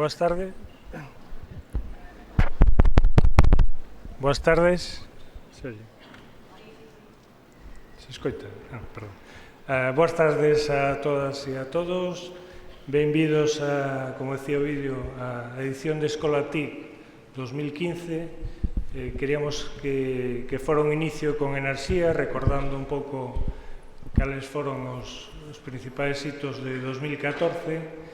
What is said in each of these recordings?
Boas tardes. Boas tardes. Se escoita? Perdón. Boas tardes a todas e a todos. Benvidos a, como decía o vídeo, a edición de Escola TIC 2015. Queríamos que fora un inicio con enerxía, recordando un pouco cales foron os principais hitos de 2014.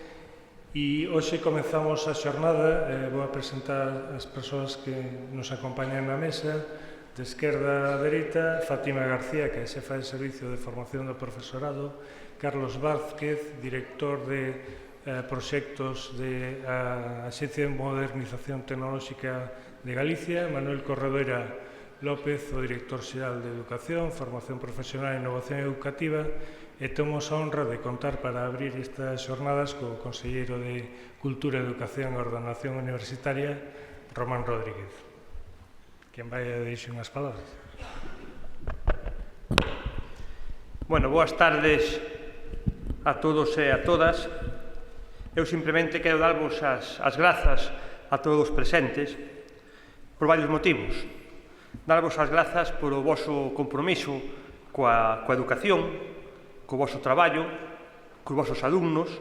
E hoxe comezamos a xornada. Vou a presentar as persoas que nos acompañan na mesa. De esquerda a dereita, Fátima García, que é xefa de Servicio de Formación do Profesorado, Carlos Vázquez, director de proxectos da Axencia de Modernización Tecnolóxica de Galicia, Manuel Corredera López, o director xeral de Educación, Formación Profesional e Innovación Educativa, e temos a honra de contar para abrir estas xornadas co conselleiro de Cultura, Educación e Ordenación Universitaria, Román Rodríguez. Quen vai a dirixir unhas palabras? Bueno, boas tardes a todos e a todas. Eu simplemente quero darvos as grazas a todos os presentes por varios motivos. Darvos as grazas por o voso compromiso coa educación, co voso traballo, cos vosos alumnos,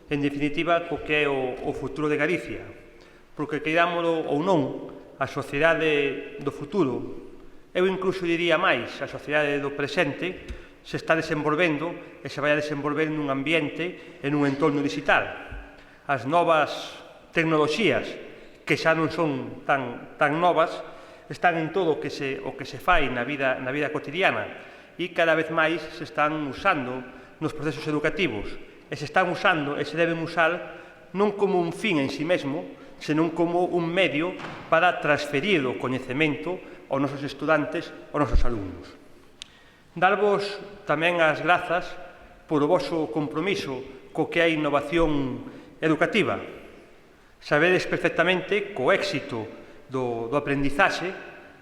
en definitiva, co que é o futuro de Galicia. Porque, queirámolo ou non, a sociedade do futuro, eu incluso diría máis, a sociedade do presente, se está desenvolvendo e se vai a desenvolver nun ambiente e nun entorno digital. As novas tecnoloxías, que xa non son tan novas, están en todo o que se fai na vida cotidiana e cada vez máis se están usando nos procesos educativos e se están usando e se deben usar non como un fin en si mesmo, senón como un medio para transferir o coñecemento aos nosos estudantes, aos nosos alumnos. Darvos tamén as grazas por o voso compromiso co que é a innovación educativa. Sabedes perfectamente que o éxito do aprendizaxe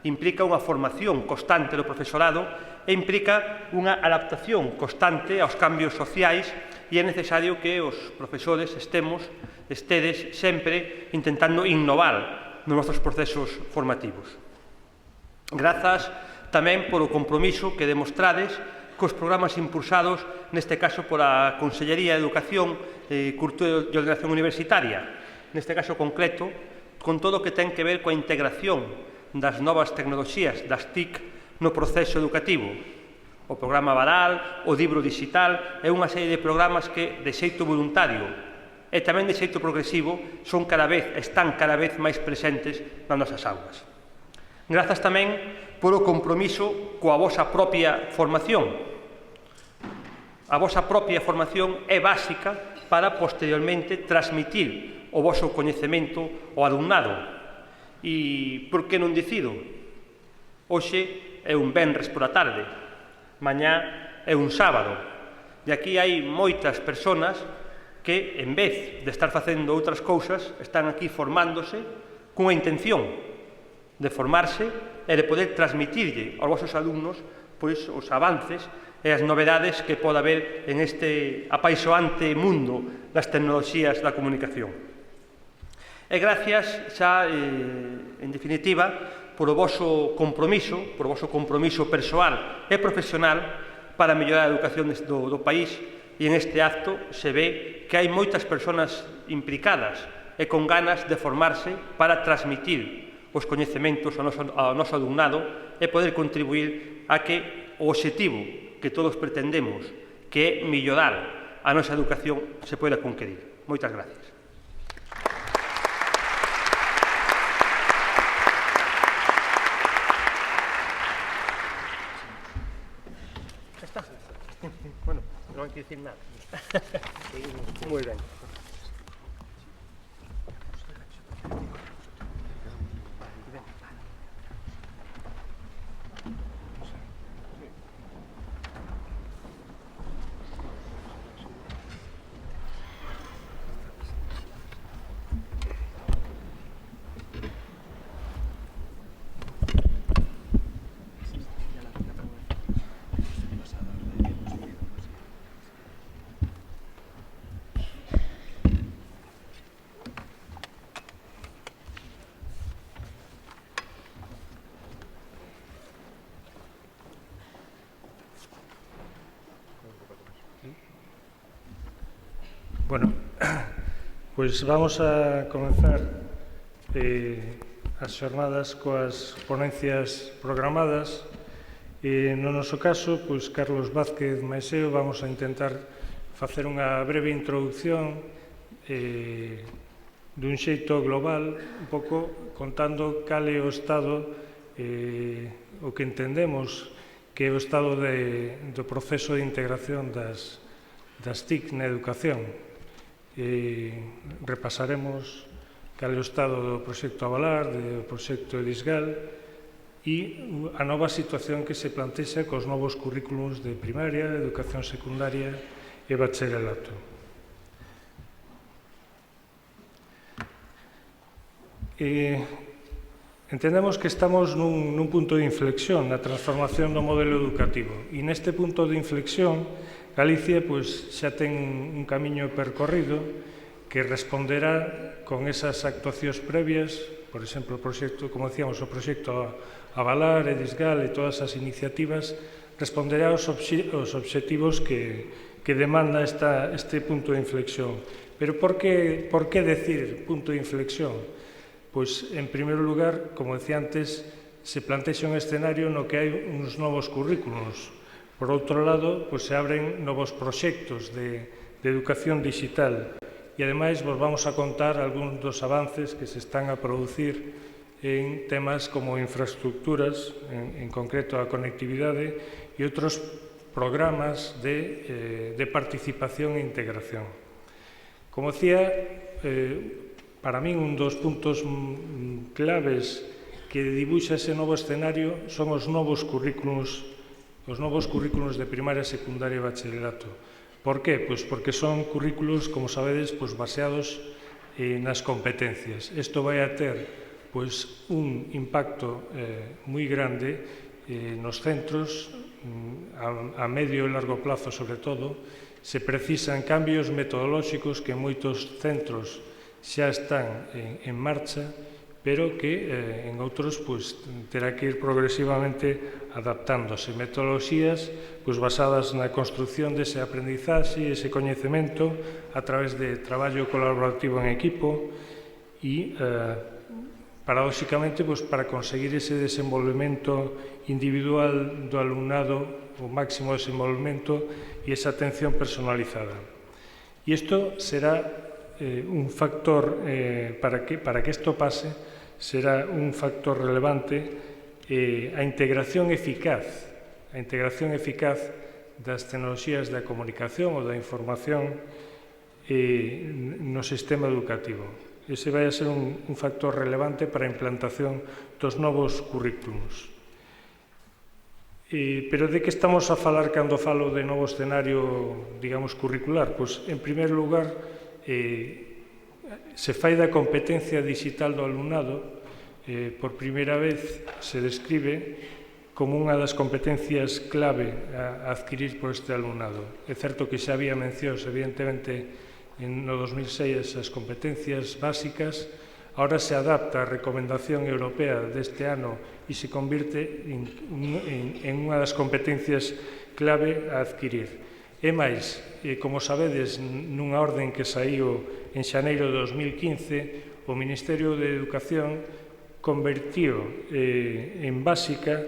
implica unha formación constante do profesorado e implica unha adaptación constante aos cambios sociais e é necesario que os profesores estedes sempre intentando innovar nos nosos procesos formativos. Grazas tamén por o compromiso que demostrades cos programas impulsados, neste caso, pola Consellería de Educación, Cultura e Ordenación Universitaria, neste caso concreto, con todo o que ten que ver coa integración das novas tecnoloxías, das TIC, no proceso educativo. O programa Varal, o libro digital, é unha serie de programas que, de xeito voluntario e tamén de xeito progresivo, están cada vez máis presentes nas nosas aulas. Grazas tamén polo compromiso coa vosa propia formación. A vosa propia formación é básica para posteriormente transmitir o voso coñecemento ao alumnado. E por que non dicido? Hoxe é un venres pola tarde, mañá é un sábado, e aquí hai moitas persoas que, en vez de estar facendo outras cousas, están aquí formándose cunha intención de formarse e de poder transmitirlle aos vosos alumnos pois os avances e as novedades que pode haber en este apaixoante mundo das tecnoloxías da comunicación. E gracias xa, en definitiva, por o voso compromiso persoal e profesional para mellorar a educación do país, e en este acto se ve que hai moitas persoas implicadas e con ganas de formarse para transmitir os coñecementos ao noso alumnado e poder contribuir a que o obxectivo que todos pretendemos, que é mellorar a nosa educación, se poida conquerir. Moitas gracias. Está. Bueno, non hai que dicir nada. Moi ben. Bueno, pois vamos a comenzar as xornadas coas ponencias programadas. No noso caso, pois Carlos Vázquez Maiseo, vamos a intentar facer unha breve introducción dun xeito global, un pouco contando cal é o estado, o que entendemos que é o estado do proceso de integración das TIC na educación. repasaremos cal é o estado do proxecto Avalar, do proxecto Edisgal e a nova situación que se plantexa cos novos currículos de primaria, educación secundaria e bacharelato. Entendemos que estamos nun punto de inflexión na transformación do modelo educativo e neste punto de inflexión Galicia xa ten un camiño percorrido que responderá con esas actuacións previas, por exemplo, o proxecto, como decíamos, o proxecto Avalar, Edisgal e todas as iniciativas, responderá aos obxectivos que demanda este punto de inflexión. Pero por que decir punto de inflexión? Pois, en primeiro lugar, como decía antes, se plantexa un escenario no que hai uns novos currículos. Por outro lado, se abren novos proxectos de educación digital. E, ademais, vos vamos a contar algúns dos avances que se están a producir en temas como infraestructuras, en concreto a conectividade, e outros programas de participación e integración. Como decía, para min un dos puntos claves que dibuixa ese novo escenario son os novos currículos de primaria, secundaria e bacharelato. Por qué? Pois porque son currículos, como sabedes, baseados nas competencias. Isto vai a ter un impacto moi grande nos centros, a medio e largo plazo sobre todo. Se precisan cambios metodolóxicos que en moitos centros xa están en marcha, pero que en outros terá que ir progresivamente adaptándose. Metodoloxías basadas na construción dese aprendizaxe e ese coñecemento a través de traballo colaborativo en equipo e, paradóxicamente, para conseguir ese desenvolvemento individual do alumnado, o máximo desenvolvemento e esa atención personalizada. E isto será un factor, para que isto pase, será un factor relevante a integración eficaz das tecnoloxías da comunicación ou da información no sistema educativo. Ese vai a ser un factor relevante para a implantación dos novos currículos. Pero de que estamos a falar cando falo de novo escenario, digamos, curricular? Pois, en primeiro lugar, se fai da competencia digital do alumnado, por primeira vez se describe como unha das competencias clave a adquirir por este alumnado. É certo que xa había mencións, evidentemente, no 2006 as competencias básicas, ahora se adapta a recomendación europea deste ano e se convirte en unha das competencias clave a adquirir. E máis, como sabedes, nunha orden que saiu en xaneiro de 2015, o Ministerio de Educación convertiu en básica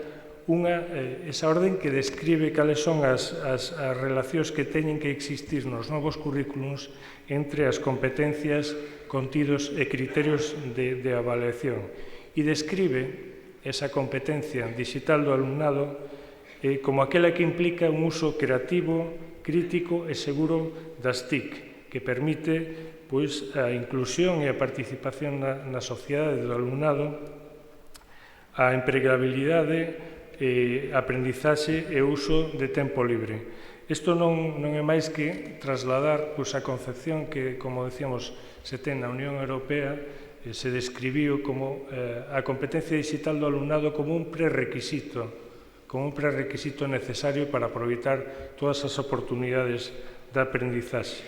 esa orden que describe cales son as relacións que teñen que existir nos novos currículos entre as competencias, contidos e criterios de avaliación. E describe esa competencia digital do alumnado como aquela que implica un uso creativo, crítico e seguro das TIC, que permite a inclusión e a participación na sociedade do alumnado, a empregabilidade, aprendizaxe e uso de tempo libre. Isto non é máis que trasladar a concepción que, como decíamos, se ten na Unión Europea, se describiu como a competencia digital do alumnado como un prerequisito necesario para aproveitar todas as oportunidades de aprendizaxe.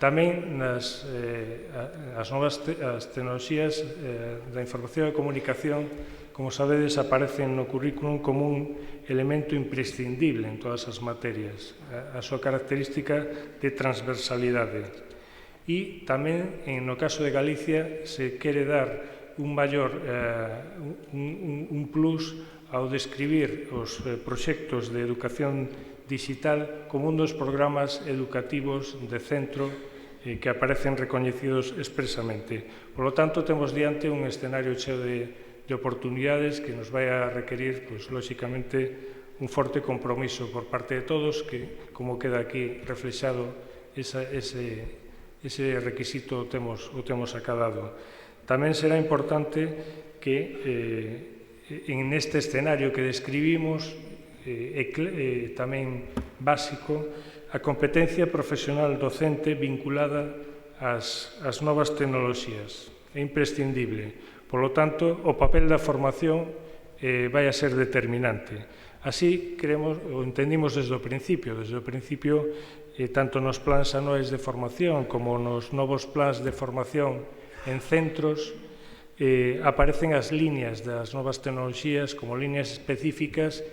Tamén as novas tecnoloxías da información e comunicación, como sabedes, aparecen no currículum como un elemento imprescindible en todas as materias, a súa característica de transversalidade. E tamén, no caso de Galicia, se quere dar un plus ao describir os proxectos de educación digital como un dos programas educativos de centro que aparecen recoñecidos expresamente. Por lo tanto, temos diante un escenario cheo de oportunidades que nos vai a requerir, lóxicamente, un forte compromiso por parte de todos, que, como queda aquí reflexado, ese ese requisito o temos acadado. Tamén será importante que en este escenario que describimos tamén básico a competencia profesional docente vinculada ás novas tecnoloxías. É imprescindible. Por lo tanto, o papel da formación vai a ser determinante. Así creemos, o entendimos desde o principio, tanto nos plans anuais de formación como nos novos plans de formación en centros, aparecen as líneas das novas tecnoloxías como líneas específicas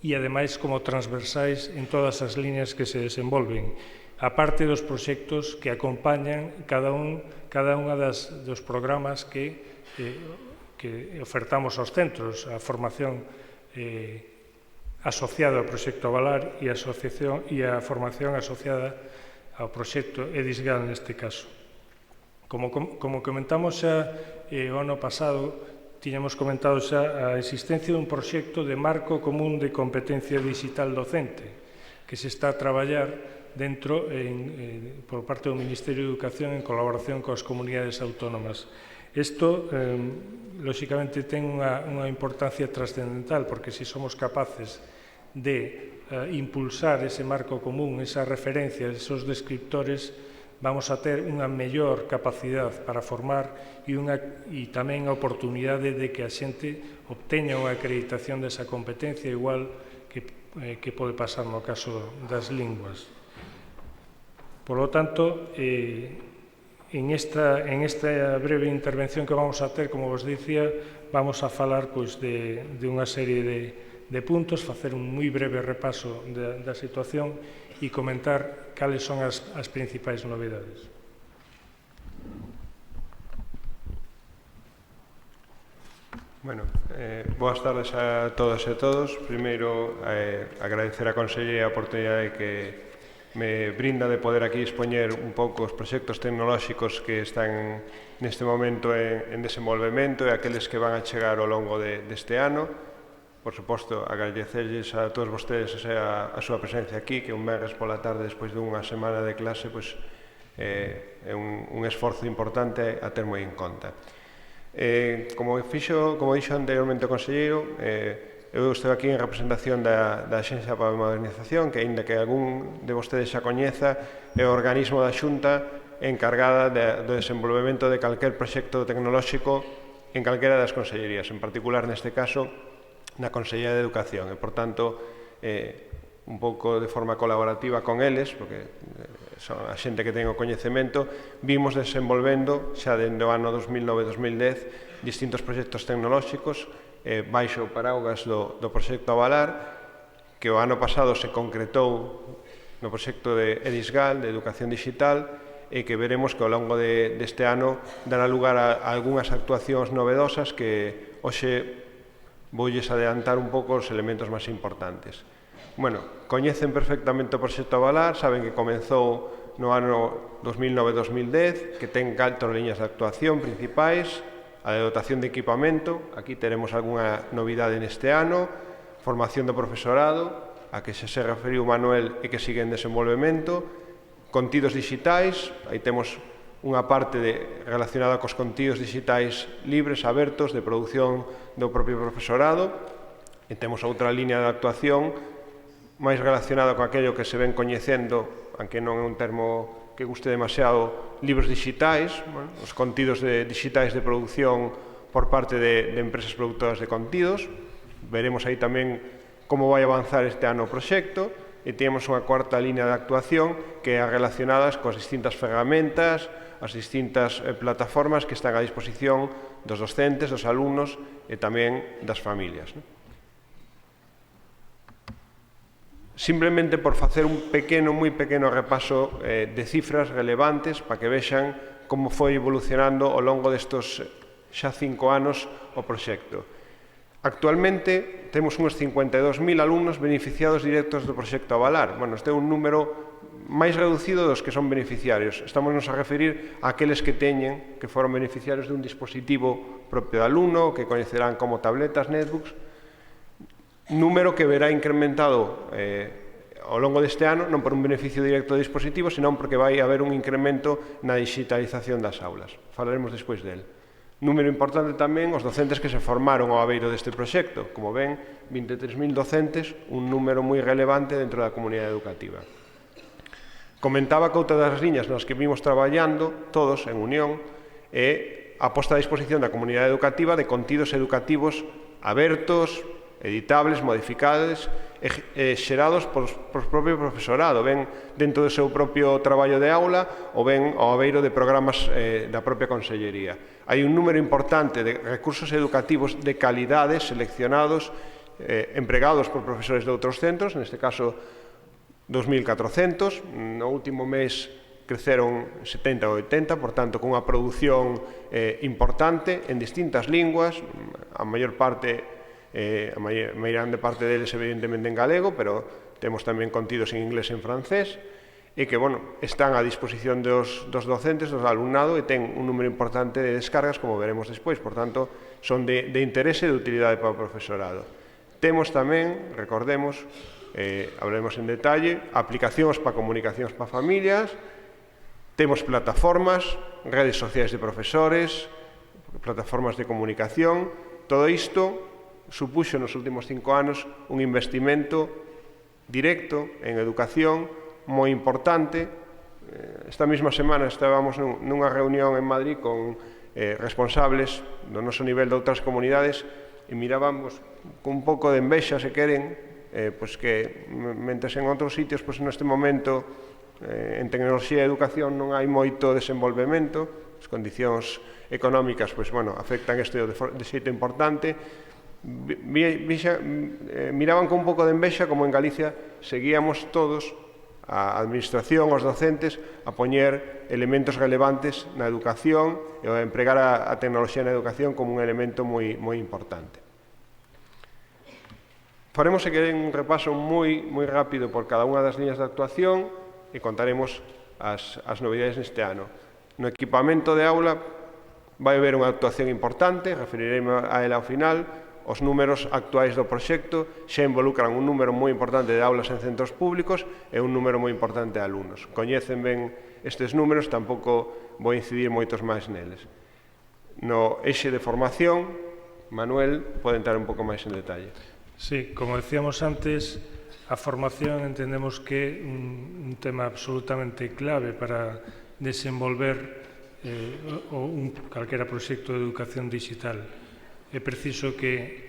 e, ademais, como transversais en todas as líneas que se desenvolven, a parte dos proxectos que acompañan cada unha dos programas que ofertamos aos centros, a formación asociada ao proxecto Avalar e a formación asociada ao proxecto EDISGAL neste caso. Como comentamos xa o ano pasado, tiñamos comentado xa a existencia dun proxecto de marco común de competencia digital docente que se está a traballar dentro por parte do Ministerio de Educación en colaboración coas comunidades autónomas. Isto, lóxicamente, ten unha importancia trascendental porque se somos capaces de impulsar ese marco común, esa referencia, esos descriptores, vamos a ter unha mellor capacidade para formar e tamén a oportunidade de que a xente obteña unha acreditación desa competencia igual que pode pasar no caso das linguas. Por lo tanto, en esta breve intervención que vamos a ter, como vos dicía, vamos a falar de unha serie de puntos, facer un moi breve repaso da situación e comentar cales son as principais novidades. Bueno, boas tardes a todas e todos. Primeiro, agradecer a Consellería a oportunidade que me brinda de poder aquí expoñer un pouco os proxectos tecnolóxicos que están neste momento en desenvolvemento e aqueles que van a chegar ao longo deste ano. Por suposto, agradecerles a todos vostedes a súa presencia aquí, que un venres pola tarde despois dunha semana de clase é un esforzo importante a ter moi en conta. Como dixo anteriormente o conselleiro, eu estou aquí en representación da Axencia para a Modernización, que, aínda que algún de vostedes xa coñeza, é o organismo da Xunta encargada do desenvolvemento de calquer proxecto tecnolóxico en calquera das consellerías, en particular neste caso na Consellería de Educación, e, por tanto, un pouco de forma colaborativa con eles, porque son a xente que ten o coñecemento, vimos desenvolvendo xa dende o ano 2009-2010 distintos proxectos tecnolóxicos baixo o paraugas do proxecto Avalar, que o ano pasado se concretou no proxecto de EDISGAL, de Educación Digital, e que veremos que ao longo deste ano dará lugar a algunhas actuacións novedosas que hoxe voulles adelantar un pouco os elementos máis importantes. Bueno, coñecen perfectamente o proxecto Avalar, saben que comenzou no ano 2009-2010, que ten 4 liñas de actuación principais, a de dotación de equipamento, aquí teremos algunha novidade neste ano, formación do profesorado, a que xa se referiu Manuel e que sigue en desenvolvemento, contidos digitais, aí temos unha parte relacionada cos contidos digitais libres, abertos, de produción do propio profesorado, e temos outra línea de actuación máis relacionada con aquello que se ven coñecendo, aunque non é un termo que guste demasiado, libros digitais, os contidos digitais de produción por parte de empresas productoras de contidos. Veremos aí tamén como vai avanzar este ano o proxecto, e temos unha cuarta línea de actuación que é relacionadas coas distintas ferramentas, as distintas plataformas que están a disposición dos docentes, dos alumnos e tamén das familias. Simplemente por facer un moi pequeno repaso de cifras relevantes para que vexan como foi evolucionando ao longo destos xa 5 anos o proxecto. Actualmente temos uns 52.000 alumnos beneficiados directos do proxecto Avalar. Bueno, este é un número máis reducido dos que son beneficiarios. Estamos a referir a aqueles que foron beneficiarios dun dispositivo propio de alumno, que coñecerán como tabletas, netbooks, número que verá incrementado ao longo deste ano, non por un beneficio directo do dispositivo, senón porque vai haber un incremento na digitalización das aulas. Falaremos despois del. Número importante tamén os docentes que se formaron ao abeiro deste proxecto. Como ven, 23.000 docentes, un número moi relevante dentro da comunidade educativa. Comentaba que outra das liñas nas que vimos traballando, todos en unión, é a posta a disposición da comunidade educativa de contidos educativos abertos, editables, modificables, xerados por propio profesorado, ben dentro do seu propio traballo de aula ou ben ao abeiro de programas da propia Consellería. Hai un número importante de recursos educativos de calidade seleccionados, empregados por profesores de outros centros, neste caso 2.400, no último mes creceron 70 ou 80, por tanto, cunha produción importante en distintas linguas, a maior parte, a grande parte deles evidentemente en galego, pero temos tamén contidos en inglés e en francés, e que, bueno, están a disposición dos docentes, do alumnado, e ten un número importante de descargas, como veremos despois, por tanto, son de interese e de utilidade para o profesorado. Temos tamén, recordemos, hablaremos en detalle, aplicacións para comunicacións para familias, temos plataformas, redes sociais de profesores, plataformas de comunicación. Todo isto supuxo nos últimos 5 anos un investimento directo en educación moi importante. Esta mesma semana estábamos nunha reunión en Madrid con responsables do noso nivel de outras comunidades e mirábamos con un pouco de envexa, se queren, pois que mentres en outros sitios, pois neste momento en tecnoloxía e educación non hai moito desenvolvemento, as condicións económicas pois, bueno, afectan isto de xeito importante. Miraban con un pouco de envexa como en Galicia seguíamos todos, a administración, os docentes, a poñer elementos relevantes na educación e a empregar a tecnoloxía na educación como un elemento moi importante. Faremos, se queren, un repaso moi rápido por cada unha das líneas de actuación e contaremos as novidades neste ano. No equipamento de aula vai haber unha actuación importante, referiremos a ela ao final. Os números actuais do proxecto xa involucran un número moi importante de aulas en centros públicos e un número moi importante de alumnos. Coñecen ben estes números, tampouco vou incidir moitos máis neles. No eixe de formación, Manuel pode entrar un pouco máis en detalle. Sí, como decíamos antes, a formación entendemos que é un tema absolutamente clave para desenvolver calquera proxecto de educación digital. É preciso que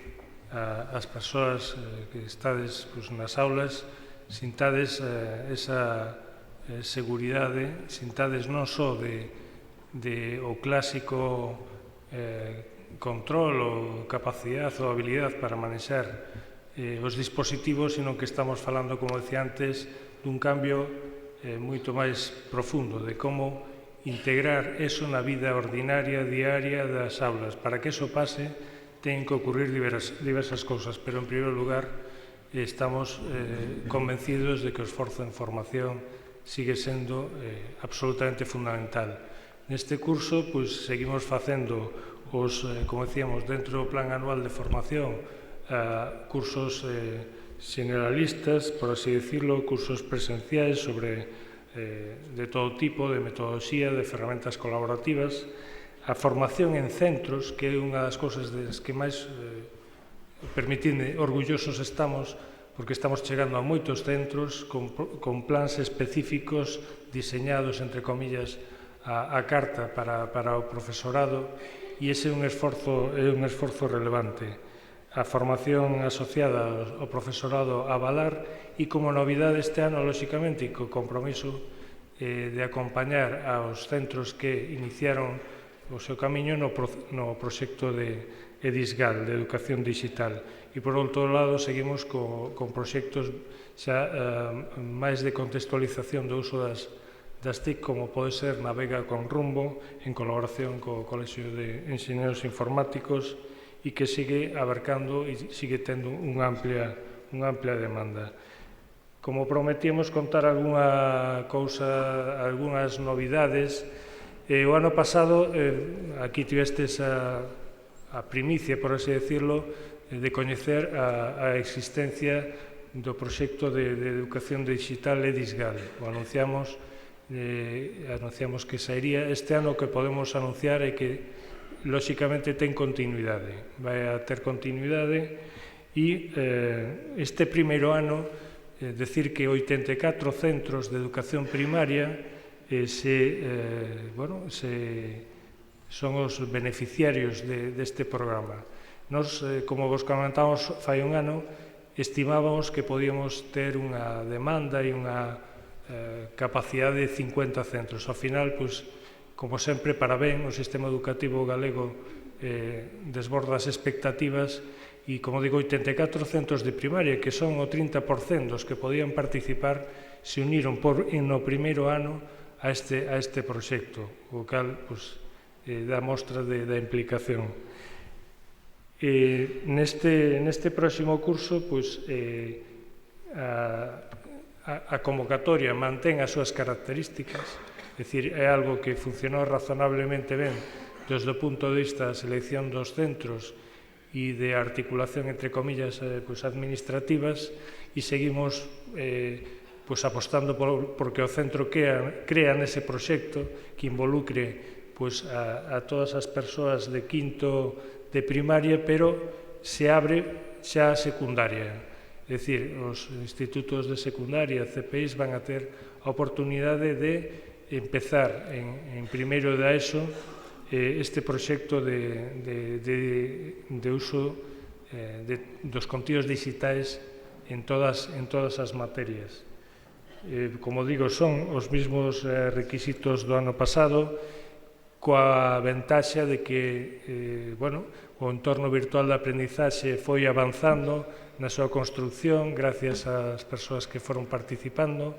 as persoas que estades nas aulas sintades esa seguridade, sintades non só o clásico control ou capacidade ou habilidade para manexar os dispositivos, sino que estamos falando, como decía antes, dun cambio moito máis profundo de como integrar eso na vida ordinaria, diaria das aulas. Para que eso pase, ten que ocurrir diversas cousas, pero en primeiro lugar estamos convencidos de que o esforzo en formación sigue sendo absolutamente fundamental. Neste curso, pois, seguimos facendo como decíamos, dentro do plan anual de formación, cursos generalistas, por así decirlo, cursos presenciais de todo tipo, de metodoloxía, de ferramentas colaborativas, a formación en centros, que é unha das cousas das que máis, permitidme, orgullosos estamos, porque estamos chegando a moitos centros con plans específicos diseñados, entre comillas, a carta para o profesorado, e ese é un esforzo relevante. A formación asociada ao profesorado a avalar e como novidade este ano, lóxicamente, e co compromiso de acompañar aos centros que iniciaron o seu camiño no proxecto de EDISGAL, de Educación Digital. E, por outro lado, seguimos con proxectos xa máis de contextualización do uso das TIC, como pode ser Navega con Rumbo, en colaboración co Colexio de Enxeñeros Informáticos, e que sigue abarcando e sigue tendo unha amplia demanda. Como prometíamos contar algunha cousa, algunhas novidades, o ano pasado, aquí tivestes a primicia, por así decirlo, de coñecer a existencia do proxecto de educación digital EDISGAL. O anunciamos que sairía este ano. Que podemos anunciar é que lóxicamente ten continuidade, vai a ter continuidade, e este primeiro ano decir que 84 centros de educación primaria son os beneficiarios deste programa. Nos, como vos comentamos fai un ano, estimábamos que podíamos ter unha demanda e unha capacidade de 50 centros. Ao final, como sempre, para ben, o sistema educativo galego desborda as expectativas e, como digo, 84 centros de primaria, que son o 30% dos que podían participar, se uniron no primeiro ano a este proxecto, o cal dá mostra da implicación. Neste próximo curso, a convocatoria mantén as súas características, é dicir, é algo que funcionou razonablemente ben desde o punto de vista da selección dos centros e de articulación, entre comillas, administrativas, e seguimos apostando porque o centro crea nese proxecto que involucre a todas as persoas de quinto de primaria, pero se abre xa a secundaria. É dicir, os institutos de secundaria, CPIs, van a ter a oportunidade de empezar en primeiro da ESO este proxecto de uso dos contidos digitais en todas as materias. Como digo, son os mesmos requisitos do ano pasado, coa ventaxa de que o entorno virtual de aprendizaxe foi avanzando na súa construcción gracias ás persoas que foron participando.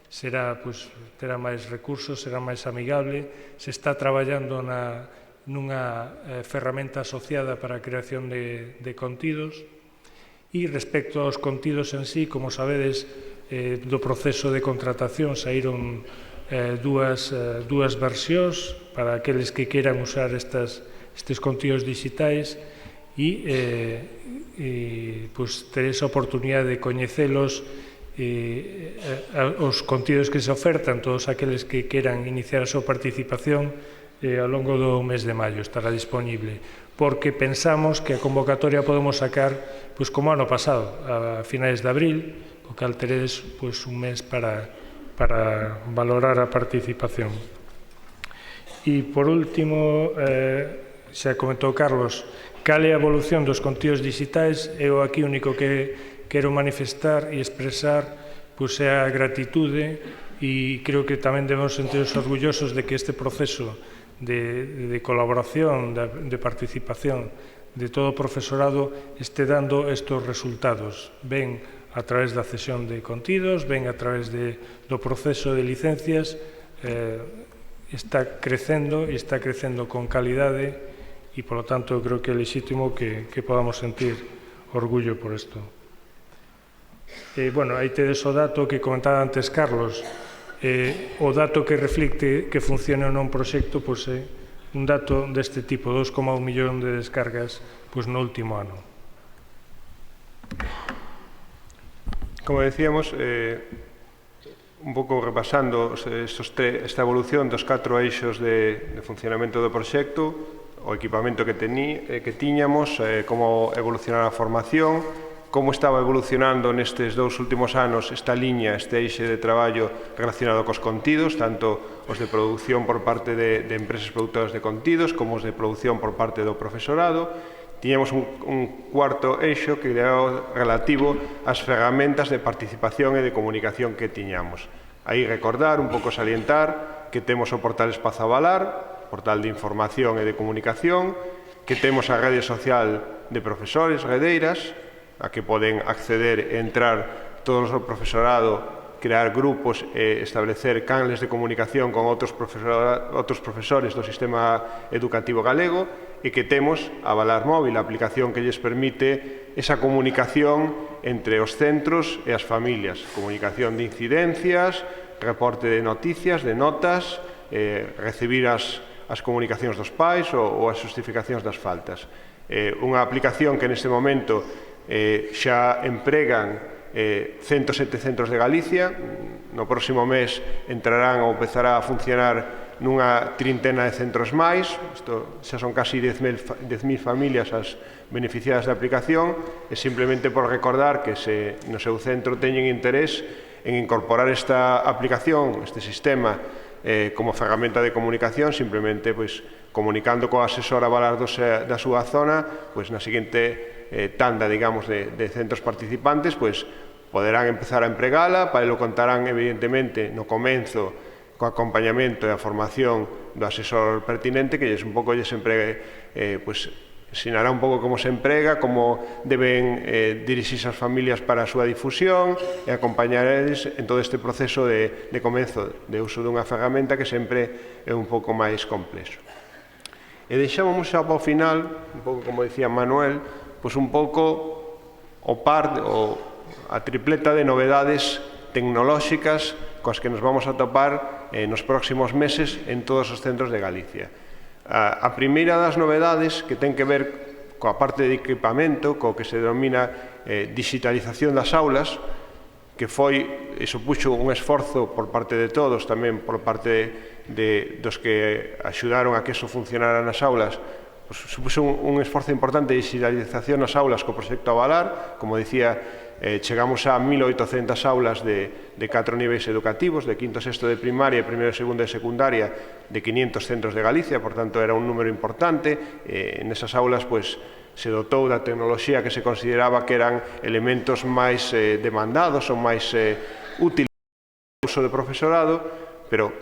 Terá máis recursos, será máis amigable, se está traballando nunha ferramenta asociada para a creación de contidos. E respecto aos contidos en sí, como sabedes, do proceso de contratación saíron dúas versións para aqueles que queiran usar estes contidos digitais, e teredes a oportunidade de coñecelos, os contidos que se ofertan, todos aqueles que queran iniciar a súa participación ao longo do mes de maio estará disponible, porque pensamos que a convocatoria podemos sacar como ano pasado, a finais de abril, o cal teredes un mes para valorar a participación. E por último, xa comentou Carlos, cal é a evolución dos contidos digitais. Eu aquí o único que quero manifestar e expresar é a gratitude, e creo que tamén debemos sentirnos orgullosos de que este proceso de colaboración, de participación de todo o profesorado este dando estes resultados, ben a través da cesión de contidos, ben a través do proceso de licencias, está crecendo e está crecendo con calidade, e, polo tanto, eu creo que é lexítimo que podamos sentir orgullo por isto. Aí tedes o dato que comentaba antes Carlos. O dato que reflicte que funciona ou non un proxecto é un dato deste tipo, 2,1 millón de descargas no último ano. Como decíamos, un pouco repasando esta evolución dos 4 eixos de funcionamento do proxecto, o equipamento que tiñamos, como evolucionar a formación, como estaba evolucionando nestes 2 últimos anos esta liña, este eixe de traballo relacionado cos contidos, tanto os de produción por parte de empresas productoras de contidos como os de produción por parte do profesorado. Tiñamos un cuarto eixo que era relativo ás ferramentas de participación e de comunicación que tiñamos. Aí recordar, un pouco salientar, que temos o portal Espazo Avalar, portal de información e de comunicación, que temos a rede social de profesores, redeiras, a que poden acceder e entrar todo o profesorado, crear grupos e establecer canles de comunicación con outros profesores do sistema educativo galego, e que temos a Avalar Móvil, a aplicación que lles permite esa comunicación entre os centros e as familias, comunicación de incidencias, reporte de noticias, de notas, recibir as comunicacións dos pais ou as justificacións das faltas. Unha aplicación que neste momento xa empregan 107 centros de Galicia. No próximo mes entrarán ou empezará a funcionar nunha trintena de centros máis. Isto xa son casi 10.000 familias as beneficiadas da aplicación, e simplemente por recordar que se no seu centro teñen interés en incorporar esta aplicación, este sistema, como ferramenta de comunicación, simplemente comunicando co asesor avalar da súa zona, na seguinte tanda, digamos, de centros participantes, poderán empezar a empregala, para lo contarán, evidentemente, no comenzo, co acompañamento e a formación do asesor pertinente, que un pouco ensinará un pouco como se emprega, como deben dirixirse as familias para a súa difusión e acompañaredes en todo este proceso de comenzo de uso dunha ferramenta que sempre é un pouco máis complexo. E deixamos xa para o final, un pouco como dicía Manuel, un pouco a tripleta de novedades tecnolóxicas coas que nos vamos a topar nos próximos meses en todos os centros de Galicia. A primeira das novedades, que ten que ver coa parte de equipamento, co que se denomina digitalización das aulas, que supuxo un esforzo por parte de todos, tamén por parte dos que axudaron a que eso funcionara nas aulas, supuxo un esforzo importante de digitalización nas aulas co proxecto Avalar. Como dicía, chegamos a 1.800 aulas de 4 niveis educativos, de quinto e sexto de primaria, primeiro, segundo e secundaria, de 500 centros de Galicia, por tanto era un número importante. Nesas aulas se dotou da tecnoloxía que se consideraba que eran elementos máis demandados ou máis útiles no uso do profesorado, pero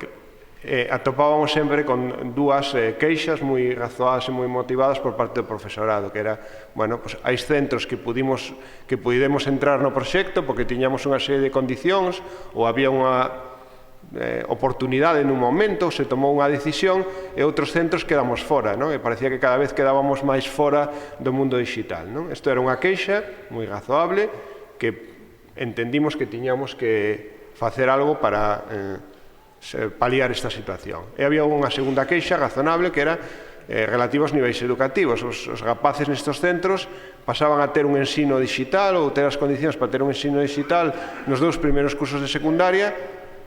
atopábamos sempre con dúas queixas moi razoadas e moi motivadas por parte do profesorado, que era, hai centros que pudemos entrar no proxecto porque tiñamos unha serie de condicións, ou había unha oportunidade nun momento, se tomou unha decisión, e outros centros quedamos fora, e parecía que cada vez quedábamos máis fora do mundo digital. Isto era unha queixa moi razoable que entendimos que tiñamos que facer algo para paliar esta situación. E había unha segunda queixa razonable que era relativa aos niveis educativos. Os rapaces nestes centros pasaban a ter un ensino digital ou ter as condicións para ter un ensino digital nos 2 primeiros cursos de secundaria,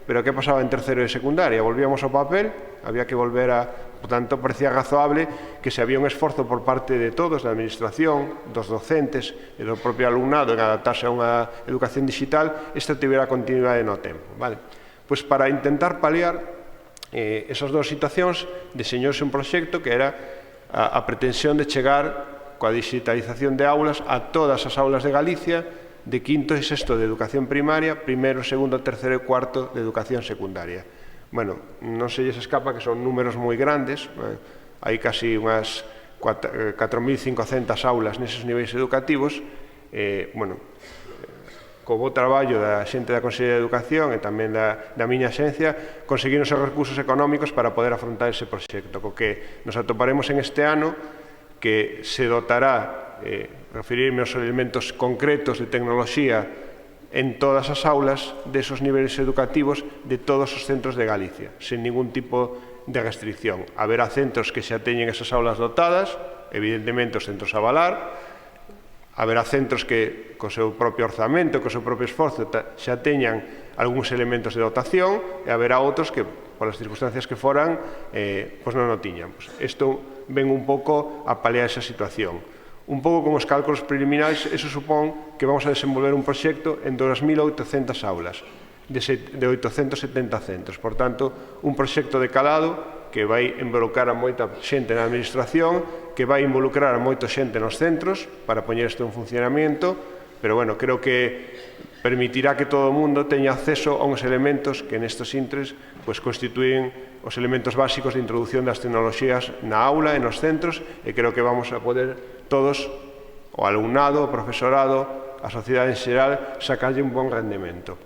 pero que pasaba en terceiro de secundaria? Volvíamos ao papel, había que volver por tanto, parecía razoable que se había un esforzo por parte de todos, da administración, dos docentes e do propio alumnado en adaptarse a unha educación digital, esta tivera continuidade no tempo. Pois para intentar paliar esas dúas situacións, deseñouse un proxecto que era a pretensión de chegar coa digitalización de aulas a todas as aulas de Galicia, de quinto e sexto de educación primaria, primeiro, segundo, terceiro e cuarto de educación secundaria. Non se lles escapa que son números moi grandes, hai casi unhas 4.500 aulas neses niveis educativos. Co bo traballo da xente da Consellería de Educación e tamén da miña axencia, conseguiron os recursos económicos para poder afrontar ese proxecto, co que nos atoparemos en este ano, que se dotará, referirme aos elementos concretos de tecnoloxía en todas as aulas desos niveis educativos de todos os centros de Galicia, sen ningún tipo de restricción. Haberá centros que xa teñen esas aulas dotadas, evidentemente os centros Avalar, haberá centros que, co seu propio orzamento, co seu propio esforzo, xa teñan algúns elementos de dotación, e haberá outros que, polas circunstancias que foran, non o tiñan. Isto ven un pouco a paliar esa situación. Un pouco con os cálculos preliminares, eso supón que vamos a desenvolver un proxecto en 2.800 aulas, de 870 centros. Por tanto, un proxecto de calado que vai involucrar a moita xente na administración, que vai involucrar a moita xente nos centros para poñer isto en funcionamento, pero, creo que permitirá que todo o mundo teña acceso a uns elementos que nestes intres constituyen os elementos básicos de introducción das tecnoloxías na aula e nos centros, e creo que vamos a poder todos, o alumnado, o profesorado, a sociedade en xeral, sacarlle un bon rendemento.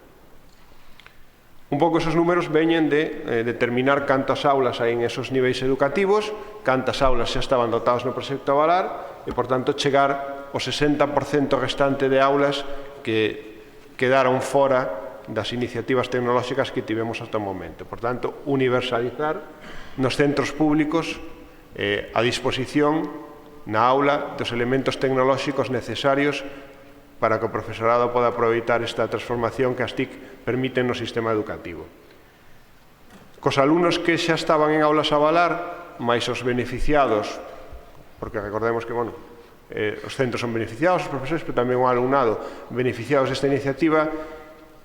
Un pouco esos números veñen de determinar cantas aulas hai en esos niveis educativos, cantas aulas xa estaban dotadas no proxecto Avalar, e, por tanto, chegar ao 60% restante de aulas que quedaron fora das iniciativas tecnolóxicas que tivemos hasta o momento. Por tanto, universalizar nos centros públicos a disposición na aula dos elementos tecnolóxicos necesarios para que o profesorado poda aproveitar esta transformación que as TIC permiten no sistema educativo. Cos alumnos que xa estaban en aulas a valar, máis os beneficiados, porque recordemos que, os centros son beneficiados, os profesores, pero tamén o alumnado beneficiados desta iniciativa,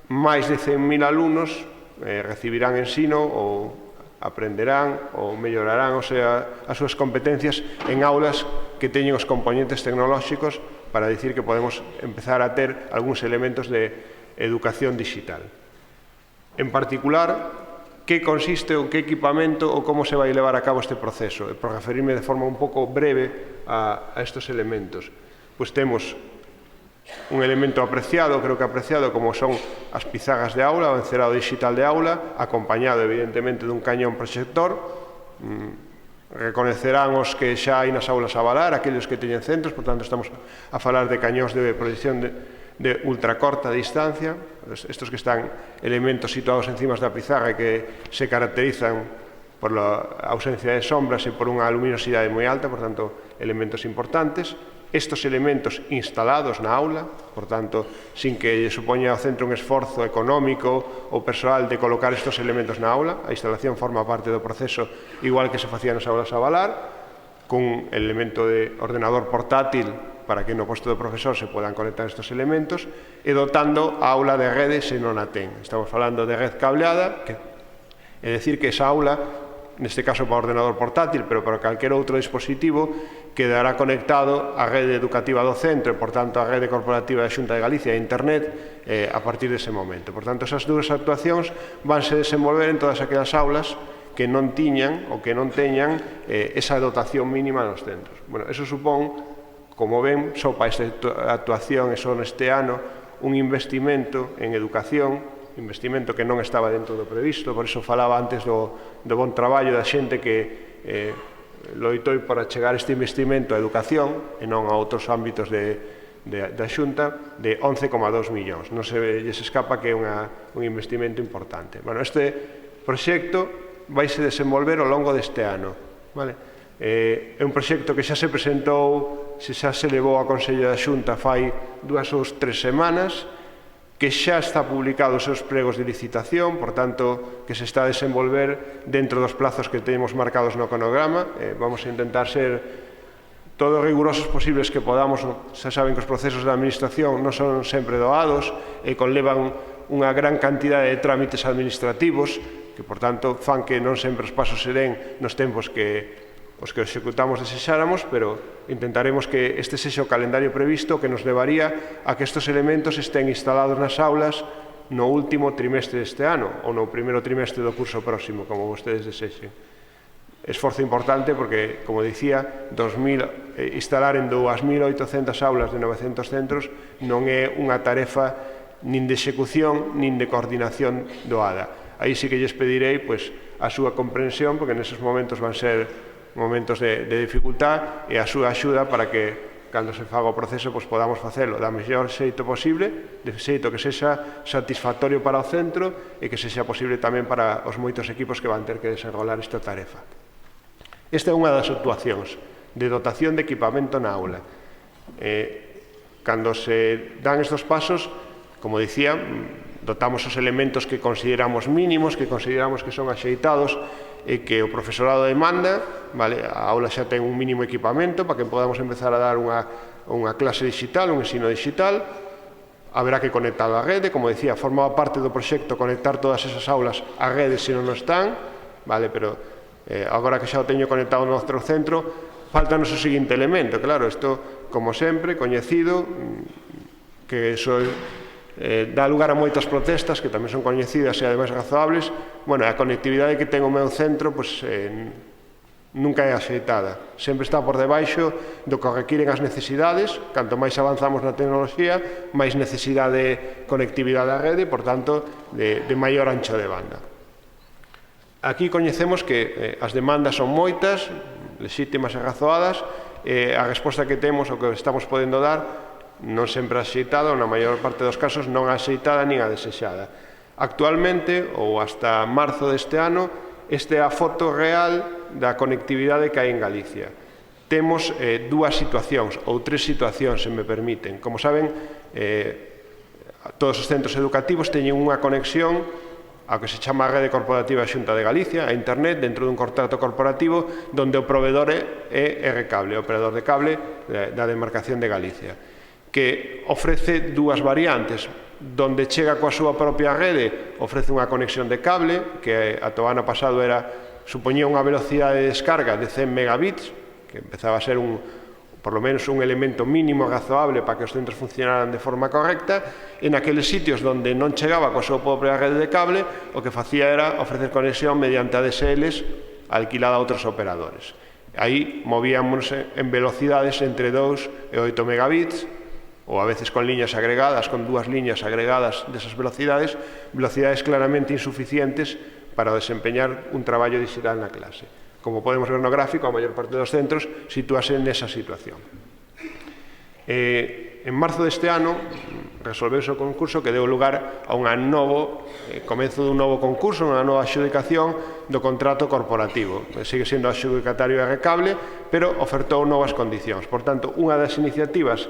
máis de 100.000 alumnos recibirán ensino ou aprenderán ou mellorarán as súas competencias en aulas que teñen os componentes tecnolóxicos para dicir que podemos empezar a ter algúns elementos de educación digital. En particular, que consiste ou que equipamento ou como se vai levar a cabo este proceso. Por referirme de forma un pouco breve a estes elementos. Pois temos un elemento apreciado, creo que apreciado, como son as pizarras de aula, o encerado digital de aula, acompañado evidentemente dun cañón proxector. Reconocerán os que xa hai nas aulas a valar, aqueles que teñen centros, por tanto estamos a falar de cañóns de proyección de ultracorta distancia, estos que están elementos situados encima da pizarra e que se caracterizan por a ausencia de sombras e por unha luminosidade moi alta, por tanto, elementos importantes. Estos elementos instalados na aula, por tanto, sin que lle supoña ao centro un esforzo económico ou persoal de colocar estos elementos na aula, a instalación forma parte do proceso igual que se facía nas aulas a valar, cun elemento de ordenador portátil para que no posto do profesor se podan conectar estes elementos e dotando a aula de rede se non a ten. Estamos falando de red cableada, é dicir que esa aula, neste caso para ordenador portátil, pero para calquer outro dispositivo, quedará conectado á rede educativa do centro e, por tanto, á rede corporativa da Xunta de Galicia e a Internet a partir dese momento. Por tanto, esas dúas actuacións vanse desenvolver en todas aquelas aulas que non tiñan ou que non teñan esa dotación mínima nos centros. Eso supón, como ven, só para esta actuación e só neste ano, un investimento en educación, investimento que non estaba dentro do previsto, por iso falaba antes do bon traballo da xente que loitou para chegar este investimento a educación e non a outros ámbitos da Xunta de 11,2 millóns. Non se lles escapa que é un investimento importante. Este proxecto vaise desenvolver ao longo deste ano. É un proxecto que xa se presentou, xa se levou a Consello da Xunta fai 2 ou 3 semanas, que xa está publicado os seus pregos de licitación, por tanto, que se está a desenvolver dentro dos plazos que temos marcados no cronograma. Vamos a intentar ser todos rigurosos posibles que podamos. Xa saben que os procesos da administración non son sempre doados e conlevan unha gran cantidade de trámites administrativos que, por tanto, fan que non sempre os pasos se den nos tempos que os que executamos desexáramos, pero intentaremos que este sexa o calendario previsto que nos levaría a que estes elementos estén instalados nas aulas no último trimestre deste ano ou no primeiro trimestre do curso próximo, como vostedes desexen. Esforzo importante porque, como dicía, instalar en 2.800 aulas de 900 centros non é unha tarefa nin de execución nin de coordinación doada. Aí sí que lles pedirei a súa comprensión, porque neses momentos van ser momentos de dificultad e a súa axuda para que, cando se faga o proceso, podamos facelo da mellor xeito posible, de xeito que sexa satisfactorio para o centro e que sexa posible tamén para os moitos equipos que van ter que desenrolar esta tarefa. Esta é unha das actuacións de dotación de equipamento na aula. Cando se dan estes pasos, como dicía, dotamos os elementos que consideramos mínimos, que consideramos que son axeitados e que o profesorado demanda. A aula xa ten un mínimo equipamento para que podamos empezar a dar unha clase digital, un ensino digital. Haberá que conectar a rede, como decía, formaba parte do proxecto conectar todas esas aulas á rede se non están, pero agora que xa o teño conectado no noso centro, faltanos o seguinte elemento. Claro, isto, como sempre, coñecido, que iso dá lugar a moitas protestas que tamén son coñecidas e ademais razoables. A conectividade que ten o meu centro nunca é axeitada, sempre está por debaixo do que requiren as necesidades. Canto máis avanzamos na tecnoloxía, máis necesidade de conectividade á rede, por tanto, de maior ancho de banda. Aquí coñecemos que as demandas son moitas, lexítimas e razoadas, e a resposta que temos, o que estamos podendo dar, non sempre axeitada, ou na maior parte dos casos non axeitada nin a desexada. Actualmente, ou hasta marzo deste ano, esta é a foto real da conectividade que hai en Galicia. Temos dúas situacións, ou tres situacións, se me permiten. Como saben, todos os centros educativos teñen unha conexión ao que se chama a Rede Corporativa Xunta de Galicia, a Internet, dentro dun contrato corporativo onde o proveedor é R-Cable, o operador de cable da demarcación de Galicia, que ofrece dúas variantes, donde chega coa súa propia rede, ofrece unha conexión de cable, que ata o ano pasado supoñía unha velocidade de descarga de 100 megabits, que empezaba a ser por lo menos un elemento mínimo razoable para que os centros funcionaran de forma correcta. En aqueles sitios onde non chegaba coa súa propia rede de cable, o que facía era ofrecer conexión mediante ADSLs alquilada a outros operadores. Aí movíamos en velocidades entre 2 e 8 megabits, ou a veces con liñas agregadas, con dúas liñas agregadas desas velocidades claramente insuficientes para desempeñar un traballo digital na clase. Como podemos ver no gráfico, a maior parte dos centros sitúase nesa situación. En marzo deste ano resolveuse o concurso que deu lugar a comezo dun novo concurso, unha nova adxudicación do contrato corporativo. Sigue sendo adxudicatario R-Cable, pero ofertou novas condicións. Por tanto, unha das iniciativas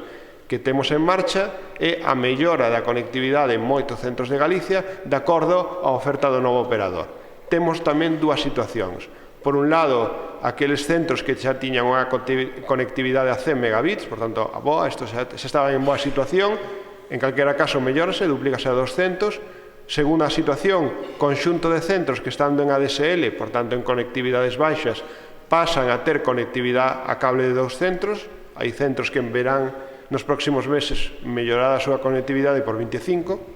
que temos en marcha é a mellora da conectividade en moitos centros de Galicia de acordo á oferta do novo operador. Temos tamén dúas situacións. Por un lado, aqueles centros que xa tiñan unha conectividade a 100 megabits, por tanto, isto xa estaban en boa situación, en calquera caso mellorase, duplícase a 200. Segunda situación, conxunto de centros que estando en ADSL, por tanto en conectividades baixas, pasan a ter conectividade a cable de 2 centros. Hai centros que verán nos próximos meses mellorada a súa conectividade por 25.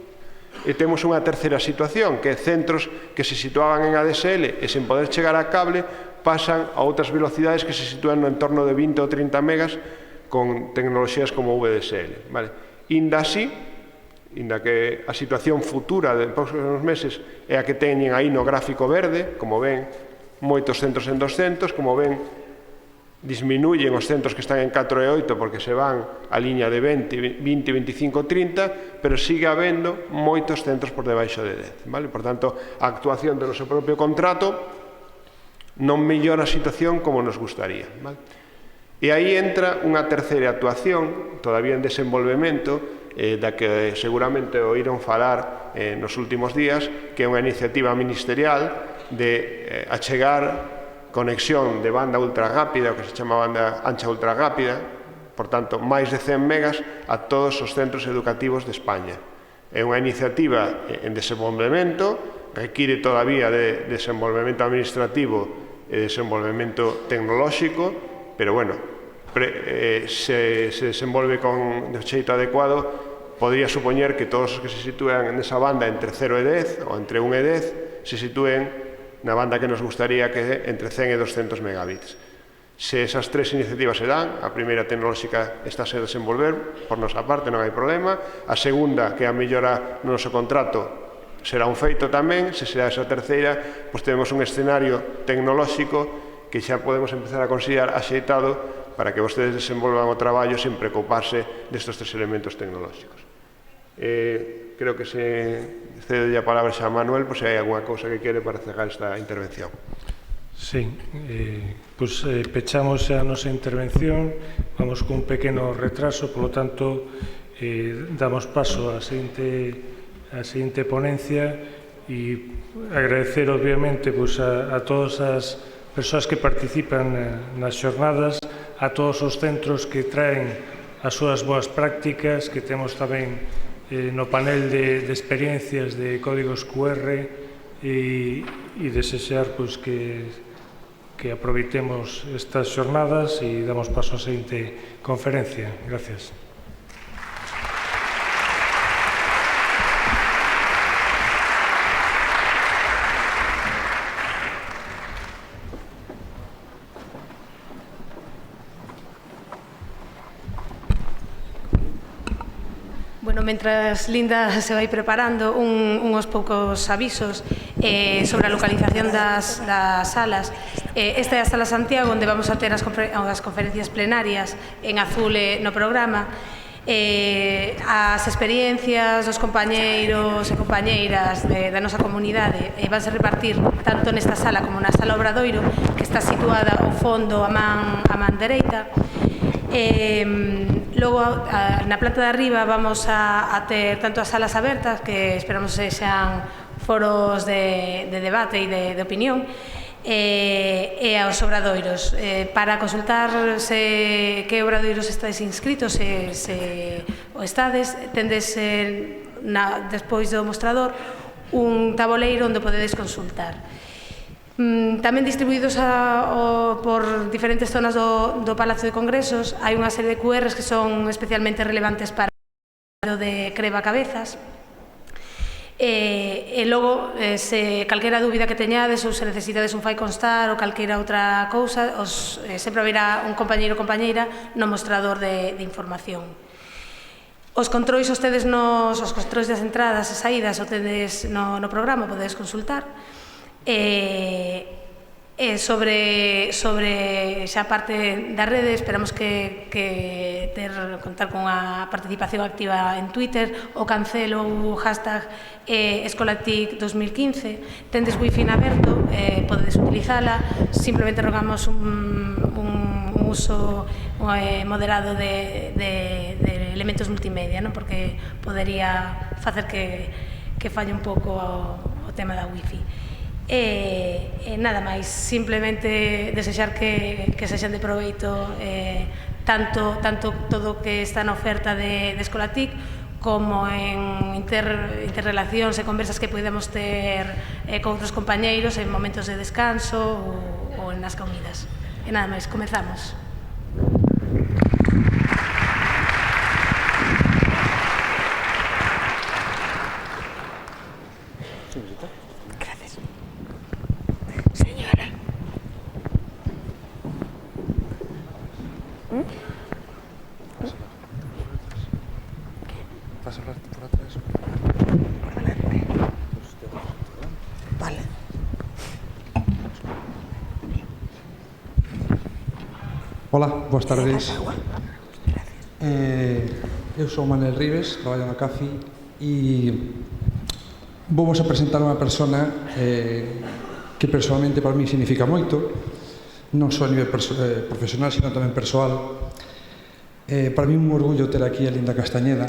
E temos unha terceira situación, que centros que se situaban en ADSL e sen poder chegar a cable pasan a outras velocidades que se sitúan no entorno de 20 ou 30 megas con tecnoloxías como VDSL. Inda así, inda que a situación futura de próximos meses é a que teñen aí no gráfico verde, como ven, moitos centros en 200, como ven, disminuyen os centros que están en 4 e 8 porque se van a liña de 20, 25, 30, pero sigue habendo moitos centros por debaixo de 10. Por tanto, a actuación do noso propio contrato non mellora a situación como nos gustaría. E aí entra unha terceira actuación, todavía en desenvolvemento, da que seguramente oíron falar nos últimos días, que é unha iniciativa ministerial de achegar conexión de banda ultra rápida, o que se chama banda ancha ultra rápida, por tanto, máis de 100 megas a todos os centros educativos de España. É unha iniciativa en desenvolvemento, require todavía de desenvolvemento administrativo e desenvolvemento tecnolóxico, pero, bueno, se desenvolve de xeito adecuado, podría supoñer que todos os que se sitúan nesa banda entre 0 e 10, ou entre 1 e 10, se sitúen na banda que nos gustaría que é entre 100 e 200 megabits. Se esas tres iniciativas se dan, a primeira tecnolóxica está a se desenvolver, por nosa parte non hai problema, a segunda, que é a mellora no noso contrato, será un feito tamén, se será esa terceira, pois temos un escenario tecnolóxico que xa podemos empezar a considerar axeitado para que vostedes desenvolvan o traballo sen preocuparse destes tres elementos tecnolóxicos. Creo que se cede a palabra xa a Manuel, pois se hai alguna cousa que quere para cerrar esta intervención. Sí, pois pechamos a nosa intervención, vamos con un pequeno retraso, polo tanto, damos paso á seguinte ponencia e agradecer, obviamente, a todas as persoas que participan nas xornadas, a todos os centros que traen as súas boas prácticas, que temos tamén no panel de experiencias de códigos QR e desexar que aproveitemos estas xornadas e damos paso á seguinte conferencia. Gracias. Mentras Linda se vai preparando uns poucos avisos sobre a localización das salas. Esta é a Sala Santiago, onde vamos a ter as conferencias plenarias en azul no programa. As experiencias dos compañeiros e compañeiras da nosa comunidade vanse repartir tanto nesta sala como na Sala Obradoiro, que está situada ao fondo a man dereita. Logo, na planta de arriba vamos a ter tanto as salas abertas, que esperamos sexan foros de debate e de opinión, e aos obradoiros. Para consultar que obradoiros estades inscritos, se o estades, tendes despois do mostrador un taboleiro onde podedes consultar. Tamén distribuídos por diferentes zonas do Palacio de Congresos hai unha serie de QRs que son especialmente relevantes para o de Creva Cabezas. E logo, se calquera dúbida que teñades ou se necesitades un fai constar ou calquera outra cousa, sempre haberá un compañeiro ou compañeira no mostrador de información. Os controis os controis das entradas e saídas o tedes no programa, podedes consultar. Sobre xa parte da rede, esperamos que contar con a participación activa en Twitter, o cancelo o hashtag Escolatic 2015. Tendes wifi aberto, podedes utilizala. Simplemente rogamos un uso moderado de elementos multimedia, porque podería facer que falle un pouco o tema da wifi. Nada máis, simplemente desexar que sexan de proveito tanto todo o que está na oferta de Escolatic como en interrelacións e conversas que podemos ter con outros compañeiros en momentos de descanso ou nas comidas. E nada máis, comezamos. Ola, boas tardes. Eu sou Manel Rives, traballo na CAFI e vamos a presentar unha persona que personalmente para mí significa moito, non só a nivel profesional, sino tamén persoal. Para mí é un orgullo ter aquí a Linda Castañeda.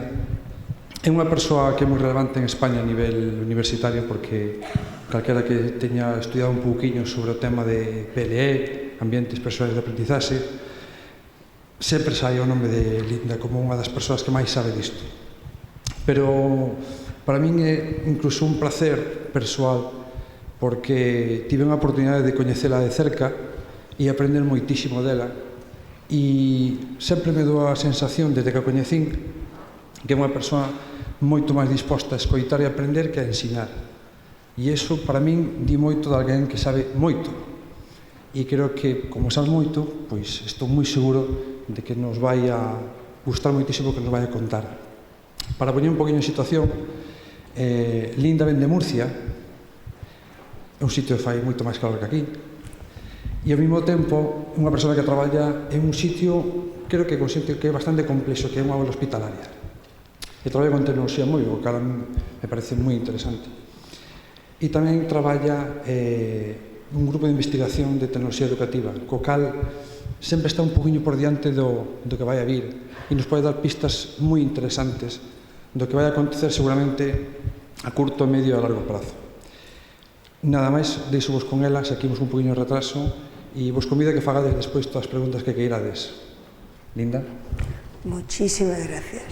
É unha persoa que é moi relevante en España a nivel universitario porque calquera que teña estudiado un pouquiño sobre o tema de PLE, ambientes persoais de aprendizaxe, sempre sai o nome de Linda como unha das persoas que máis sabe disto. Pero para min é incluso un placer persoal porque tive unha oportunidade de coñecela de cerca e aprender moitísimo dela e sempre me dou a sensación desde que a coñecín que é unha persoa moito máis disposta a escoitar e aprender que a ensinar. E iso para min di moito de alguén que sabe moito. E creo que, como sabes moito, pois estou moi seguro de que nos vai a gustar moitísimo que nos vai a contar. Para poñer un poquinho en situación, Linda ven de Murcia, é un sitio que fai moito máis calor que aquí, e ao mesmo tempo unha persoa que traballa en un sitio, creo que consciente que é bastante complexo, que é unha aula hospitalaria. E traballa con tecnoloxía moi, o que a mí me parece moi interesante. E tamén traballa un grupo de investigación de tecnoloxía educativa, co cal sempre está un poquinho por diante do que vai a vir e nos pode dar pistas moi interesantes do que vai a acontecer seguramente a curto, medio e a largo prazo. Nada máis, deixo-vos con ela, saquimos un poquinho de retraso e vos convido a que fagades despois todas as preguntas que queirades. Linda. Muchísimas gracias.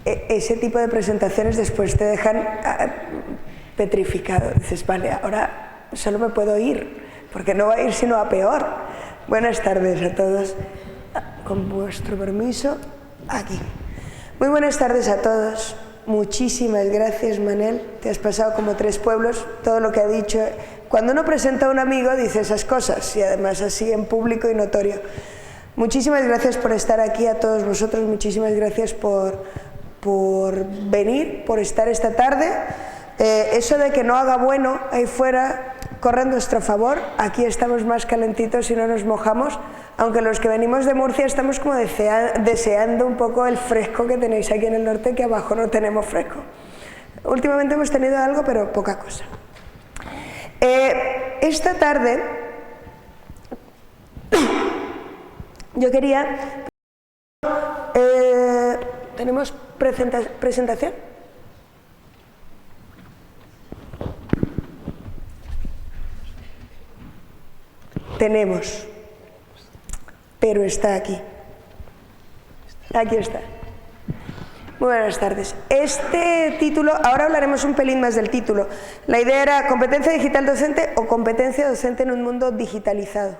Ese tipo de presentaciones después te dejan petrificado. Dices, vale, ahora solo me puedo ir, porque no va a ir sino a peor. Buenas tardes a todos. Con vuestro permiso, aquí. Muy buenas tardes a todos. Muchísimas gracias, Manel. Te has pasado como 3 pueblos, todo lo que ha dicho. Cuando uno presenta a un amigo dice esas cosas y además así en público y notorio. Muchísimas gracias por estar aquí a todos vosotros. Muchísimas gracias por venir, por estar esta tarde. Eso de que no haga bueno ahí fuera corre a nuestro favor. Aquí estamos más calentitos y no nos mojamos, aunque los que venimos de Murcia estamos como deseando un poco el fresco que tenéis aquí en el norte, que abajo no tenemos fresco. Últimamente hemos tenido algo, pero poca cosa. Esta tarde yo quería ¿Tenemos presentación? Tenemos, pero está aquí. Aquí está. Muy buenas tardes. Este título, ahora hablaremos un pelín más del título. La idea era competencia digital docente o competencia docente en un mundo digitalizado.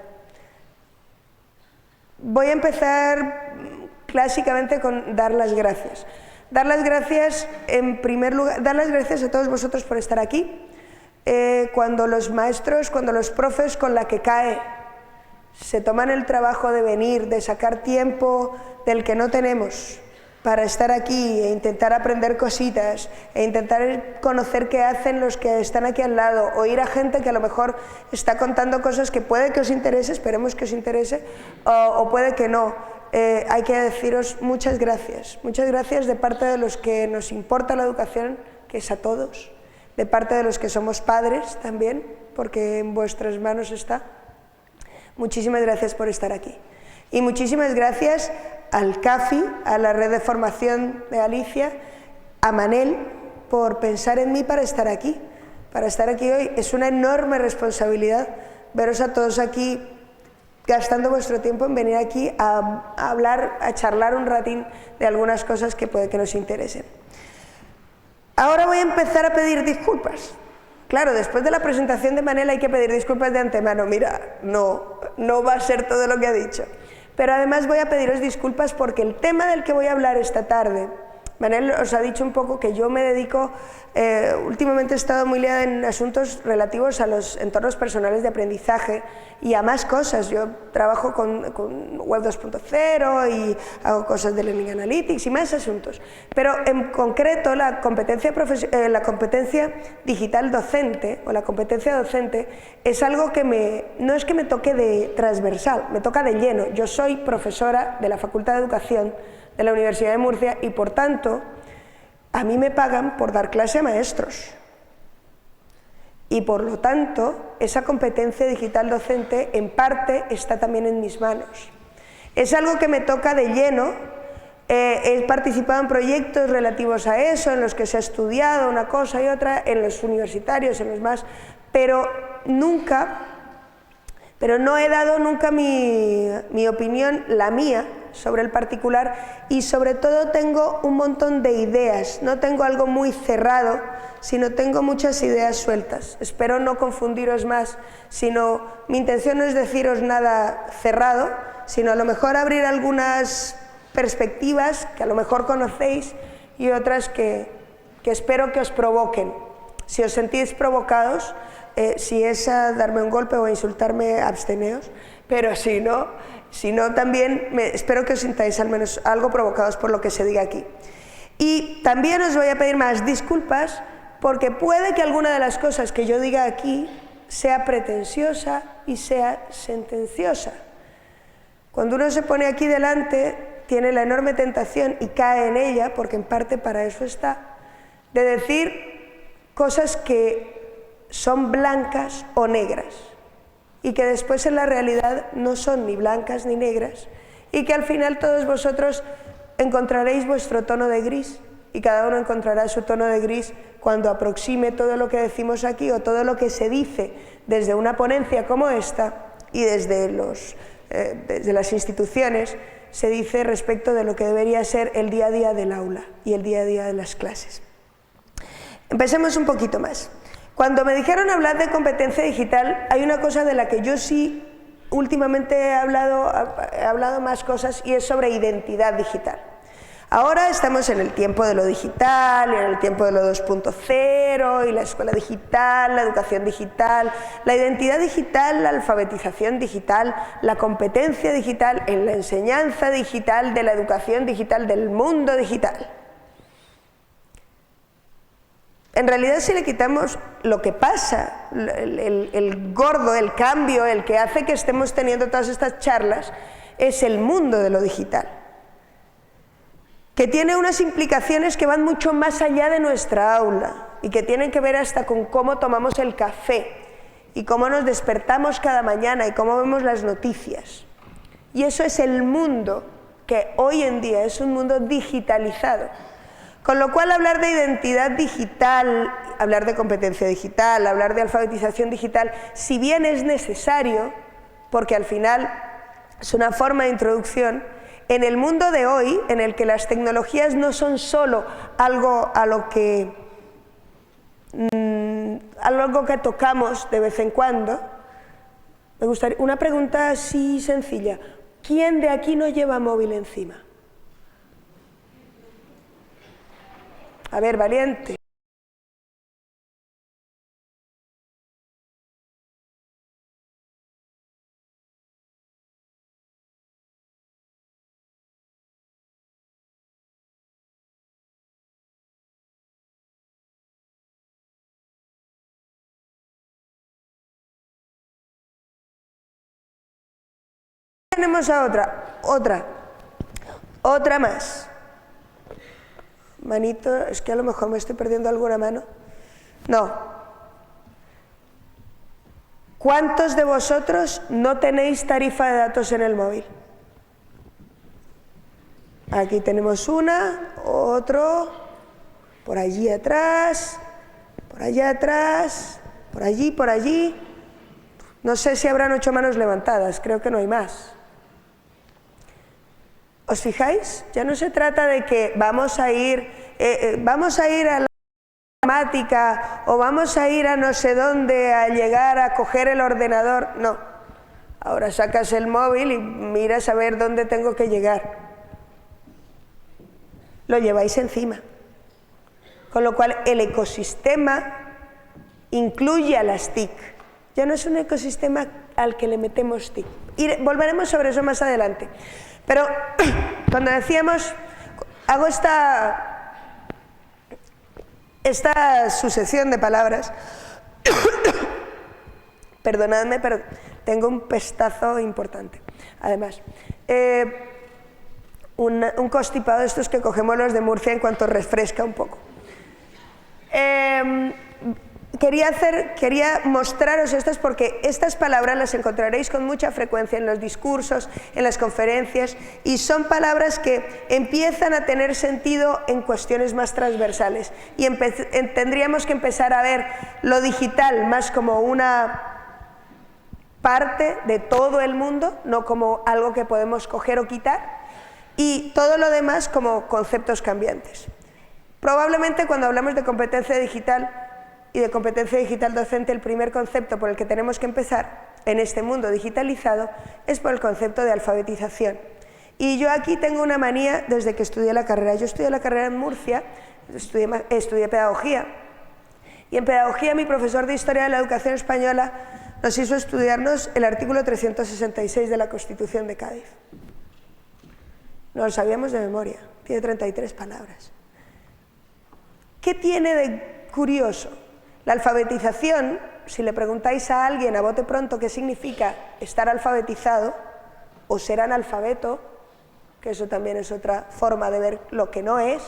Voy a empezar clásicamente con dar las gracias. Dar las gracias, en primer lugar, dar las gracias a todos vosotros por estar aquí. Cuando los maestros, cuando los profes con la que cae se toman el trabajo de venir, de sacar tiempo del que no tenemos para estar aquí e intentar aprender cositas e intentar conocer qué hacen los que están aquí al lado, oír a gente que a lo mejor está contando cosas que puede que os interese, esperemos que os interese, o puede que no. Hay que deciros muchas gracias de parte de los que nos importa la educación, que es a todos, de parte de los que somos padres también, porque en vuestras manos está. Muchísimas gracias por estar aquí. Y muchísimas gracias al CAFI, a la Red de Formación de Galicia, a Manel, por pensar en mí para estar aquí hoy. Es una enorme responsabilidad veros a todos aquí gastando vuestro tiempo en venir aquí a hablar, a charlar un ratín de algunas cosas que puede que nos interesen. Ahora voy a empezar a pedir disculpas. Claro, después de la presentación de Manel hay que pedir disculpas de antemano. Mira, no va a ser todo lo que ha dicho. Pero además voy a pediros disculpas porque el tema del que voy a hablar esta tarde, Manel os ha dicho un poco que yo me dedico, últimamente he estado muy liada en asuntos relativos a los entornos personales de aprendizaje y a más cosas. Yo trabajo con Web 2.0 y hago cosas de Learning Analytics y más asuntos. Pero en concreto la competencia digital docente o la competencia docente es algo que no es que me toque de transversal, me toca de lleno. Yo soy profesora de la Facultad de Educación de la Universidad de Murcia y por tanto a mí me pagan por dar clase a maestros y por lo tanto esa competencia digital docente en parte está también en mis manos. Es algo que me toca de lleno. He participado en proyectos relativos a eso, en los que se ha estudiado una cosa y otra, en los universitarios, en los más, pero no he dado nunca mi opinión, la mía, sobre el particular y sobre todo tengo un montón de ideas, no tengo algo muy cerrado, sino tengo muchas ideas sueltas. Espero no confundiros más, sino mi intención no es deciros nada cerrado, sino a lo mejor abrir algunas perspectivas que a lo mejor conocéis y otras que espero que os provoquen. Si os sentís provocados, si es a darme un golpe o a insultarme, absteneos, pero si no también espero que os sintáis al menos algo provocados por lo que se diga aquí. Y también os voy a pedir más disculpas porque puede que alguna de las cosas que yo diga aquí sea pretenciosa y sea sentenciosa. Cuando uno se pone aquí delante, tiene la enorme tentación y cae en ella, porque en parte para eso está, de decir cosas que son blancas o negras y que después en la realidad no son ni blancas ni negras y que al final todos vosotros encontraréis vuestro tono de gris y cada uno encontrará su tono de gris cuando aproxime todo lo que decimos aquí o todo lo que se dice desde una ponencia como esta y desde las instituciones se dice respecto de lo que debería ser el día a día del aula y el día a día de las clases. Empecemos un poquito más. Cuando me dijeron hablar de competencia digital, hay una cosa de la que yo sí últimamente he hablado más cosas y es sobre identidad digital. Ahora estamos en el tiempo de lo digital, en el tiempo de lo 2.0 y la escuela digital, la educación digital, la identidad digital, la alfabetización digital, la competencia digital, en la enseñanza digital, de la educación digital, del mundo digital. En realidad, si le quitamos lo que pasa, el gordo, el cambio, el que hace que estemos teniendo todas estas charlas, es el mundo de lo digital, que tiene unas implicaciones que van mucho más allá de nuestra aula y que tienen que ver hasta con cómo tomamos el café y cómo nos despertamos cada mañana y cómo vemos las noticias. Y eso es el mundo que hoy en día es un mundo digitalizado. Con lo cual, hablar de identidad digital, hablar de competencia digital, hablar de alfabetización digital, si bien es necesario, porque al final es una forma de introducción, en el mundo de hoy, en el que las tecnologías no son solo algo que tocamos de vez en cuando, me gustaría una pregunta así sencilla. ¿Quién de aquí no lleva móvil encima? A ver, valiente. Tenemos a otra más. Manito, es que a lo mejor me estoy perdiendo alguna mano. No. ¿Cuántos de vosotros no tenéis tarifa de datos en el móvil? Aquí tenemos una, otro, por allí atrás, por allá atrás, por allí. No sé si habrán 8 manos levantadas, creo que no hay más. ¿Os fijáis? Ya no se trata de que vamos a ir a la informática o vamos a ir a no sé dónde a llegar a coger el ordenador. No. Ahora sacas el móvil y miras a ver dónde tengo que llegar. Lo lleváis encima. Con lo cual el ecosistema incluye a las TIC. Ya no es un ecosistema al que le metemos TIC. Y volveremos sobre eso más adelante. Pero cuando decíamos, hago esta sucesión de palabras, perdonadme, pero tengo un pestazo importante. Además, un constipado de estos que cogemos los de Murcia en cuanto refresca un poco. Quería mostraros estas porque estas palabras las encontraréis con mucha frecuencia en los discursos, en las conferencias, y son palabras que empiezan a tener sentido en cuestiones más transversales y tendríamos que empezar a ver lo digital más como una parte de todo el mundo, no como algo que podemos coger o quitar, y todo lo demás como conceptos cambiantes. Probablemente cuando hablamos de competencia digital y de competencia digital docente, el primer concepto por el que tenemos que empezar en este mundo digitalizado es por el concepto de alfabetización. Y yo aquí tengo una manía desde que estudié la carrera. Yo estudié la carrera en Murcia, estudié pedagogía, y en pedagogía mi profesor de Historia de la Educación Española nos hizo estudiarnos el artículo 366 de la Constitución de Cádiz. Nos lo sabíamos de memoria, tiene 33 palabras. ¿Qué tiene de curioso? La alfabetización, si le preguntáis a alguien a bote pronto qué significa estar alfabetizado o ser analfabeto, que eso también es otra forma de ver lo que no es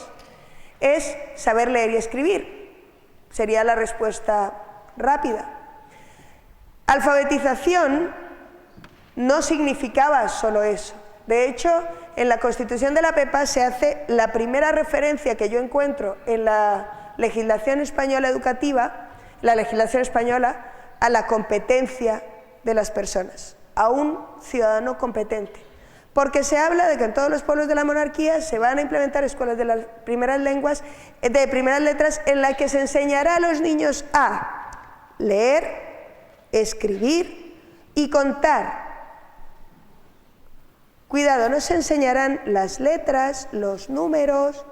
saber leer y escribir. Sería la respuesta rápida. Alfabetización no significaba solo eso. De hecho, en la Constitución de la Pepa se hace la primera referencia que yo encuentro en la legislación española educativa, la legislación española, a la competencia de las personas, a un ciudadano competente. Porque se habla de que en todos los pueblos de la monarquía se van a implementar escuelas de las primeras lenguas, de primeras letras, en las que se enseñará a los niños a leer, escribir y contar. Cuidado, no se enseñarán las letras, los números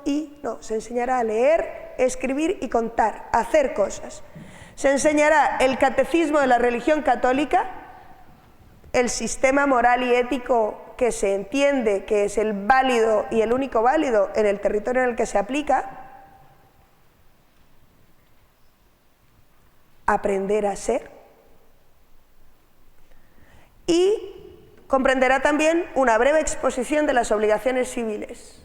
no, se enseñará a leer, escribir y contar, a hacer cosas. Se enseñará el catecismo de la religión católica, el sistema moral y ético que se entiende que es el válido y el único válido en el territorio en el que se aplica, aprender a ser, y comprenderá también una breve exposición de las obligaciones civiles,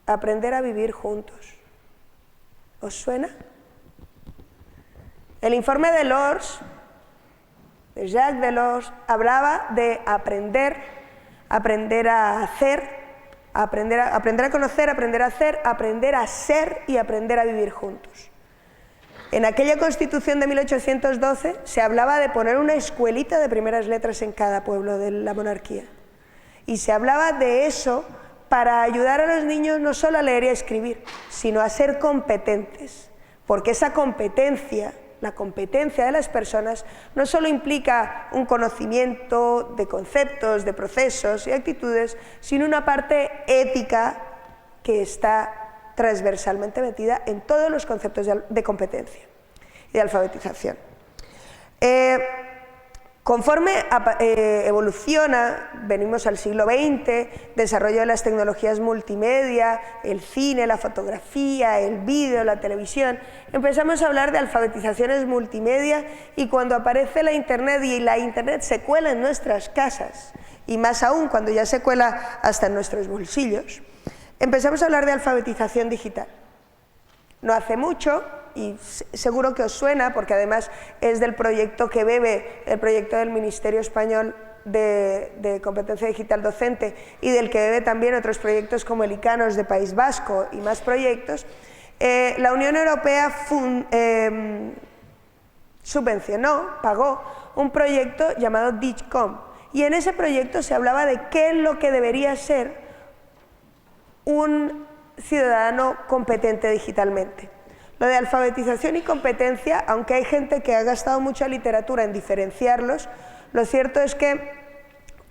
aprender a vivir juntos. ¿Os suena? El informe de Jacques Delors, hablaba de aprender a hacer aprender a conocer, aprender a hacer, aprender a ser y aprender a vivir juntos. En aquella Constitución de 1812 se hablaba de poner una escuelita de primeras letras en cada pueblo de la monarquía. Y se hablaba de eso para ayudar a los niños no solo a leer y a escribir, sino a ser competentes. Porque esa competencia, la competencia de las personas, no solo implica un conocimiento de conceptos, de procesos y actitudes, sino una parte ética que está transversalmente metida en todos los conceptos de competencia y de alfabetización. Conforme evoluciona, venimos al siglo XX, desarrollo de las tecnologías multimedia, el cine, la fotografía, el vídeo, la televisión, empezamos a hablar de alfabetizaciones multimedia, y cuando aparece la Internet y la Internet se cuela en nuestras casas, y más aún cuando ya se cuela hasta en nuestros bolsillos, empezamos a hablar de alfabetización digital. No hace mucho, y seguro que os suena, porque además es del proyecto que bebe, el proyecto del Ministerio Español de Competencia Digital Docente, y del que bebe también otros proyectos como el ICANOS de País Vasco y más proyectos, la Unión Europea pagó un proyecto llamado DIGCOM, y en ese proyecto se hablaba de qué es lo que debería ser un ciudadano competente digitalmente. Lo de alfabetización y competencia, aunque hay gente que ha gastado mucha literatura en diferenciarlos, lo cierto es que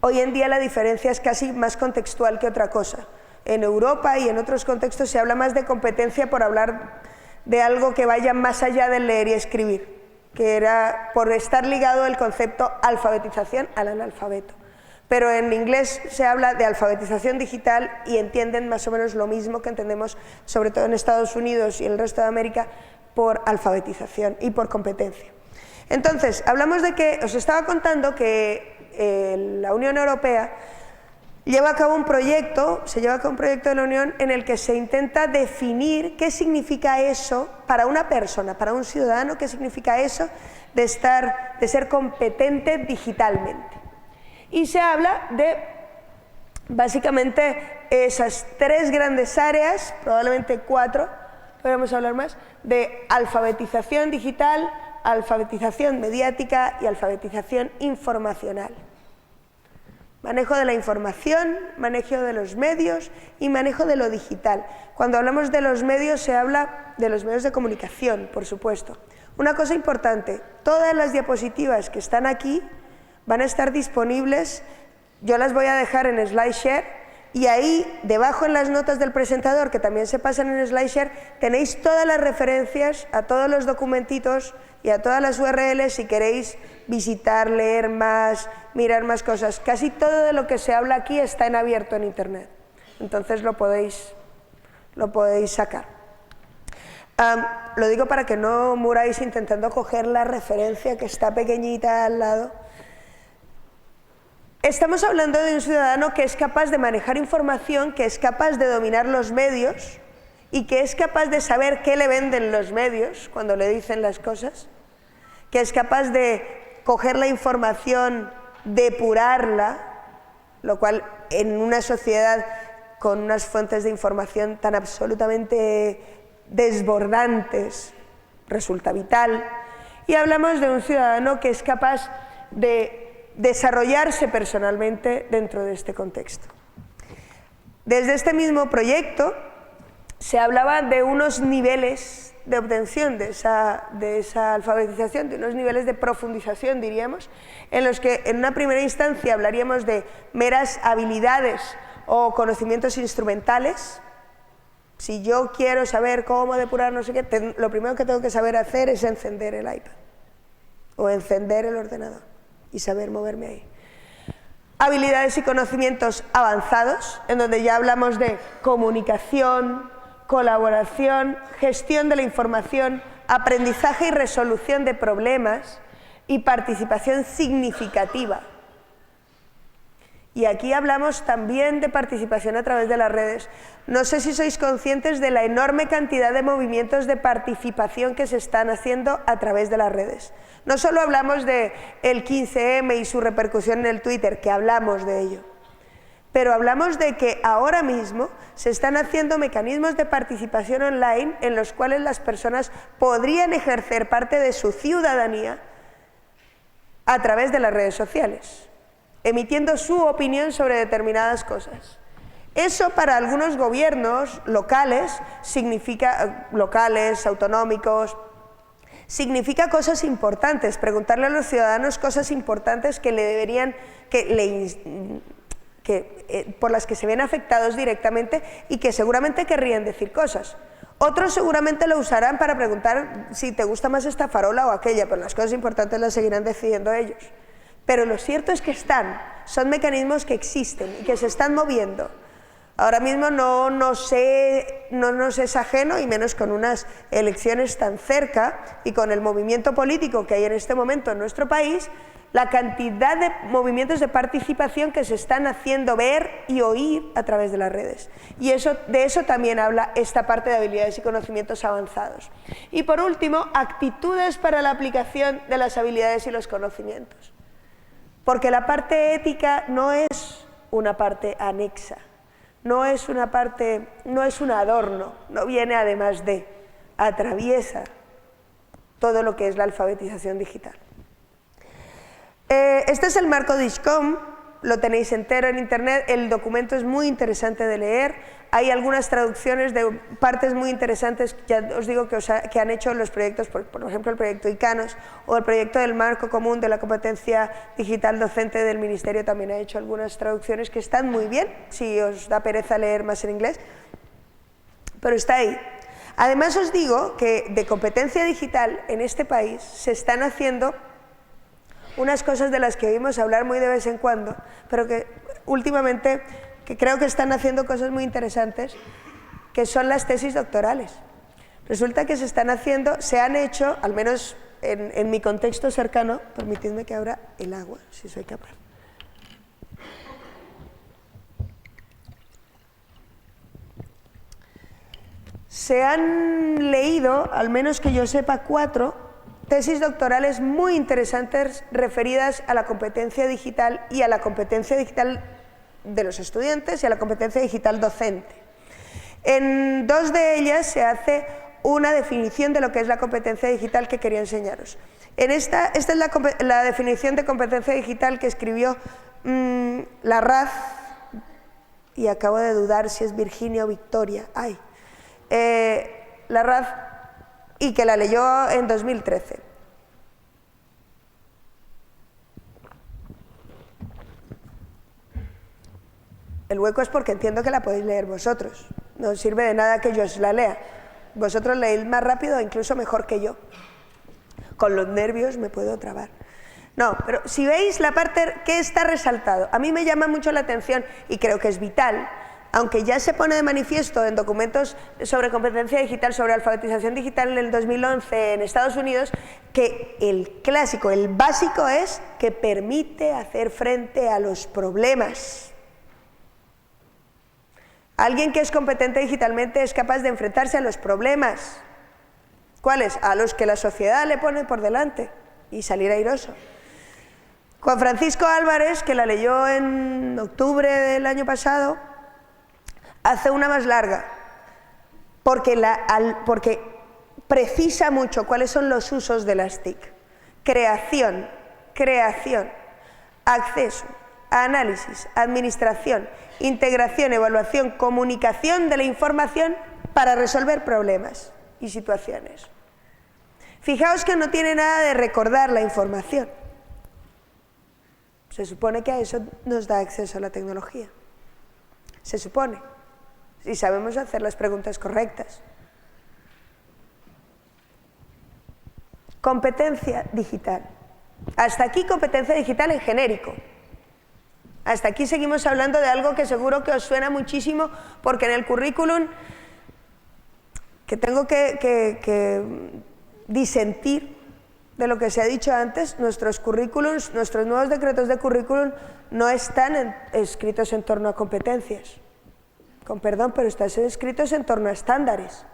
hoy en día la diferencia es casi más contextual que otra cosa. En Europa y en otros contextos se habla más de competencia por hablar de algo que vaya más allá del leer y escribir, que era por estar ligado el concepto alfabetización al analfabeto. Pero en inglés se habla de alfabetización digital y entienden más o menos lo mismo que entendemos, sobre todo en Estados Unidos y en el resto de América, por alfabetización y por competencia. Entonces, hablamos de que, os estaba contando que la Unión Europea se lleva a cabo un proyecto de la Unión en el que se intenta definir qué significa eso para una persona, para un ciudadano, qué significa eso de ser competente digitalmente. Y se habla de, básicamente, esas tres grandes áreas, probablemente 4, podríamos hablar más, de alfabetización digital, alfabetización mediática y alfabetización informacional. Manejo de la información, manejo de los medios y manejo de lo digital. Cuando hablamos de los medios se habla de los medios de comunicación, por supuesto. Una cosa importante, todas las diapositivas que están aquí van a estar disponibles, yo las voy a dejar en SlideShare, y ahí, debajo en las notas del presentador, que también se pasan en SlideShare, tenéis todas las referencias a todos los documentitos y a todas las URLs si queréis visitar, leer más, mirar más cosas. Casi todo de lo que se habla aquí está en abierto en Internet, entonces lo podéis sacar. Lo digo para que no muráis intentando coger la referencia que está pequeñita al lado. Estamos hablando de un ciudadano que es capaz de manejar información, que es capaz de dominar los medios y que es capaz de saber qué le venden los medios cuando le dicen las cosas, que es capaz de coger la información, depurarla, lo cual en una sociedad con unas fuentes de información tan absolutamente desbordantes resulta vital. Y hablamos de un ciudadano que es capaz de desarrollarse personalmente dentro de este contexto. Desde este mismo proyecto se hablaba de unos niveles de obtención de esa alfabetización, de unos niveles de profundización, diríamos, en los que en una primera instancia hablaríamos de meras habilidades o conocimientos instrumentales. Si yo quiero saber cómo depurar no sé qué, lo primero que tengo que saber hacer es encender el iPad o encender el ordenador y saber moverme ahí. Habilidades y conocimientos avanzados, en donde ya hablamos de comunicación, colaboración, gestión de la información, aprendizaje y resolución de problemas y participación significativa. Y aquí hablamos también de participación a través de las redes. No sé si sois conscientes de la enorme cantidad de movimientos de participación que se están haciendo a través de las redes. No solo hablamos del 15M y su repercusión en el Twitter, que hablamos de ello, pero hablamos de que ahora mismo se están haciendo mecanismos de participación online en los cuales las personas podrían ejercer parte de su ciudadanía a través de las redes sociales, emitiendo su opinión sobre determinadas cosas. Eso para algunos gobiernos locales, autonómicos, significa cosas importantes, preguntarle a los ciudadanos cosas importantes que le deberían, por las que se ven afectados directamente y que seguramente querrían decir cosas. Otros seguramente lo usarán para preguntar si te gusta más esta farola o aquella, pero las cosas importantes las seguirán decidiendo ellos. Pero lo cierto es que son mecanismos que existen y que se están moviendo. Ahora mismo no nos es ajeno, y menos con unas elecciones tan cerca y con el movimiento político que hay en este momento en nuestro país, la cantidad de movimientos de participación que se están haciendo ver y oír a través de las redes. Y de eso también habla esta parte de habilidades y conocimientos avanzados. Y por último, actitudes para la aplicación de las habilidades y los conocimientos. Porque la parte ética no es una parte anexa. No es un adorno, no viene además de, atraviesa todo lo que es la alfabetización digital. Este es el marco de ISCOM, lo tenéis entero en internet, el documento es muy interesante de leer, hay algunas traducciones de partes muy interesantes, ya os digo que han hecho los proyectos, por ejemplo el proyecto ICANOS o el proyecto del marco común de la competencia digital docente del Ministerio también ha hecho algunas traducciones que están muy bien, si os da pereza leer más en inglés, pero está ahí. Además os digo que de competencia digital en este país se están haciendo unas cosas de las que oímos hablar muy de vez en cuando, pero que últimamente que creo que están haciendo cosas muy interesantes, que son las tesis doctorales. Resulta que se han hecho, al menos en mi contexto cercano, permitidme que abra el agua, si soy capaz. Se han leído, al menos que yo sepa, 4 tesis doctorales muy interesantes referidas a la competencia digital y a la competencia digital de los estudiantes y a la competencia digital docente. En 2 de ellas se hace una definición de lo que es la competencia digital que quería enseñaros. Esta es la definición de competencia digital que escribió Larraz, y acabo de dudar si es Virginia o Victoria, Larraz, y que la leyó en 2013. El hueco es porque entiendo que la podéis leer vosotros. No sirve de nada que yo os la lea. Vosotros leéis más rápido o incluso mejor que yo. Con los nervios me puedo trabar. No, pero si veis la parte que está resaltado, a mí me llama mucho la atención y creo que es vital, aunque ya se pone de manifiesto en documentos sobre competencia digital, sobre alfabetización digital en el 2011 en Estados Unidos, que el clásico, el básico es que permite hacer frente a los problemas. Alguien que es competente digitalmente es capaz de enfrentarse a los problemas. ¿Cuáles? A los que la sociedad le pone por delante y salir airoso. Juan Francisco Álvarez, que la leyó en octubre del año pasado, hace una más larga, porque precisa mucho cuáles son los usos de las TIC. Creación, acceso, análisis, administración, integración, evaluación, comunicación de la información para resolver problemas y situaciones. Fijaos que no tiene nada de recordar la información. Se supone que a eso nos da acceso a la tecnología. Se supone. Si sabemos hacer las preguntas correctas. Competencia digital. Hasta aquí competencia digital en genérico. Hasta aquí seguimos hablando de algo que seguro que os suena muchísimo, porque en el currículum, que tengo que disentir de lo que se ha dicho antes, nuestros currículums, nuestros nuevos decretos de currículum no están escritos en torno a competencias. Con perdón, pero están escritos en torno a estándares.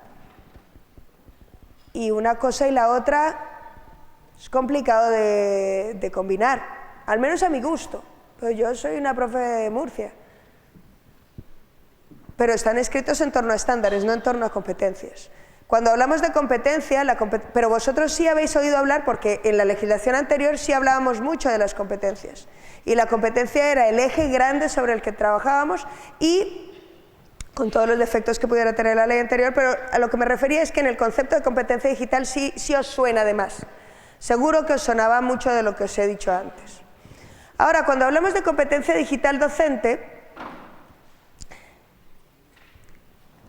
Y una cosa y la otra es complicado de combinar, al menos a mi gusto. Pero yo soy una profe de Murcia pero están escritos en torno a estándares, no en torno a competencias. Cuando hablamos de competencia, pero vosotros sí habéis oído hablar, porque en la legislación anterior sí hablábamos mucho de las competencias, y la competencia era el eje grande sobre el que trabajábamos, y con todos los defectos que pudiera tener la ley anterior, pero a lo que me refería es que en el concepto de competencia digital sí os suena además. Seguro que os sonaba mucho de lo que os he dicho antes. Ahora, cuando hablamos de competencia digital docente,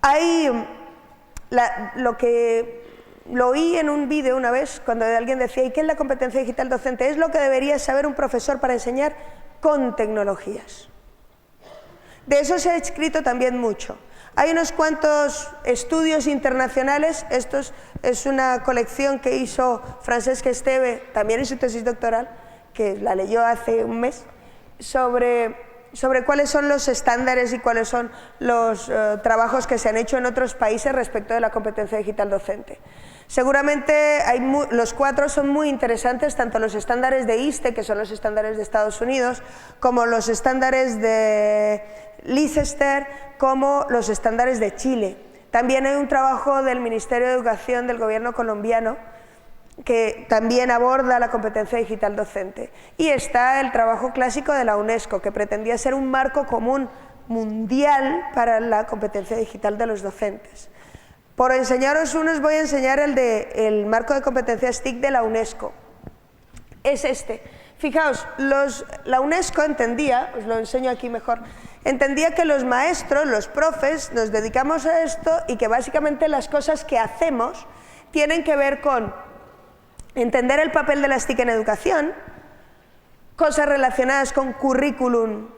hay lo oí en un vídeo una vez cuando alguien decía, ¿y qué es la competencia digital docente? Es lo que debería saber un profesor para enseñar con tecnologías. De eso se ha escrito también mucho. Hay unos cuantos estudios internacionales, esto es una colección que hizo Francesc Esteve, también en su tesis doctoral, que la leyó hace un mes, sobre cuáles son los estándares y cuáles son los trabajos que se han hecho en otros países respecto de la competencia digital docente. Seguramente los 4 son muy interesantes, tanto los estándares de ISTE, que son los estándares de Estados Unidos, como los estándares de Leicester, como los estándares de Chile. También hay un trabajo del Ministerio de Educación del gobierno colombiano que también aborda la competencia digital docente. Y está el trabajo clásico de la UNESCO, que pretendía ser un marco común mundial para la competencia digital de los docentes. Por enseñaros uno, os voy a enseñar el marco de competencias TIC de la UNESCO. Es este. Fijaos, la UNESCO entendía, os lo enseño aquí mejor, entendía que los maestros, los profes, nos dedicamos a esto y que básicamente las cosas que hacemos tienen que ver con entender el papel de las TIC en educación, cosas relacionadas con currículum,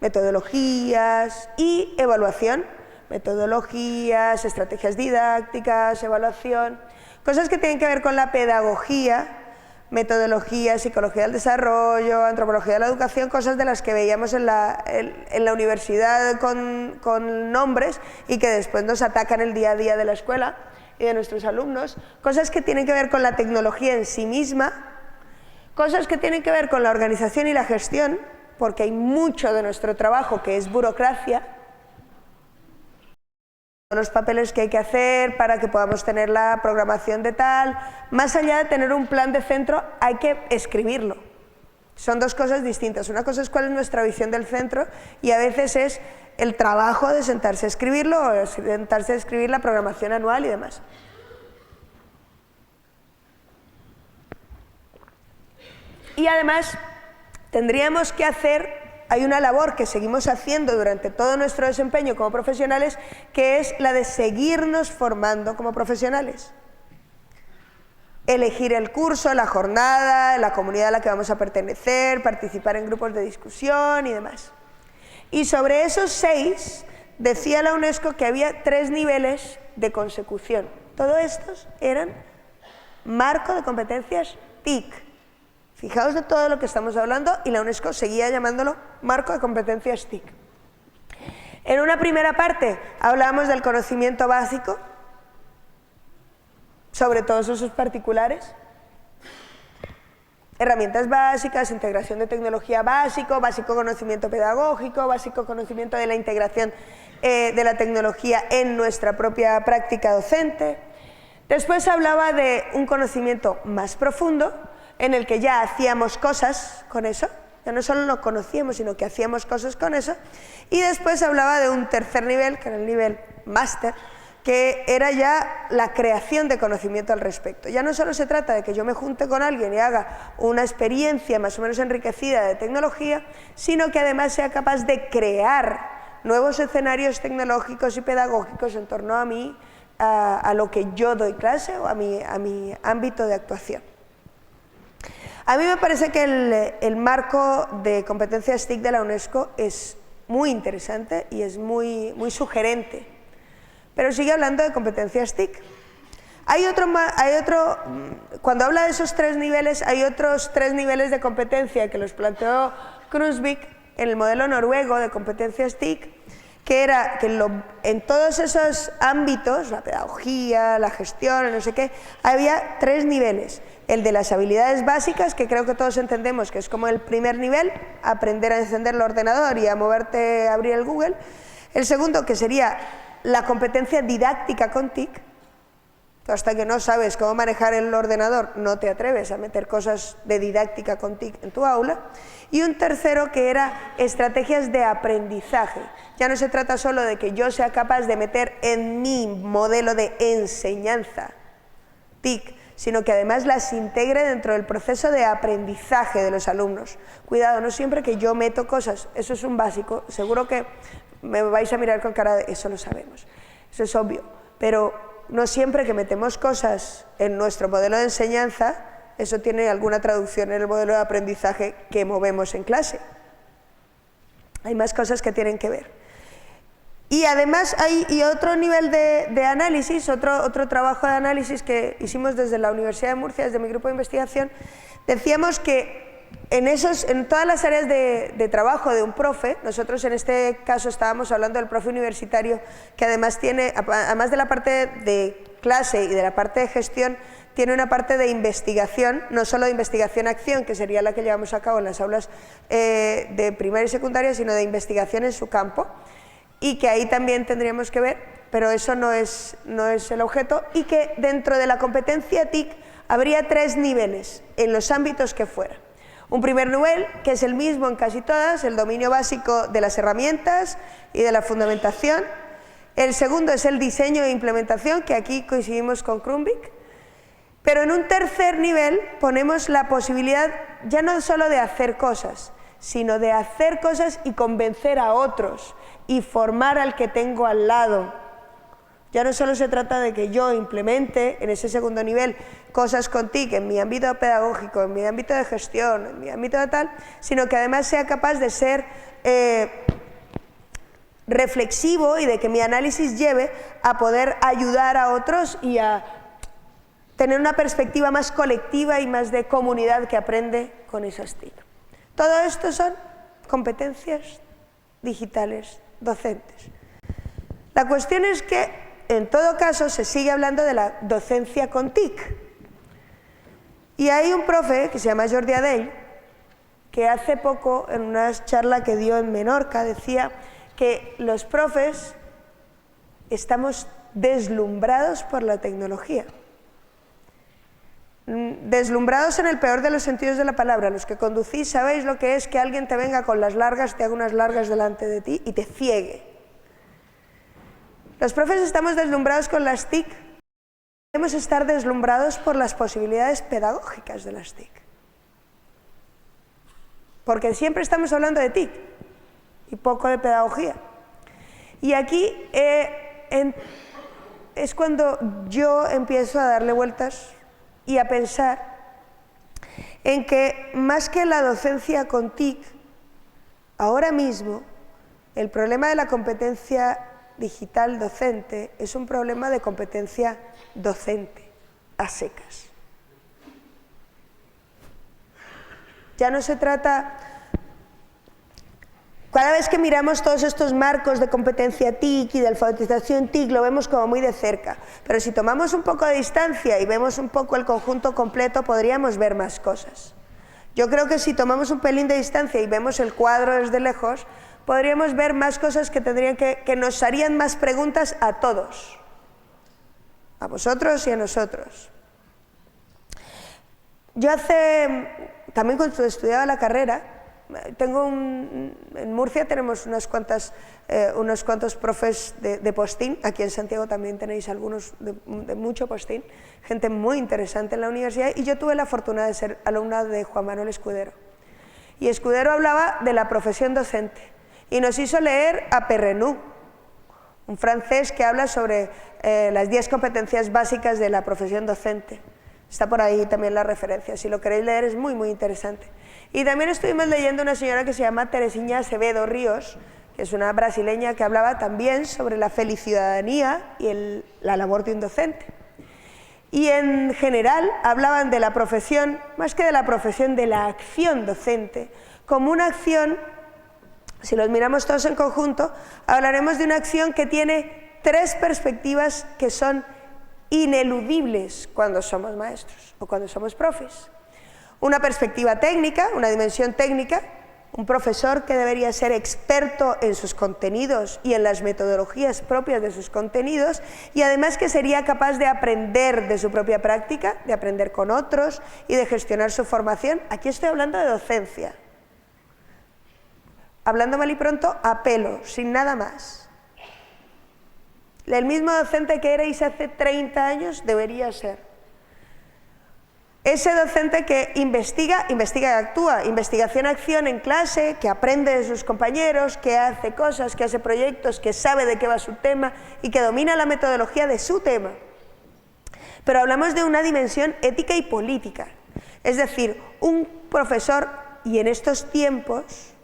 metodologías y evaluación, metodologías, estrategias didácticas, evaluación, cosas que tienen que ver con la pedagogía, metodología, psicología del desarrollo, antropología de la educación, cosas de las que veíamos en la universidad con nombres y que después nos atacan el día a día de la escuela y de nuestros alumnos, cosas que tienen que ver con la tecnología en sí misma, cosas que tienen que ver con la organización y la gestión, porque hay mucho de nuestro trabajo que es burocracia, los papeles que hay que hacer para que podamos tener la programación de tal. Más allá de tener un plan de centro, hay que escribirlo. Son dos cosas distintas. Una cosa es cuál es nuestra visión del centro y a veces es el trabajo de sentarse a escribirlo o sentarse a escribir la programación anual y demás. Y además tendríamos que hacer, hay una labor que seguimos haciendo durante todo nuestro desempeño como profesionales, que es la de seguirnos formando como profesionales. Elegir el curso, la jornada, la comunidad a la que vamos a pertenecer, participar en grupos de discusión y demás. Y sobre esos 6, decía la UNESCO que había 3 niveles de consecución. Todos estos eran marco de competencias TIC. Fijaos de todo lo que estamos hablando y la UNESCO seguía llamándolo marco de competencias TIC. En una primera parte hablábamos del conocimiento básico sobre todos esos particulares, herramientas básicas, integración de tecnología básico conocimiento pedagógico, básico conocimiento de la integración de la tecnología en nuestra propia práctica docente. Después hablaba de un conocimiento más profundo, en el que ya hacíamos cosas con eso, ya no solo lo conocíamos, sino que hacíamos cosas con eso, y después hablaba de un tercer nivel, que era el nivel máster, que era ya la creación de conocimiento al respecto. Ya no solo se trata de que yo me junte con alguien y haga una experiencia más o menos enriquecida de tecnología, sino que además sea capaz de crear nuevos escenarios tecnológicos y pedagógicos en torno a mí, a lo que yo doy clase o a mi ámbito de actuación. A mí me parece que el marco de competencias TIC de la UNESCO es muy interesante y es muy sugerente, pero sigue hablando de competencias TIC. Cuando habla de esos 3 niveles, hay otros 3 niveles de competencia que los planteó Krunsvik en el modelo noruego de competencias TIC, que era que en todos esos ámbitos, la pedagogía, la gestión, no sé qué, había 3 niveles. El de las habilidades básicas, que creo que todos entendemos que es como el primer nivel, aprender a encender el ordenador y a moverte, a abrir el Google. El segundo, que sería la competencia didáctica con TIC. Hasta que no sabes cómo manejar el ordenador, no te atreves a meter cosas de didáctica con TIC en tu aula. Y un tercero, que era estrategias de aprendizaje. Ya no se trata solo de que yo sea capaz de meter en mi modelo de enseñanza TIC, sino que además las integre dentro del proceso de aprendizaje de los alumnos. Cuidado, no siempre que yo meto cosas, eso es un básico, seguro que me vais a mirar con cara de eso lo sabemos, eso es obvio, pero no siempre que metemos cosas en nuestro modelo de enseñanza, eso tiene alguna traducción en el modelo de aprendizaje que movemos en clase. Hay más cosas que tienen que ver. Y además hay otro nivel de análisis, otro trabajo de análisis que hicimos desde la Universidad de Murcia, desde mi grupo de investigación. Decíamos que en todas las áreas de trabajo de un profe, nosotros en este caso estábamos hablando del profe universitario, que además tiene, además de la parte de clase y de la parte de gestión, tiene una parte de investigación, no solo de investigación-acción, que sería la que llevamos a cabo en las aulas de primaria y secundaria, sino de investigación en su campo, y que ahí también tendríamos que ver, pero eso no es el objeto, y que dentro de la competencia TIC habría 3 niveles, en los ámbitos que fuera. Un primer nivel, que es el mismo en casi todas, el dominio básico de las herramientas y de la fundamentación. El segundo es el diseño e implementación, que aquí coincidimos con Krumvik. Pero en un tercer nivel ponemos la posibilidad ya no solo de hacer cosas, sino de hacer cosas y convencer a otros y formar al que tengo al lado. Ya no solo se trata de que yo implemente en ese segundo nivel cosas con TIC en mi ámbito pedagógico, en mi ámbito de gestión, en mi ámbito de tal, sino que además sea capaz de ser reflexivo y de que mi análisis lleve a poder ayudar a otros y a tener una perspectiva más colectiva y más de comunidad que aprende con esas TIC. Todo esto son competencias digitales docentes. La cuestión es que, en todo caso, se sigue hablando de la docencia con TIC. Y hay un profe que se llama Jordi Adell, que hace poco, en una charla que dio en Menorca, decía que los profes estamos deslumbrados por la tecnología. Deslumbrados en el peor de los sentidos de la palabra. Los que conducís sabéis lo que es que alguien te venga con las largas, te haga unas largas delante de ti y te ciegue. Los profes estamos deslumbrados con las TIC. Debemos estar deslumbrados por las posibilidades pedagógicas de las TIC. Porque siempre estamos hablando de TIC y poco de pedagogía. Y aquí es cuando yo empiezo a darle vueltas y a pensar en que más que la docencia con TIC, ahora mismo el problema de la competencia digital docente es un problema de competencia docente, a secas. Ya no se trata... Cada vez que miramos todos estos marcos de competencia TIC y de alfabetización TIC lo vemos como muy de cerca, pero si tomamos un poco de distancia y vemos un poco el conjunto completo podríamos ver más cosas. Yo creo que si tomamos un pelín de distancia y vemos el cuadro desde lejos, podríamos ver más cosas que nos harían más preguntas a todos, a vosotros y a nosotros. Yo también cuando estudiaba la carrera, en Murcia tenemos unos cuantos profes de postín, aquí en Santiago también tenéis algunos de mucho postín, gente muy interesante en la universidad, y yo tuve la fortuna de ser alumna de Juan Manuel Escudero. Y Escudero hablaba de la profesión docente y nos hizo leer a Perrenou, un francés que habla sobre las 10 competencias básicas de la profesión docente. Está por ahí también la referencia, si lo queréis leer es muy muy interesante. Y también estuvimos leyendo una señora que se llama Teresinha Acevedo Ríos, que es una brasileña que hablaba también sobre la feliciudadanía y la labor de un docente. Y en general hablaban de la profesión, más que de la profesión, de la acción docente, como una acción, si los miramos todos en conjunto, hablaremos de una acción que tiene 3 perspectivas que son ineludibles cuando somos maestros o cuando somos profes. Una perspectiva técnica, una dimensión técnica, un profesor que debería ser experto en sus contenidos y en las metodologías propias de sus contenidos, y además que sería capaz de aprender de su propia práctica, de aprender con otros y de gestionar su formación. Aquí estoy hablando de docencia. Hablando mal y pronto, a pelo, sin nada más. El mismo docente que erais hace 30 años debería ser. Ese docente que investiga y actúa, investigación-acción en clase, que aprende de sus compañeros, que hace cosas, que hace proyectos, que sabe de qué va su tema y que domina la metodología de su tema. Pero hablamos de una dimensión ética y política. Es decir, un profesor, y en estos tiempos,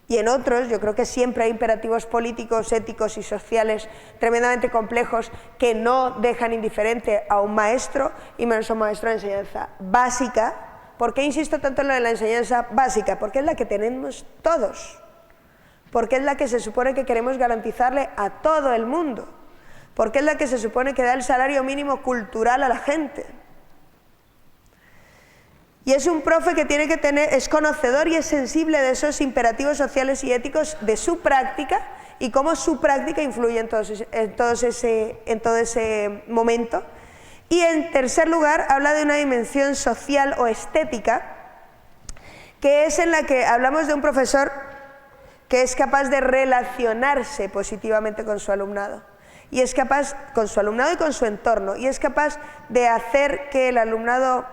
y en otros, yo creo que siempre hay imperativos políticos, éticos y sociales tremendamente complejos que no dejan indiferente a un maestro, y menos a un maestro de enseñanza básica. ¿Por qué insisto tanto en lo de la enseñanza básica? Porque es la que tenemos todos, porque es la que se supone que queremos garantizarle a todo el mundo, porque es la que se supone que da el salario mínimo cultural a la gente. Y es un profe que tiene que tener, es conocedor y es sensible de esos imperativos sociales y éticos de su práctica y cómo su práctica influye en todo ese momento. Y en tercer lugar, habla de una dimensión social o estética, que es en la que hablamos de un profesor que es capaz de relacionarse positivamente con su alumnado. Y es capaz, con su alumnado y con su entorno, y es capaz de hacer que el alumnado,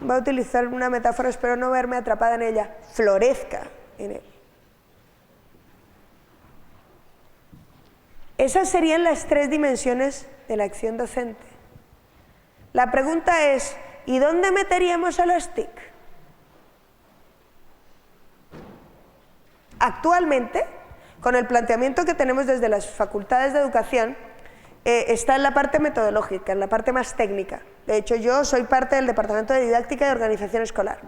va a utilizar una metáfora, espero no verme atrapada en ella, florezca en él. Esas serían las tres dimensiones de la acción docente. La pregunta es, ¿y dónde meteríamos a las TIC? Actualmente, con el planteamiento que tenemos desde las facultades de educación, está en la parte metodológica, en la parte más técnica. De hecho, yo soy parte del Departamento de Didáctica y Organización Escolar.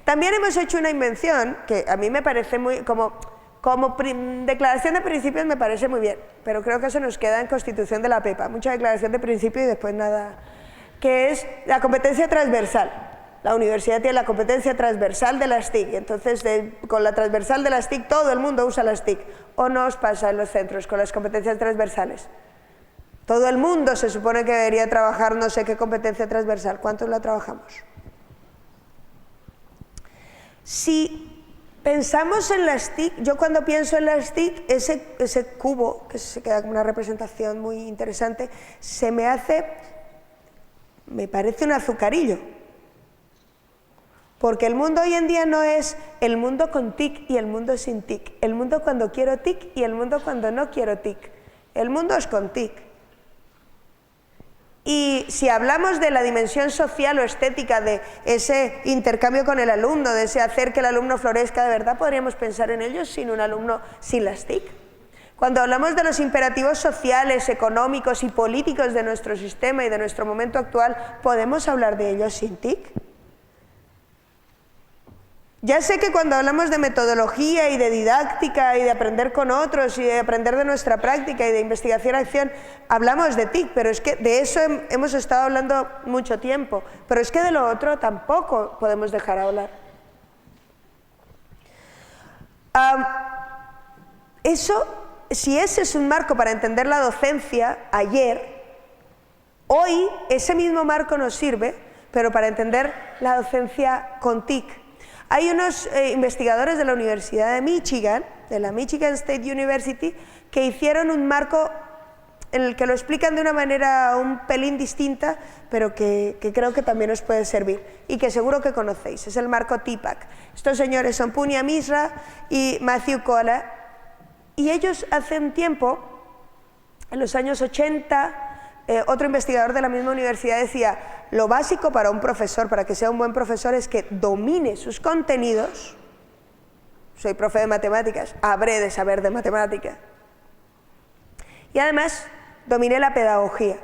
También hemos hecho una invención que a mí me parece muy, como declaración de principios me parece muy bien, pero creo que se nos queda en Constitución de la Pepa, mucha declaración de principio y después nada, que es la competencia transversal. La universidad tiene la competencia transversal de las TIC, entonces con la transversal de las TIC todo el mundo usa las TIC. ¿O no os pasa en los centros con las competencias transversales? Todo el mundo se supone que debería trabajar no sé qué competencia transversal. ¿Cuántos la trabajamos? Si pensamos en las TIC, yo cuando pienso en las TIC, ese cubo, que se queda como una representación muy interesante, me parece un azucarillo. Porque el mundo hoy en día no es el mundo con TIC y el mundo sin TIC. El mundo cuando quiero TIC y el mundo cuando no quiero TIC. El mundo es con TIC. Y si hablamos de la dimensión social o estética de ese intercambio con el alumno, de ese hacer que el alumno florezca de verdad, podríamos pensar en ellos sin un alumno sin las TIC. Cuando hablamos de los imperativos sociales, económicos y políticos de nuestro sistema y de nuestro momento actual, ¿podemos hablar de ellos sin TIC? Ya sé que cuando hablamos de metodología y de didáctica y de aprender con otros y de aprender de nuestra práctica y de investigación-acción, hablamos de TIC, pero es que de eso hemos estado hablando mucho tiempo, pero es que de lo otro tampoco podemos dejar hablar. Si ese es un marco para entender la docencia ayer, hoy ese mismo marco nos sirve, pero para entender la docencia con TIC. Hay unos investigadores de la Universidad de Michigan, de la Michigan State University, que hicieron un marco en el que lo explican de una manera un pelín distinta, pero que creo que también os puede servir y que seguro que conocéis. Es el marco TIPAC. Estos señores son Punia Misra y Matthew Koala, y ellos hace un tiempo, en los años 80, otro investigador de la misma universidad decía: lo básico para un profesor, para que sea un buen profesor, es que domine sus contenidos. Soy profe de matemáticas, habré de saber de matemática. Y además, domine la pedagogía.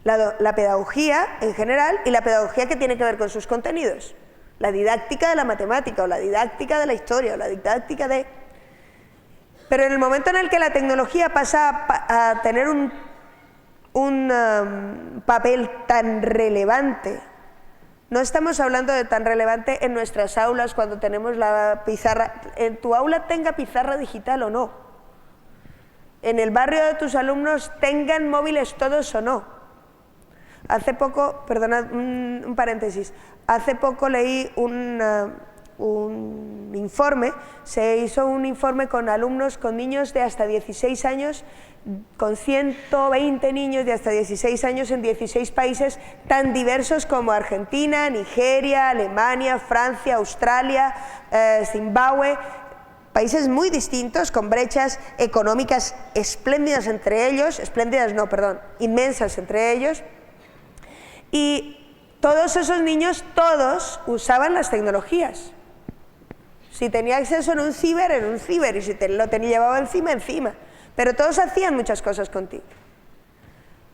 La pedagogía en general y la pedagogía que tiene que ver con sus contenidos. La didáctica de la matemática, o la didáctica de la historia, o la didáctica de... Pero en el momento en el que la tecnología pasa a tener un papel tan relevante No estamos hablando de tan relevante en nuestras aulas cuando tenemos la pizarra. En tu aula tenga pizarra digital o no. En el barrio de tus alumnos tengan móviles todos o no. Hace poco, perdonad, un paréntesis, hace poco leí un informe, se hizo un informe con alumnos, con niños de hasta 16 años, con 120 niños de hasta 16 años en 16 países tan diversos como Argentina, Nigeria, Alemania, Francia, Australia, Zimbabue, países muy distintos, con brechas económicas espléndidas entre ellos, inmensas entre ellos, y todos esos niños, todos usaban las tecnologías. Si tenía acceso en un ciber, y si lo tenía llevado encima. Pero todos hacían muchas cosas contigo.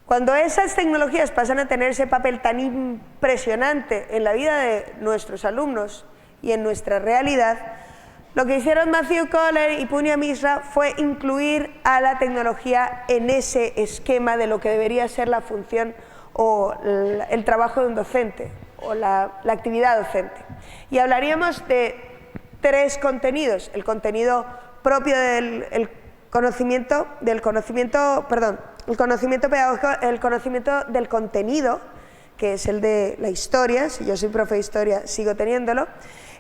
Cuando esas tecnologías pasan a tener ese papel tan impresionante en la vida de nuestros alumnos y en nuestra realidad, lo que hicieron Matthew Kohler y Punya Mishra fue incluir a la tecnología en ese esquema de lo que debería ser la función o el trabajo de un docente o la actividad docente. Y hablaríamos de 3 contenidos: el contenido propio del conocimiento pedagógico, el conocimiento del contenido, que es el de la historia, si yo soy profe de historia sigo teniéndolo,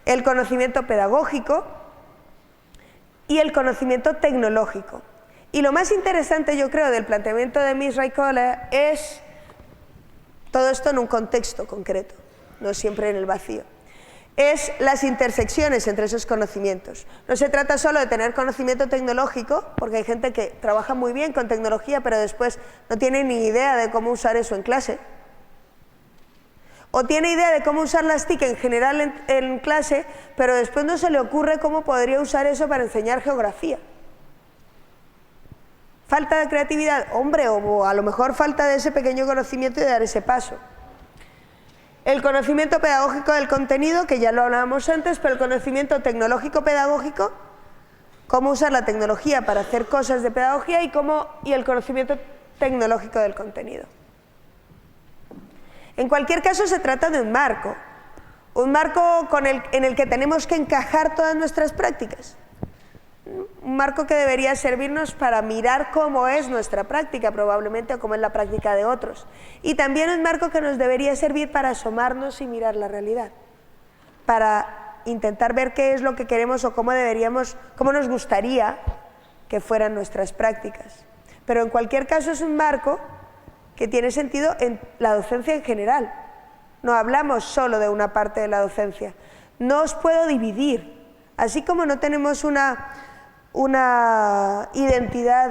el conocimiento pedagógico y el conocimiento tecnológico. Y lo más interesante, yo creo, del planteamiento de Mishra y Kohler es todo esto en un contexto concreto, no siempre en el vacío. Es las intersecciones entre esos conocimientos. No se trata solo de tener conocimiento tecnológico, porque hay gente que trabaja muy bien con tecnología, pero después no tiene ni idea de cómo usar eso en clase. O tiene idea de cómo usar las TIC en general en clase, pero después no se le ocurre cómo podría usar eso para enseñar geografía. Falta de creatividad, hombre, o a lo mejor falta de ese pequeño conocimiento y de dar ese paso. El conocimiento pedagógico del contenido, que ya lo hablábamos antes, pero el conocimiento tecnológico pedagógico, cómo usar la tecnología para hacer cosas de pedagogía y el conocimiento tecnológico del contenido. En cualquier caso se trata de un marco en el que tenemos que encajar todas nuestras prácticas. Un marco que debería servirnos para mirar cómo es nuestra práctica, probablemente, o cómo es la práctica de otros. Y también un marco que nos debería servir para asomarnos y mirar la realidad, para intentar ver qué es lo que queremos o cómo nos gustaría que fueran nuestras prácticas. Pero en cualquier caso es un marco que tiene sentido en la docencia en general. No hablamos solo de una parte de la docencia. No os puedo dividir. Así como no tenemos una identidad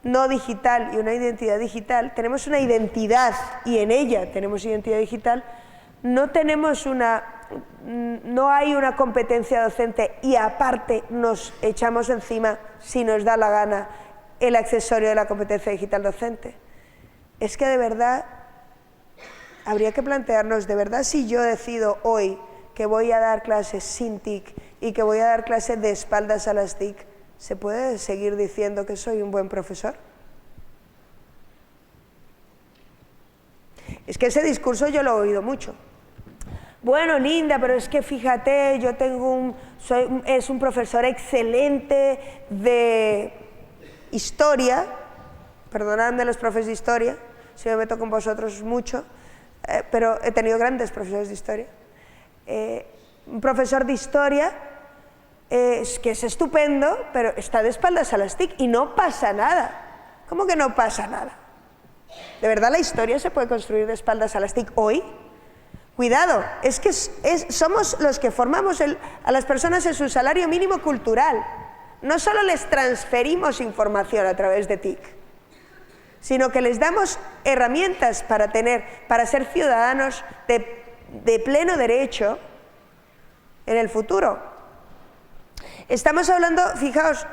no digital y una identidad digital, tenemos una identidad y en ella tenemos identidad digital, no hay una competencia docente y aparte nos echamos encima, si nos da la gana, el accesorio de la competencia digital docente. Es que de verdad habría que plantearnos, de verdad, si yo decido hoy que voy a dar clases sin TIC y que voy a dar clases de espaldas a las TIC, ¿se puede seguir diciendo que soy un buen profesor? Es que ese discurso yo lo he oído mucho. Bueno, Linda, pero es que fíjate, yo es un profesor excelente de historia, perdonadme los profes de historia, si me meto con vosotros mucho, pero he tenido grandes profesores de historia. Un profesor de historia que es estupendo, pero está de espaldas a las TIC y no pasa nada. ¿Cómo que no pasa nada? ¿De verdad la historia se puede construir de espaldas a las TIC hoy? Cuidado, es que somos los que formamos a las personas en su salario mínimo cultural. No solo les transferimos información a través de TIC, sino que les damos herramientas para ser ciudadanos de pleno derecho en el futuro. Estamos hablando, fijaos,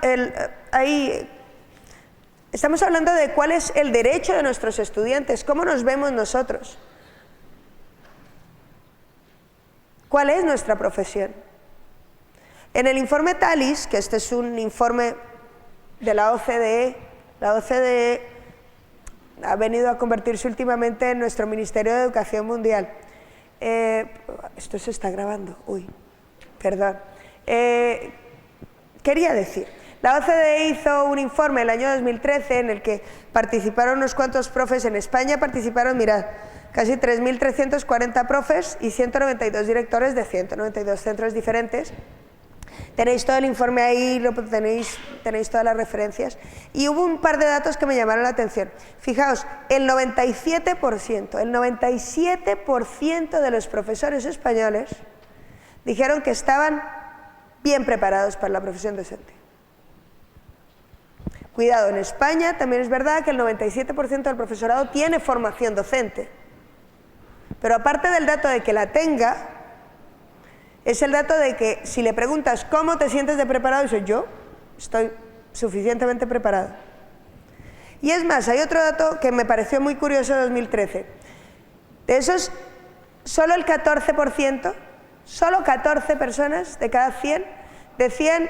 estamos hablando de cuál es el derecho de nuestros estudiantes, cómo nos vemos nosotros, cuál es nuestra profesión. En el informe TALIS, que este es un informe de la OCDE ha venido a convertirse últimamente en nuestro Ministerio de Educación Mundial. Esto se está grabando, uy, perdón. Quería decir, la OCDE hizo un informe el año 2013 en el que participaron unos cuantos profes. En España participaron, mirad, casi 3.340 profes y 192 directores de 192 centros diferentes. Tenéis todo el informe ahí, tenéis todas las referencias. Y hubo un par de datos que me llamaron la atención. Fijaos, el 97% de los profesores españoles dijeron que estaban bien preparados para la profesión docente. Cuidado, en España también es verdad que el 97% del profesorado tiene formación docente. Pero aparte del dato de que la tenga, es el dato de que si le preguntas ¿cómo te sientes de preparado? Dice, yo estoy suficientemente preparado. Y es más, hay otro dato que me pareció muy curioso de 2013. De esos, solo el 14%, solo 14 personas de cada 100 decían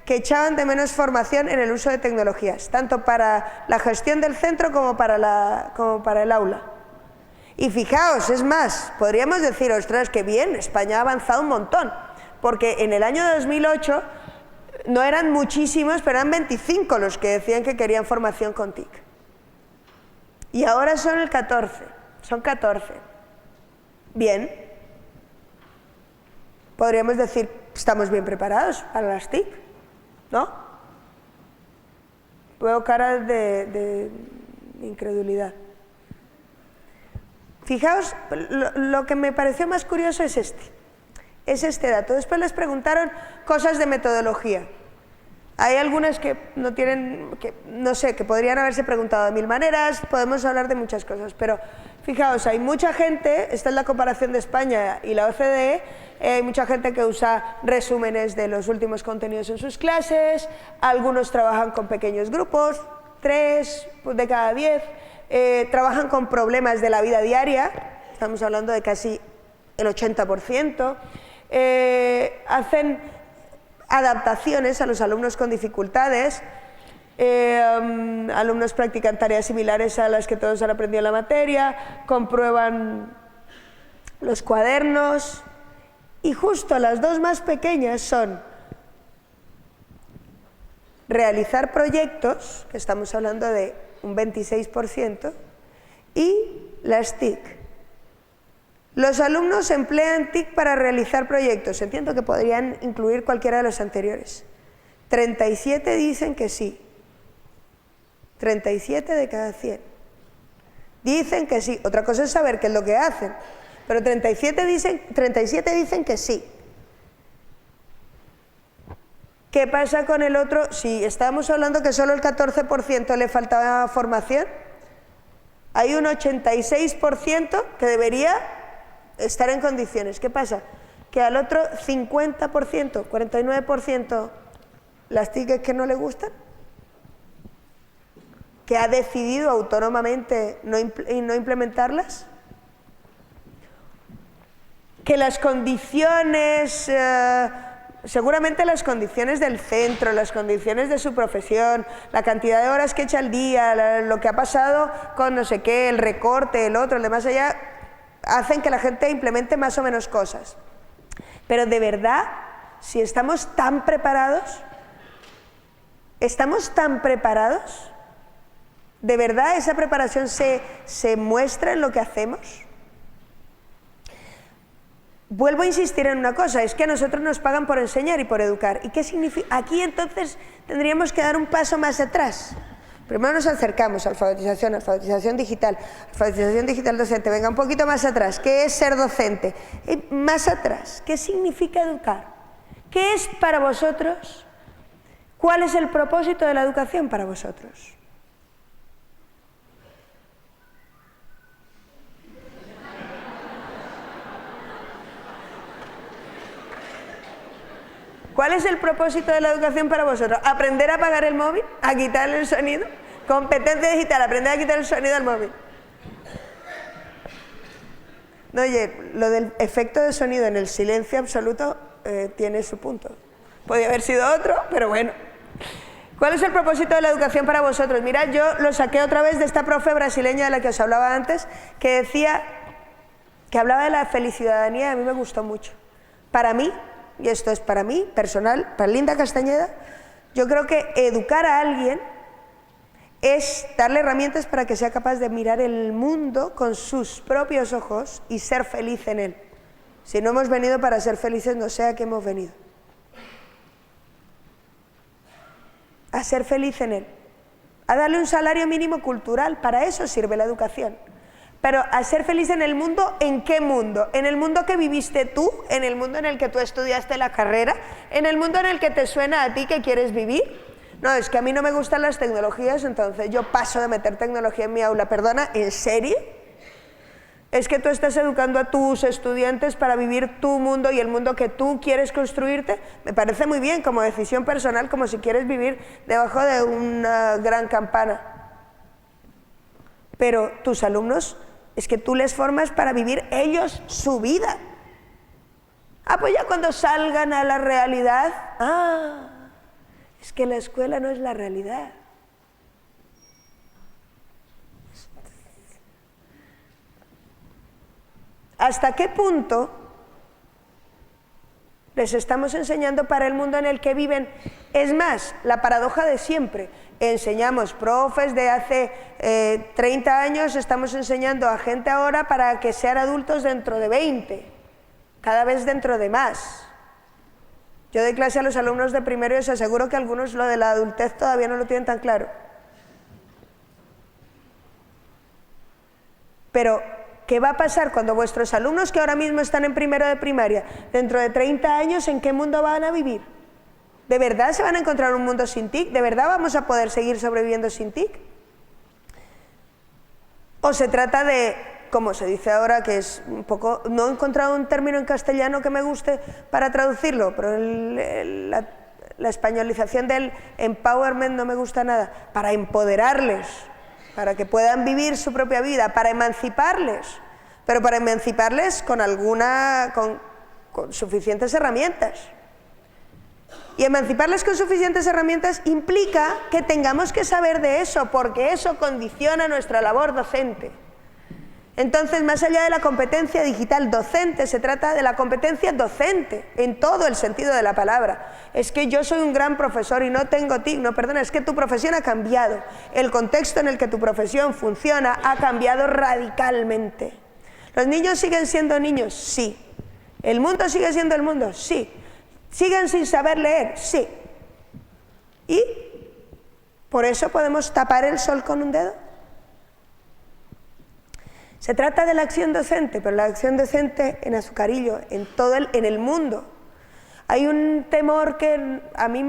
que echaban de menos formación en el uso de tecnologías, tanto para la gestión del centro como para el aula. Y fijaos, es más, podríamos decir, ostras, qué bien, España ha avanzado un montón, porque en el año 2008 no eran muchísimos, pero eran 25 los que decían que querían formación con TIC. Y ahora son el 14, son 14. Bien. Podríamos decir, estamos bien preparados para las TIC, ¿no? Veo caras de incredulidad. Fijaos, lo que me pareció más curioso es este dato. Después les preguntaron cosas de metodología. Hay algunas que no tienen, no sé, que podrían haberse preguntado de mil maneras, podemos hablar de muchas cosas, pero fijaos, hay mucha gente, esta es la comparación de España y la OCDE, hay mucha gente que usa resúmenes de los últimos contenidos en sus clases, algunos trabajan con pequeños grupos, 3 de cada 10, trabajan con problemas de la vida diaria, estamos hablando de casi el 80%, hacen adaptaciones a los alumnos con dificultades, alumnos practican tareas similares a las que todos han aprendido en la materia, comprueban los cuadernos, y justo las dos más pequeñas son realizar proyectos, que estamos hablando de un 26%, y las TIC. Los alumnos emplean TIC para realizar proyectos. Entiendo que podrían incluir cualquiera de los anteriores. 37 dicen que sí. 37 de cada 100. Dicen que sí. Otra cosa es saber qué es lo que hacen. Pero 37 dicen que sí. ¿Qué pasa con el otro? Si estábamos hablando que solo el 14% le faltaba formación, hay un 86% que debería estar en condiciones. ¿Qué pasa? Que al otro 50%, 49%, las TIC que no le gustan, que ha decidido autónomamente no implementarlas, que las condiciones, seguramente las condiciones del centro, las condiciones de su profesión, la cantidad de horas que echa al día, lo que ha pasado con no sé qué, el recorte, el otro, el de más allá, hacen que la gente implemente más o menos cosas. Pero de verdad, si estamos tan preparados, ¿de verdad esa preparación se muestra en lo que hacemos? Vuelvo a insistir en una cosa, es que a nosotros nos pagan por enseñar y por educar. ¿Y qué significa? Aquí entonces tendríamos que dar un paso más atrás. Primero nos acercamos a alfabetización digital docente. Venga, un poquito más atrás. ¿Qué es ser docente? Más atrás, ¿qué significa educar? ¿Qué es para vosotros? ¿Cuál es el propósito de la educación para vosotros? ¿Cuál es el propósito de la educación para vosotros? ¿Aprender a apagar el móvil? ¿A quitarle el sonido? Competencia digital, aprender a quitar el sonido al móvil. No, oye, lo del efecto de sonido en el silencio absoluto tiene su punto. Podría haber sido otro, pero bueno. ¿Cuál es el propósito de la educación para vosotros? Mirad, yo lo saqué otra vez de esta profe brasileña de la que os hablaba antes, que decía que hablaba de la feliz ciudadanía, a mí me gustó mucho. Para mí, y esto es para mí, personal, para Linda Castañeda, yo creo que educar a alguien es darle herramientas para que sea capaz de mirar el mundo con sus propios ojos y ser feliz en él. Si no hemos venido para ser felices, no sé a qué hemos venido. A ser feliz en él. A darle un salario mínimo cultural, para eso sirve la educación. Pero a ser feliz en el mundo, ¿en qué mundo? ¿En el mundo que viviste tú? ¿En el mundo en el que tú estudiaste la carrera? ¿En el mundo en el que te suena a ti que quieres vivir? No, es que a mí no me gustan las tecnologías, entonces yo paso de meter tecnología en mi aula. Perdona, ¿en serio? ¿Es que tú estás educando a tus estudiantes para vivir tu mundo y el mundo que tú quieres construirte? Me parece muy bien como decisión personal, como si quieres vivir debajo de una gran campana. Pero tus alumnos, es que tú les formas para vivir ellos su vida. Pues ya cuando salgan a la realidad, es que la escuela no es la realidad. ¿Hasta qué punto les estamos enseñando para el mundo en el que viven? Es más, la paradoja de siempre. Enseñamos profes de hace 30 años, estamos enseñando a gente ahora para que sean adultos dentro de 20, cada vez dentro de más. Yo doy clase a los alumnos de primero y os aseguro que algunos lo de la adultez todavía no lo tienen tan claro. Pero ¿qué va a pasar cuando vuestros alumnos que ahora mismo están en primero de primaria, dentro de 30 años, en qué mundo van a vivir? ¿De verdad se van a encontrar un mundo sin TIC? ¿De verdad vamos a poder seguir sobreviviendo sin TIC? ¿O se trata de, como se dice ahora, que es un poco, no he encontrado un término en castellano que me guste para traducirlo, pero la españolización del empowerment no me gusta nada, para empoderarles, para que puedan vivir su propia vida, para emanciparles, pero para emanciparles con suficientes herramientas. Y emanciparles con suficientes herramientas implica que tengamos que saber de eso, porque eso condiciona nuestra labor docente. Entonces, más allá de la competencia digital docente, se trata de la competencia docente, en todo el sentido de la palabra. Es que yo soy un gran profesor y no tengo TIC. No, perdona, es que tu profesión ha cambiado. El contexto en el que tu profesión funciona ha cambiado radicalmente. ¿Los niños siguen siendo niños? Sí. ¿El mundo sigue siendo el mundo? Sí. ¿Siguen sin saber leer? Sí. ¿Y por eso podemos tapar el sol con un dedo? Se trata de la acción docente, pero la acción docente en Azucarillo, en el mundo. Hay un temor que a mí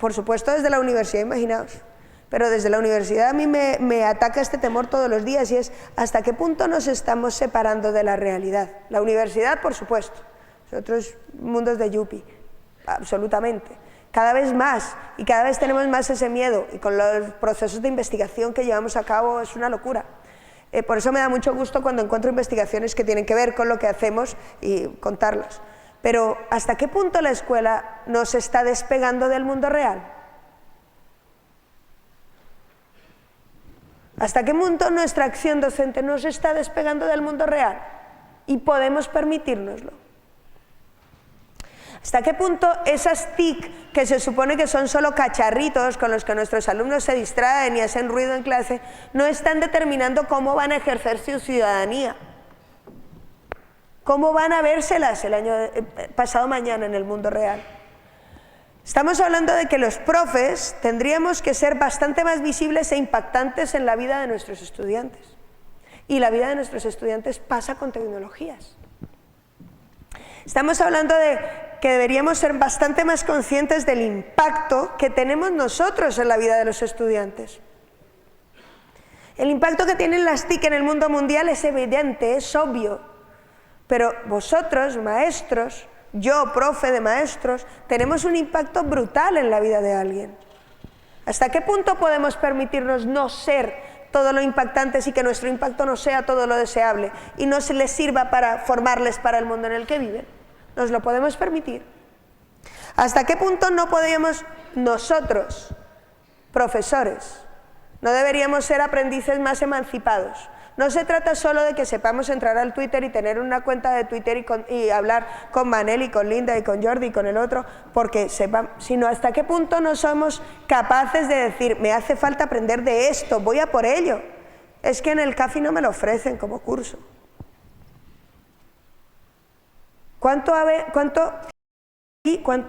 por supuesto desde la universidad, imaginaos, pero desde la universidad a mí me ataca este temor todos los días, y es ¿hasta qué punto nos estamos separando de la realidad? La universidad, por supuesto, nosotros mundos de yuppie, absolutamente. Cada vez más, y cada vez tenemos más ese miedo, y con los procesos de investigación que llevamos a cabo es una locura. Por eso me da mucho gusto cuando encuentro investigaciones que tienen que ver con lo que hacemos y contarlas. Pero ¿hasta qué punto la escuela nos está despegando del mundo real? ¿Hasta qué punto nuestra acción docente nos está despegando del mundo real? Y podemos permitírnoslo. ¿Hasta qué punto esas TIC, que se supone que son solo cacharritos con los que nuestros alumnos se distraen y hacen ruido en clase, no están determinando cómo van a ejercer su ciudadanía? ¿Cómo van a vérselas pasado mañana en el mundo real? Estamos hablando de que los profes tendríamos que ser bastante más visibles e impactantes en la vida de nuestros estudiantes. Y la vida de nuestros estudiantes pasa con tecnologías. Estamos hablando de que deberíamos ser bastante más conscientes del impacto que tenemos nosotros en la vida de los estudiantes. El impacto que tienen las TIC en el mundo mundial es evidente, es obvio, pero vosotros, maestros, yo, profe de maestros, tenemos un impacto brutal en la vida de alguien. ¿Hasta qué punto podemos permitirnos no ser todo lo impactantes y que nuestro impacto no sea todo lo deseable y no se les sirva para formarles para el mundo en el que viven? ¿Nos lo podemos permitir? ¿Hasta qué punto no podríamos nosotros, profesores, no deberíamos ser aprendices más emancipados? No se trata solo de que sepamos entrar al Twitter y tener una cuenta de Twitter y hablar con Manel y con Linda y con Jordi y con el otro, porque sepamos, sino hasta qué punto no somos capaces de decir, me hace falta aprender de esto, voy a por ello. Es que en el CAFI no me lo ofrecen como curso. ¿Cuánto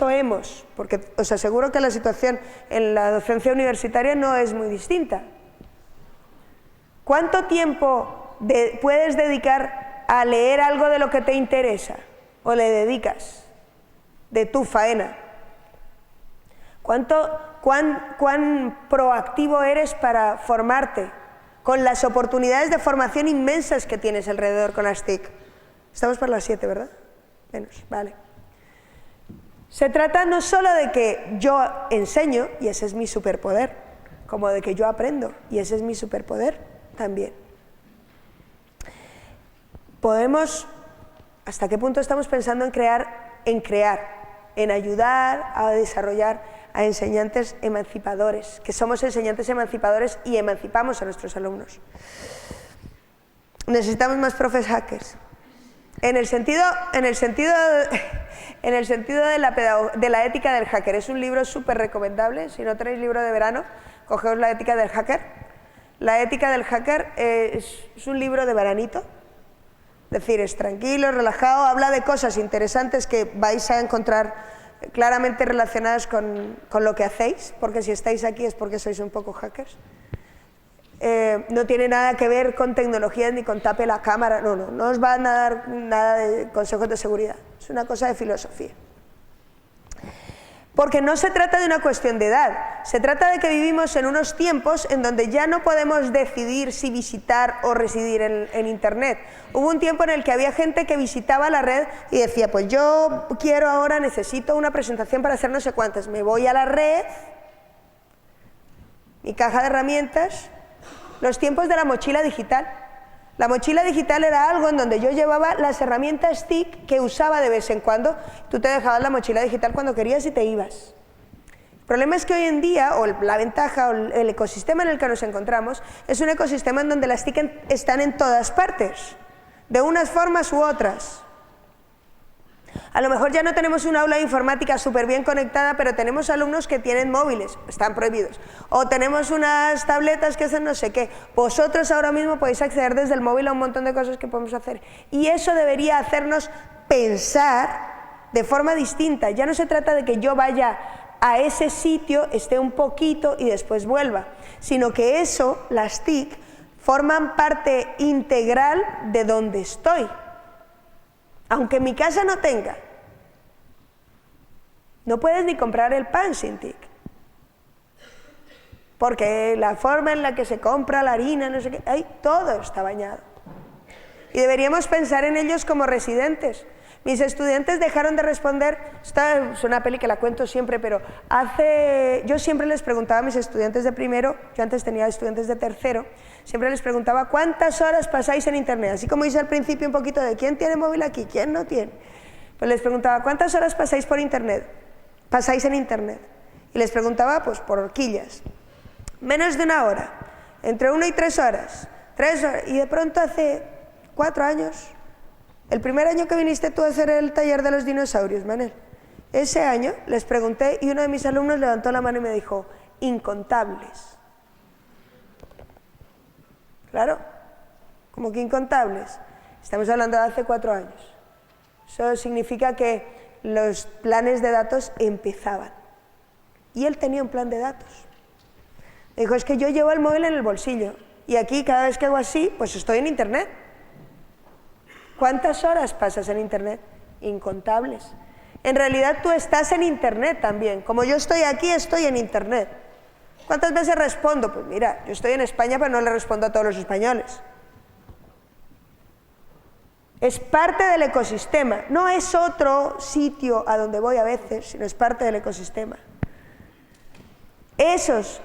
hemos? Porque os aseguro que la situación en la docencia universitaria no es muy distinta. ¿Cuánto tiempo puedes dedicar a leer algo de lo que te interesa? ¿O le dedicas? De tu faena. ¿Cuán proactivo eres para formarte? Con las oportunidades de formación inmensas que tienes alrededor con las TIC. Estamos por las 7, ¿verdad? Menos, vale. Se trata no solo de que yo enseño, y ese es mi superpoder, como de que yo aprendo, y ese es mi superpoder también. Podemos, ¿hasta qué punto estamos pensando en ayudar a desarrollar a enseñantes emancipadores, que somos enseñantes emancipadores y emancipamos a nuestros alumnos? Necesitamos más profes hackers. En el sentido de la ética del hacker. Es un libro súper recomendable. Si no tenéis libro de verano, cogeos la ética del hacker. La ética del hacker es un libro de veranito. Es decir, es tranquilo, relajado, habla de cosas interesantes que vais a encontrar claramente relacionadas con lo que hacéis, porque si estáis aquí es porque sois un poco hackers. No tiene nada que ver con tecnologías ni con tape la cámara, no os van a dar nada de consejos de seguridad, es una cosa de filosofía. Porque no se trata de una cuestión de edad, se trata de que vivimos en unos tiempos en donde ya no podemos decidir si visitar o residir en Internet. Hubo un tiempo en el que había gente que visitaba la red y decía, pues yo quiero ahora, necesito una presentación para hacer no sé cuántas, me voy a la red, mi caja de herramientas. Los tiempos de la mochila digital. La mochila digital era algo en donde yo llevaba las herramientas TIC que usaba de vez en cuando. Tú te dejabas la mochila digital cuando querías y te ibas. El problema es que hoy en día, o la ventaja, o el ecosistema en el que nos encontramos, es un ecosistema en donde las TIC están en todas partes, de unas formas u otras. A lo mejor ya no tenemos un aula de informática súper bien conectada, pero tenemos alumnos que tienen móviles, están prohibidos. O tenemos unas tabletas que hacen no sé qué. Vosotros ahora mismo podéis acceder desde el móvil a un montón de cosas que podemos hacer. Y eso debería hacernos pensar de forma distinta. Ya no se trata de que yo vaya a ese sitio, esté un poquito y después vuelva, sino que eso, las TIC, forman parte integral de donde estoy. Aunque mi casa no tenga, no puedes ni comprar el pan sin TIC. Porque la forma en la que se compra la harina, no sé qué, ahí todo está bañado. Y deberíamos pensar en ellos como residentes. Mis estudiantes dejaron de responder, esta es una peli que la cuento siempre, pero yo siempre les preguntaba a mis estudiantes de primero, yo antes tenía estudiantes de tercero, siempre les preguntaba ¿cuántas horas pasáis en Internet? Así como hice al principio un poquito de ¿quién tiene móvil aquí? ¿Quién no tiene? Pues les preguntaba ¿cuántas horas pasáis en Internet? Y les preguntaba pues por horquillas. Menos de una hora, entre 1 y 3 horas, 3 horas, y de pronto hace 4 años, el primer año que viniste tú a hacer el taller de los dinosaurios, Manel, ese año les pregunté y uno de mis alumnos levantó la mano y me dijo, incontables. Claro, como que incontables. Estamos hablando de hace 4 años. Eso significa que los planes de datos empezaban. Y él tenía un plan de datos. Me dijo, es que yo llevo el móvil en el bolsillo y aquí cada vez que hago así, pues estoy en Internet. ¿Cuántas horas pasas en Internet? Incontables. En realidad tú estás en Internet también. Como yo estoy aquí, estoy en Internet. ¿Cuántas veces respondo? Pues mira, yo estoy en España, pero no le respondo a todos los españoles. Es parte del ecosistema. No es otro sitio a donde voy a veces, sino es parte del ecosistema. Ellos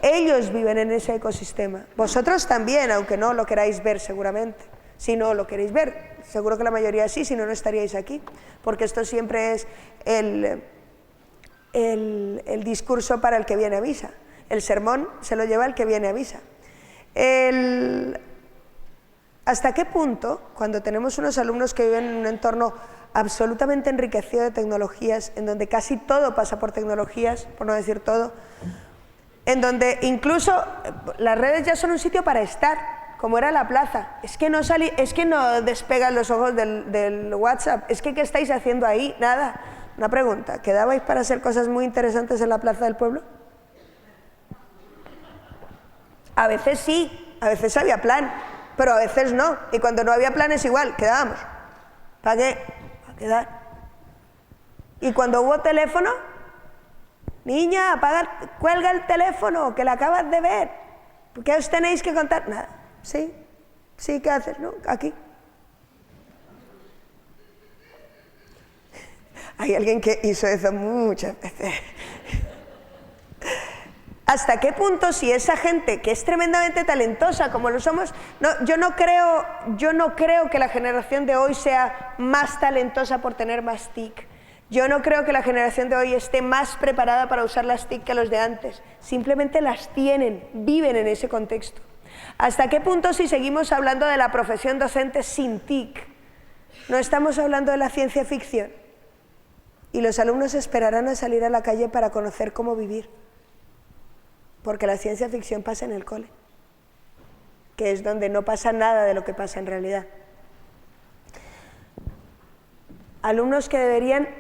viven en ese ecosistema. Vosotros también, aunque no lo queráis ver seguramente. Si no lo queréis ver, seguro que la mayoría sí, si no, no estaríais aquí. Porque esto siempre es el discurso para el que viene a misa. El sermón se lo lleva el que viene a misa. ¿hasta qué punto, cuando tenemos unos alumnos que viven en un entorno absolutamente enriquecido de tecnologías, en donde casi todo pasa por tecnologías, por no decir todo, en donde incluso las redes ya son un sitio para estar, como era la plaza? Es que no despegan los ojos del WhatsApp, es que ¿qué estáis haciendo ahí? Nada. Una pregunta, ¿quedabais para hacer cosas muy interesantes en la plaza del pueblo? A veces sí, a veces había plan, pero a veces no, y cuando no había plan es igual, quedábamos. ¿Para qué? Para quedar. Y cuando hubo teléfono, niña, cuelga el teléfono, que la acabas de ver, ¿qué os tenéis que contar? Nada. Sí, sí, ¿qué haces? ¿No? Aquí. Hay alguien que hizo eso muchas veces. ¿Hasta qué punto, si esa gente que es tremendamente talentosa como lo somos, yo no creo que la generación de hoy sea más talentosa por tener más TIC. Yo no creo que la generación de hoy esté más preparada para usar las TIC que los de antes. Simplemente las tienen, viven en ese contexto. ¿Hasta qué punto, si seguimos hablando de la profesión docente sin TIC, no estamos hablando de la ciencia ficción? Y los alumnos esperarán a salir a la calle para conocer cómo vivir. Porque la ciencia ficción pasa en el cole, que es donde no pasa nada de lo que pasa en realidad. Alumnos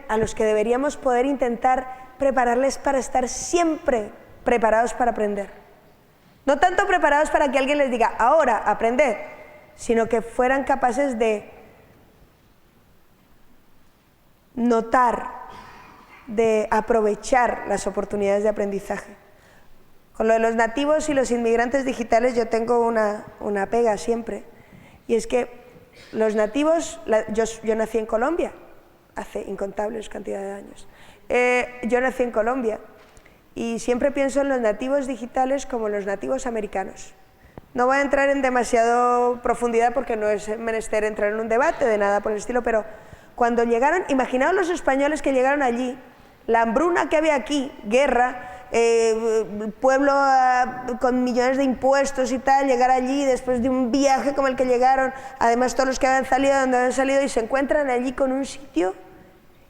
a los que deberíamos poder intentar prepararles para estar siempre preparados para aprender. No tanto preparados para que alguien les diga, ahora, aprended, sino que fueran capaces de notar, de aprovechar las oportunidades de aprendizaje. Con lo de los nativos y los inmigrantes digitales yo tengo una pega siempre, y es que los nativos, yo nací en Colombia, hace incontables cantidades de años. Yo nací en Colombia y siempre pienso en los nativos digitales como los nativos americanos. No voy a entrar en demasiado profundidad porque no es menester entrar en un debate de nada por el estilo, pero cuando llegaron, imaginaos los españoles que llegaron allí, la hambruna que había aquí, guerra, pueblo con millones de impuestos y tal, llegar allí después de un viaje como el que llegaron, además todos los que habían salido de donde habían salido, y se encuentran allí con un sitio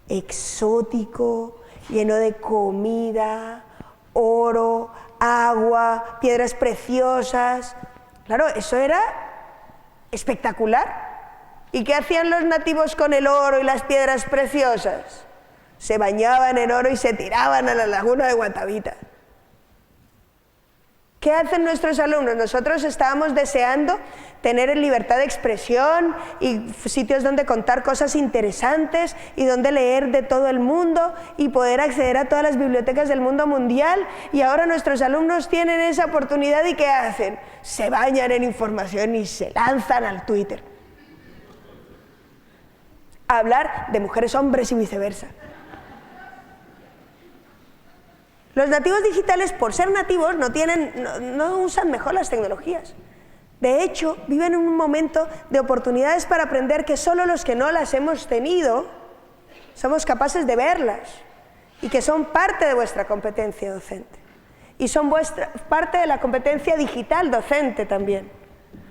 exótico, lleno de comida, oro, agua, piedras preciosas. Claro, eso era espectacular. ¿Y qué hacían los nativos con el oro y las piedras preciosas? Se bañaban en oro y se tiraban a la laguna de Guatavita. ¿Qué hacen nuestros alumnos? Nosotros estábamos deseando tener libertad de expresión y sitios donde contar cosas interesantes y donde leer de todo el mundo y poder acceder a todas las bibliotecas del mundo mundial, y ahora nuestros alumnos tienen esa oportunidad y ¿qué hacen? Se bañan en información y se lanzan al Twitter a hablar de mujeres, hombres y viceversa. Los nativos digitales, por ser nativos, no usan mejor las tecnologías. De hecho, viven en un momento de oportunidades para aprender que solo los que no las hemos tenido somos capaces de verlas, y que son parte de vuestra competencia docente. Y son parte de la competencia digital docente también.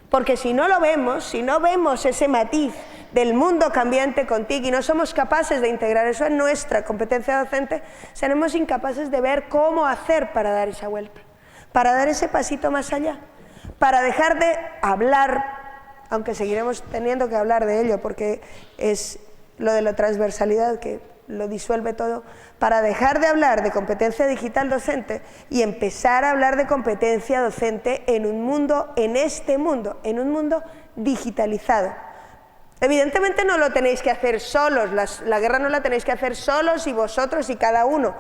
Porque si no lo vemos, si no vemos ese matiz del mundo cambiante con TIC y no somos capaces de integrar eso en nuestra competencia docente, seremos incapaces de ver cómo hacer para dar esa vuelta, para dar ese pasito más allá, para dejar de hablar, aunque seguiremos teniendo que hablar de ello porque es lo de la transversalidad que lo disuelve todo, para dejar de hablar de competencia digital docente y empezar a hablar de competencia docente en un mundo, en este mundo, en un mundo digitalizado. Evidentemente no lo tenéis que hacer solos, la guerra no la tenéis que hacer solos y vosotros y cada uno.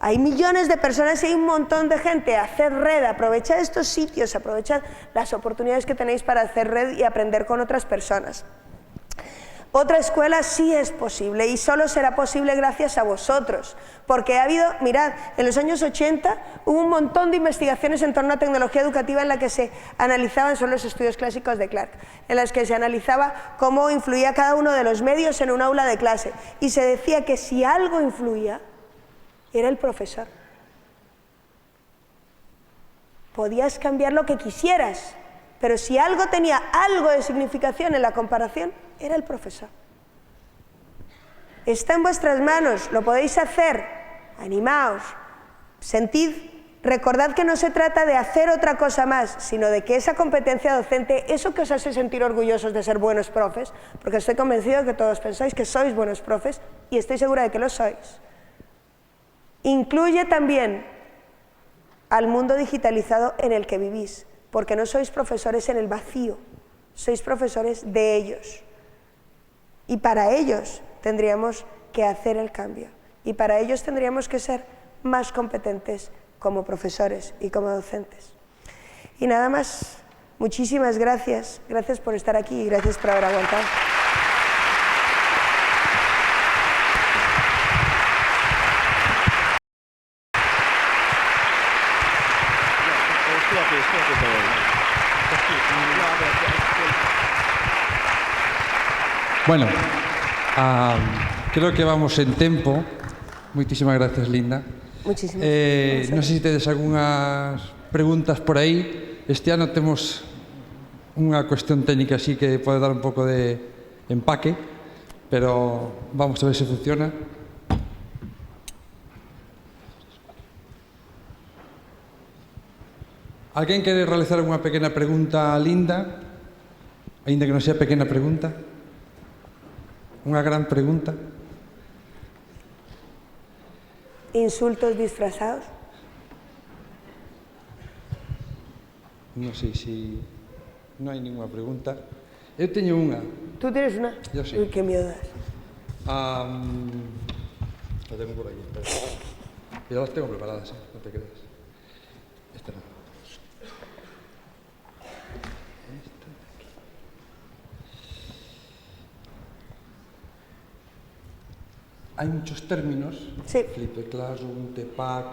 Hay millones de personas y hay un montón de gente. Haced red, aprovechad estos sitios, aprovechad las oportunidades que tenéis para hacer red y aprender con otras personas. Otra escuela sí es posible y solo será posible gracias a vosotros, porque ha habido, mirad, en los años 80 hubo un montón de investigaciones en torno a tecnología educativa en la que se analizaban, son los estudios clásicos de Clark, en las que se analizaba cómo influía cada uno de los medios en un aula de clase, y se decía que si algo influía, era el profesor. Podías cambiar lo que quisieras, Pero si algo tenía algo de significación en la comparación, era el profesor. Está en vuestras manos, lo podéis hacer, animaos, sentid, recordad que no se trata de hacer otra cosa más, sino de que esa competencia docente, eso que os hace sentir orgullosos de ser buenos profes, porque estoy convencido de que todos pensáis que sois buenos profes, y estoy segura de que lo sois, incluye también al mundo digitalizado en el que vivís, porque no sois profesores en el vacío, sois profesores de ellos. Y para ellos tendríamos que hacer el cambio. Y para ellos tendríamos que ser más competentes como profesores y como docentes. Y nada más, muchísimas gracias. Gracias por estar aquí y gracias por haber aguantado. Bueno, creo que vamos en tempo. Moitísimas gracias, Linda. Muchísimas gracias. Non sei se tedes algunhas preguntas por aí. Este ano temos unha cuestión técnica así que pode dar un pouco de empaque, pero vamos a ver se funciona. Alguén quere realizar unha pequena pregunta a Linda? Aínda que non sea pequena pregunta. Unha gran pregunta. ¿Insultos disfrazados? Non sei se non hai ninguna pregunta. Eu teño unha. ¿Tú tienes una? Yo sí. Uy, qué miedo das. La tengo por aquí. Ya las tengo preparadas, no te creas. Esta no. Hay muchos términos, sí. Flipped Classroom, TPAC,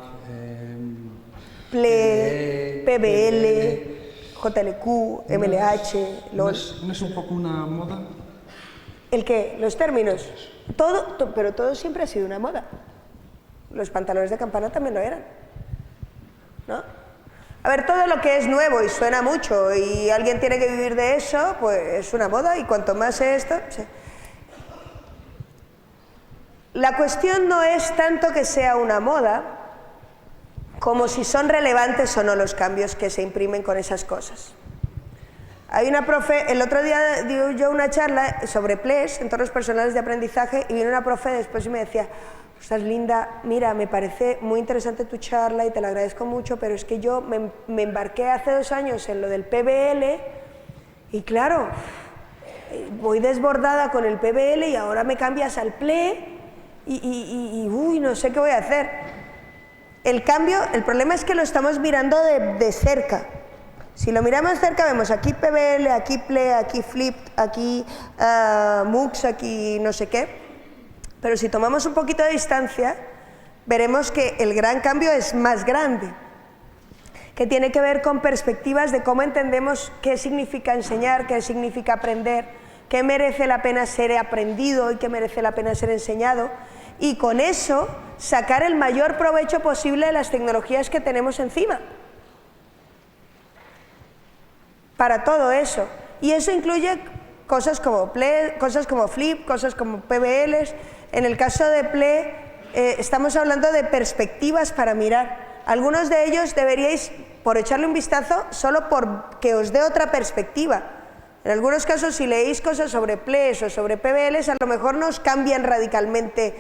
PLE, PBL, JLQ, MLH, LOL. ¿No es un poco una moda? ¿El qué? ¿Los términos? Pero todo siempre ha sido una moda. Los pantalones de campana también lo eran, ¿no? A ver, todo lo que es nuevo y suena mucho y alguien tiene que vivir de eso, pues es una moda y cuanto más es esto... Sí. La cuestión no es tanto que sea una moda, como si son relevantes o no los cambios que se imprimen con esas cosas. Hay una profe, el otro día di yo una charla sobre PLES, entornos personales de aprendizaje, y vino una profe después y me decía, ostras, Linda, mira, me parece muy interesante tu charla y te la agradezco mucho, pero es que yo me embarqué hace 2 años en lo del PBL y claro, voy desbordada con el PBL y ahora me cambias al PLE y uy, no sé qué voy a hacer. El cambio, el problema es que lo estamos mirando de cerca. Si lo miramos cerca vemos aquí PBL, aquí PLE, aquí FLIP, aquí MOOCs, aquí no sé qué. Pero si tomamos un poquito de distancia, veremos que el gran cambio es más grande, que tiene que ver con perspectivas de cómo entendemos qué significa enseñar, qué significa aprender, qué merece la pena ser aprendido y qué merece la pena ser enseñado, y con eso sacar el mayor provecho posible de las tecnologías que tenemos encima. Para todo eso. Y eso incluye cosas como PLE, cosas como FLIP, cosas como PBLs. En el caso de PLE, estamos hablando de perspectivas para mirar. Algunos de ellos deberíais, por echarle un vistazo, solo por que os dé otra perspectiva. En algunos casos, si leéis cosas sobre PLEs o sobre PBLs, a lo mejor no os cambian radicalmente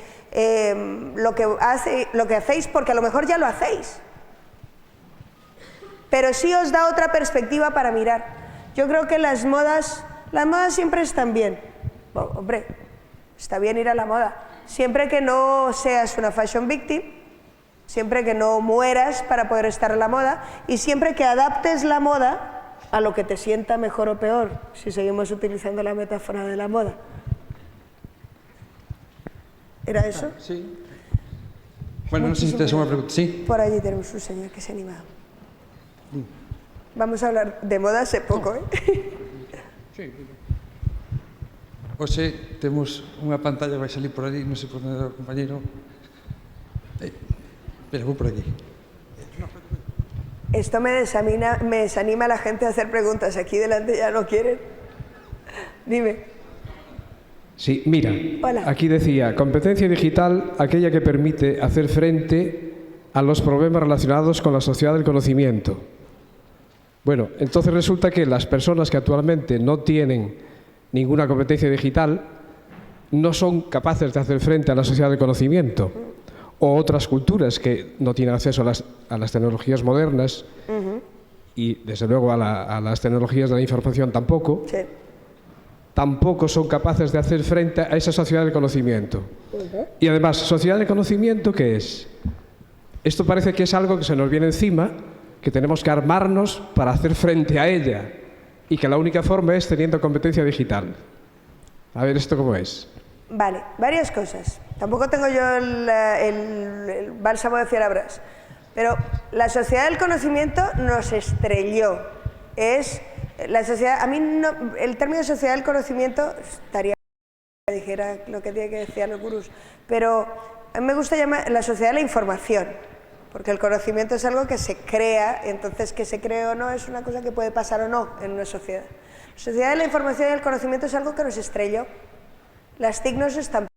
lo que hacéis, porque a lo mejor ya lo hacéis. Pero sí os da otra perspectiva para mirar. Yo creo que las modas siempre están bien. Bueno, hombre, está bien ir a la moda. Siempre que no seas una fashion victim, siempre que no mueras para poder estar en la moda y siempre que adaptes la moda a lo que te sienta mejor o peor, si seguimos utilizando la metáfora de la moda. ¿Era eso? Sí. Bueno, no sé si te una pregunta. Sí. Por allí tenemos un señor que se anima. Vamos a hablar de moda hace poco, ¿eh? Sí. Hoxe temos unha pantalla que vai salir por ali, non sei por onde o compañeiro. Pero vou por aquí. Esto me desanima a la gente a hacer preguntas. Aquí delante ya no quieren. Dime. Sí, mira, Hola. Aquí decía, competencia digital, aquella que permite hacer frente a los problemas relacionados con la sociedad del conocimiento. Bueno, entonces resulta que las personas que actualmente no tienen ninguna competencia digital no son capaces de hacer frente a la sociedad del conocimiento, o otras culturas que no tienen acceso a las tecnologías modernas y desde luego a las tecnologías de la información tampoco. Sí. Tampoco son capaces de hacer frente a esa sociedad del conocimiento. Y además, ¿sociedad del conocimiento qué es? Esto parece que es algo que se nos viene encima, que tenemos que armarnos para hacer frente a ella, y que la única forma es teniendo competencia digital. A ver, ¿esto cómo es? Vale, varias cosas. Tampoco tengo yo el bálsamo de fierabrás, pero la sociedad del conocimiento nos estrelló. Es la sociedad, a mí no, el término sociedad del conocimiento estaría que dijera lo que tiene que decir los gurús, pero a mí me gusta llamar la sociedad de la información, porque el conocimiento es algo que se crea, entonces que se cree o no es una cosa que puede pasar o no en una sociedad. La sociedad de la información y el conocimiento es algo que nos estrelló. Las TIC nos estamparon.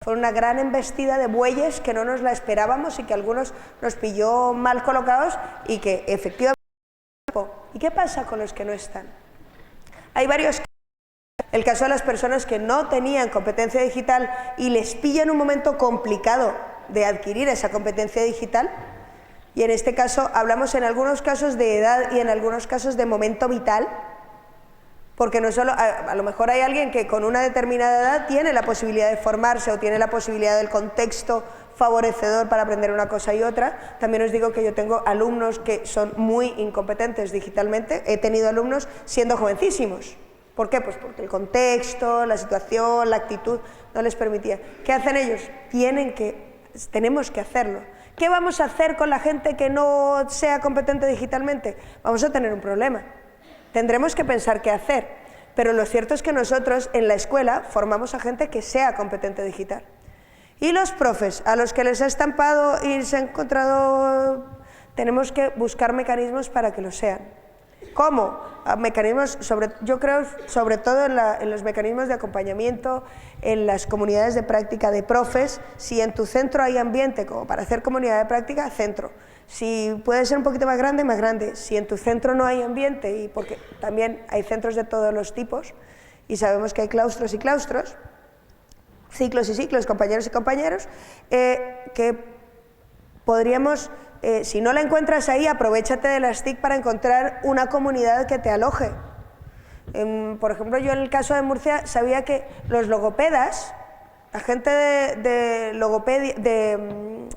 Fue una gran embestida de bueyes que no nos la esperábamos y que a algunos nos pilló mal colocados y que efectivamente... ¿Y qué pasa con los que no están? Hay varios casos. El caso de las personas que no tenían competencia digital y les pilla en un momento complicado de adquirir esa competencia digital, y en este caso hablamos en algunos casos de edad y en algunos casos de momento vital, porque no solo, a lo mejor hay alguien que con una determinada edad tiene la posibilidad de formarse o tiene la posibilidad del contexto favorecedor para aprender una cosa y otra. También os digo que yo tengo alumnos que son muy incompetentes digitalmente, he tenido alumnos siendo jovencísimos. ¿Por qué? Pues porque el contexto, la situación, la actitud no les permitía. ¿Qué hacen ellos? Tenemos que hacerlo. ¿Qué vamos a hacer con la gente que no sea competente digitalmente? Vamos a tener un problema. Tendremos que pensar qué hacer, pero lo cierto es que nosotros en la escuela formamos a gente que sea competente digital. Y los profes, a los que les ha estampado y se ha encontrado, tenemos que buscar mecanismos para que lo sean. ¿Cómo? Mecanismos, yo creo sobre todo en los mecanismos de acompañamiento, en las comunidades de práctica de profes. Si en tu centro hay ambiente como para hacer comunidad de práctica, centro. Si puede ser un poquito más grande, más grande. Si en tu centro no hay ambiente, y porque también hay centros de todos los tipos, y sabemos que hay claustros y claustros, ciclos y ciclos, compañeros y compañeros, que podríamos, si no la encuentras ahí, aprovéchate de las TIC para encontrar una comunidad que te aloje. Por ejemplo, yo en el caso de Murcia sabía que los logopedas, la gente de logopedia, de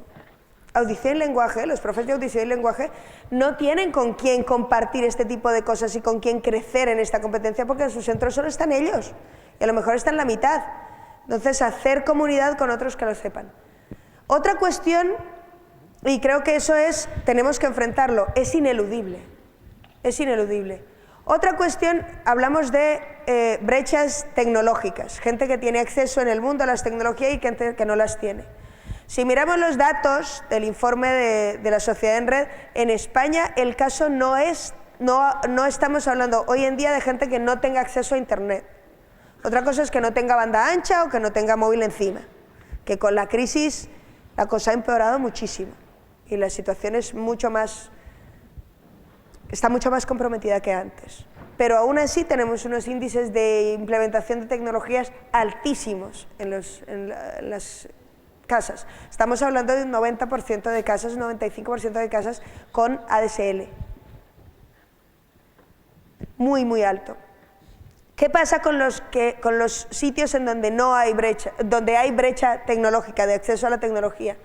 audición y lenguaje, los profes de audición y lenguaje, no tienen con quién compartir este tipo de cosas y con quién crecer en esta competencia, porque en su centro solo están ellos, y a lo mejor están la mitad. Entonces, hacer comunidad con otros que lo sepan. Otra cuestión, y creo que eso tenemos que enfrentarlo, es ineludible. Es ineludible. Otra cuestión, hablamos de brechas tecnológicas, gente que tiene acceso en el mundo a las tecnologías y gente que no las tiene. Si miramos los datos del informe de la Sociedad en Red, en España el caso no estamos hablando hoy en día de gente que no tenga acceso a Internet. Otra cosa es que no tenga banda ancha o que no tenga móvil encima, que con la crisis la cosa ha empeorado muchísimo y la situación está mucho más comprometida que antes. Pero aún así tenemos unos índices de implementación de tecnologías altísimos en las casas. Estamos hablando de un 90% de casas, un 95% de casas con ADSL. Muy, muy alto. ¿Qué pasa con los sitios en donde hay brecha tecnológica, de acceso a la tecnología?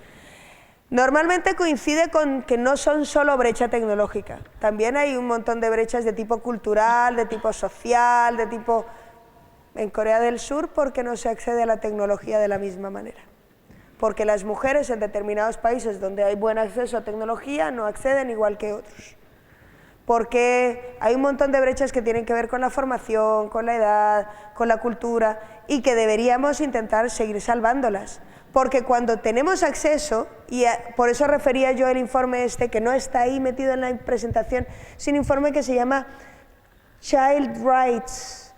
Normalmente coincide con que no son solo brecha tecnológica, también hay un montón de brechas de tipo cultural, de tipo social, de tipo... En Corea del Sur, ¿por qué no se accede a la tecnología de la misma manera? Porque las mujeres en determinados países donde hay buen acceso a tecnología no acceden igual que otros. Porque hay un montón de brechas que tienen que ver con la formación, con la edad, con la cultura, y que deberíamos intentar seguir salvándolas. Porque cuando tenemos acceso, y por eso refería yo el informe este, que no está ahí metido en la presentación, es un informe que se llama Child Rights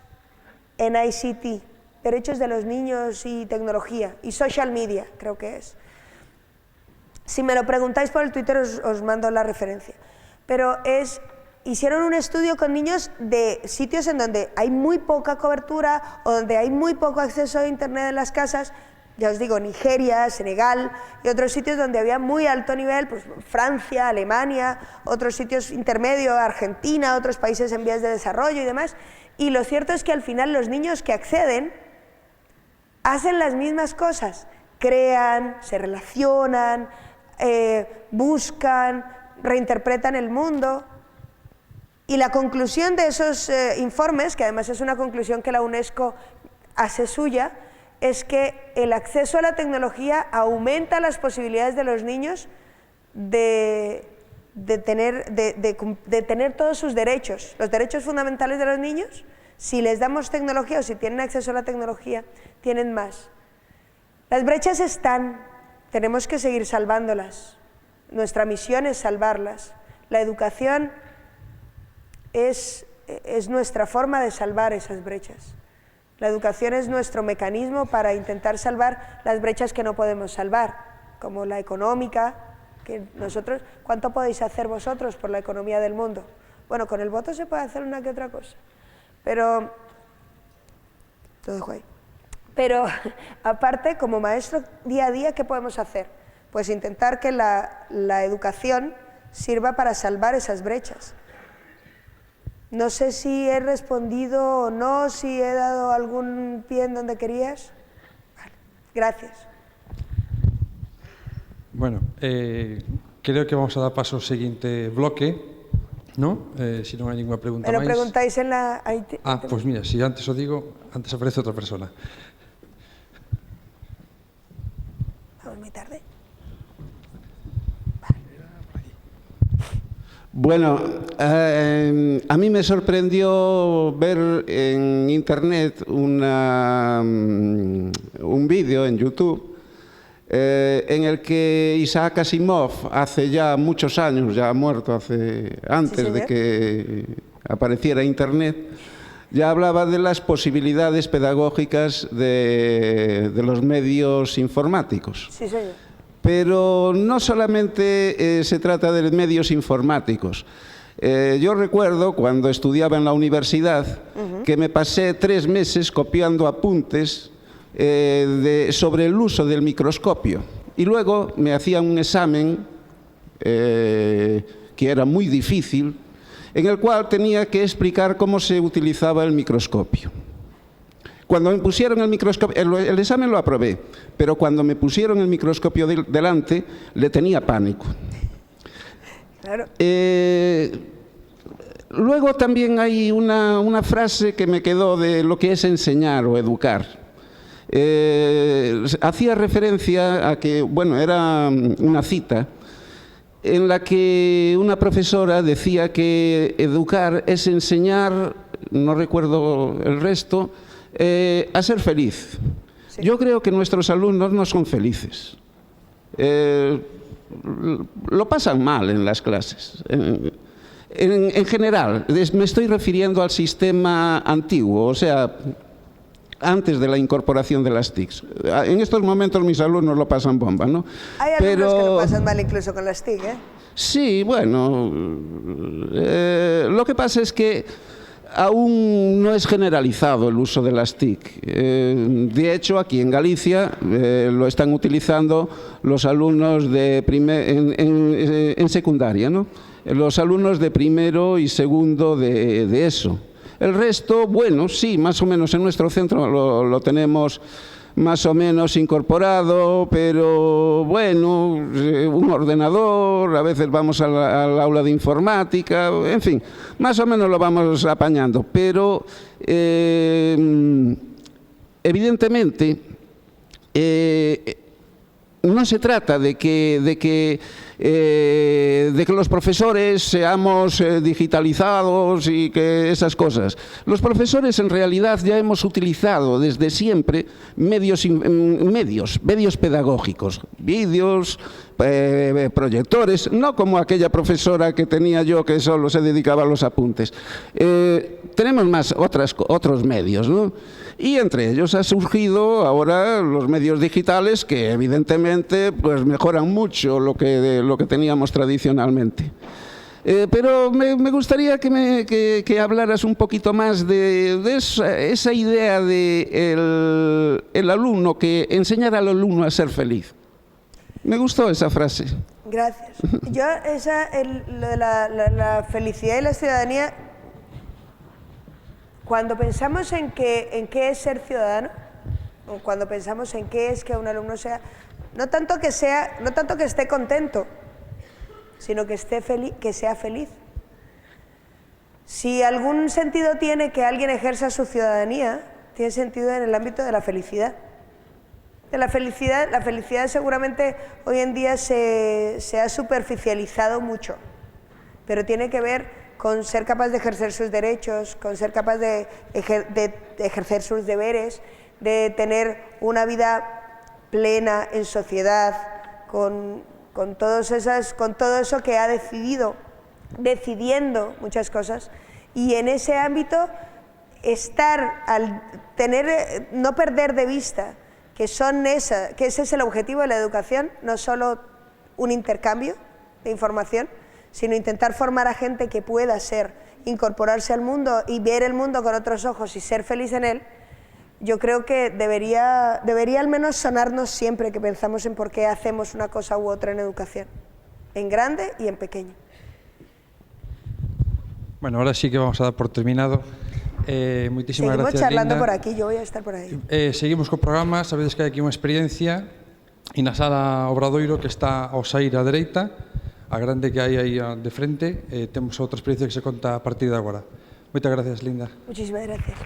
en ICT, Derechos de los Niños y Tecnología, y Social Media, creo que es. Si me lo preguntáis por el Twitter os mando la referencia. Pero hicieron un estudio con niños de sitios en donde hay muy poca cobertura o donde hay muy poco acceso a internet en las casas. Ya os digo, Nigeria, Senegal y otros sitios donde había muy alto nivel, pues Francia, Alemania, otros sitios intermedios, Argentina, otros países en vías de desarrollo y demás. Y lo cierto es que al final los niños que acceden hacen las mismas cosas, crean, se relacionan, buscan, reinterpretan el mundo. Y la conclusión de esos informes, que además es una conclusión que la UNESCO hace suya, es que el acceso a la tecnología aumenta las posibilidades de los niños de tener todos sus derechos. Los derechos fundamentales de los niños, si les damos tecnología o si tienen acceso a la tecnología, tienen más. Las brechas están, tenemos que seguir salvándolas. Nuestra misión es salvarlas. La educación es nuestra forma de salvar esas brechas. La educación es nuestro mecanismo para intentar salvar las brechas que no podemos salvar, como la económica, que nosotros, ¿cuánto podéis hacer vosotros por la economía del mundo? Bueno, con el voto se puede hacer una que otra cosa, pero todo dejo ahí. Pero aparte, como maestro día a día, ¿qué podemos hacer? Pues intentar que la educación sirva para salvar esas brechas. No sé si he respondido o no, si he dado algún pie en donde querías. Vale, gracias. Bueno, creo que vamos a dar paso al siguiente bloque, ¿no? Si non hai ninguna pregunta máis. Me lo preguntáis en la... Pues mira, si antes os digo, antes aparece outra persona. Vamos muy tarde. Bueno, a mí me sorprendió ver en internet un vídeo en YouTube en el que Isaac Asimov, hace ya muchos años, ya ha muerto antes de que apareciera internet, ya hablaba de las posibilidades pedagógicas de los medios informáticos. Sí, soy yo. Pero no solamente se trata de medios informáticos. Yo recuerdo cuando estudiaba en la universidad que me pasé 3 meses copiando apuntes sobre el uso del microscopio. Y luego me hacían un examen que era muy difícil, en el cual tenía que explicar cómo se utilizaba el microscopio. Cuando me pusieron el microscopio, el examen lo aprobé, pero cuando me pusieron el microscopio delante, le tenía pánico. Claro. Luego también hay una frase que me quedó de lo que es enseñar o educar. Hacía referencia a que, bueno, era una cita en la que una profesora decía que educar es enseñar, no recuerdo el resto, a ser feliz. Sí. Yo creo que nuestros alumnos no son felices. Lo pasan mal en las clases. En general, me estoy refiriendo al sistema antiguo, o sea, antes de la incorporación de las TICs. En estos momentos mis alumnos lo pasan bomba, ¿no? Hay alumnos que lo pasan mal incluso con las TIC, ¿eh? Sí, bueno, lo que pasa es que aún no es generalizado el uso de las TIC. De hecho, aquí en Galicia lo están utilizando los alumnos en secundaria, ¿no? Los alumnos de primero y segundo de ESO. El resto, bueno, sí, más o menos en nuestro centro lo tenemos más o menos incorporado, pero bueno, un ordenador, a veces vamos al aula de informática, en fin, más o menos lo vamos apañando, pero evidentemente no se trata de de que los profesores seamos digitalizados y que esas cosas. Los profesores en realidad ya hemos utilizado desde siempre medios pedagógicos, vídeos, proyectores, no como aquella profesora que tenía yo que solo se dedicaba a los apuntes. Tenemos otros medios, ¿no? Y entre ellos ha surgido ahora los medios digitales que evidentemente pues mejoran mucho lo que teníamos tradicionalmente. Pero me gustaría que hablaras un poquito más de esa idea de el alumno, que enseñar al alumno a ser feliz. Me gustó esa frase. Gracias. Yo, lo de la felicidad y la ciudadanía, cuando pensamos en qué es ser ciudadano, o cuando pensamos en qué es que un alumno sea, no tanto que esté contento, sino que sea feliz. Si algún sentido tiene que alguien ejerza su ciudadanía, tiene sentido en el ámbito de la felicidad. La felicidad seguramente hoy en día se ha superficializado mucho, pero tiene que ver con ser capaz de ejercer sus derechos, con ser capaz de ejercer sus deberes, de tener una vida plena en sociedad, con todo eso que ha decidiendo muchas cosas. Y en ese ámbito no perder de vista que ese es el objetivo de la educación, no solo un intercambio de información, sino intentar formar a gente que pueda incorporarse al mundo y ver el mundo con otros ojos y ser feliz en él. Yo creo que debería al menos sonarnos siempre que pensamos en por qué hacemos una cosa u otra en educación, en grande y en pequeño. Bueno, ahora sí que vamos a dar por terminado. Muchísimas gracias, Seguimos charlando Linda. por aquí, yo voy a estar por aí. Seguimos co programa, sabedes que hai aquí unha experiencia e na sala Obradoiro, que está ao saír á dereita, a grande que hai aí de frente, temos outra experiencia que se conta a partir de agora. Moitas gracias, Linda. Muchísimas gracias.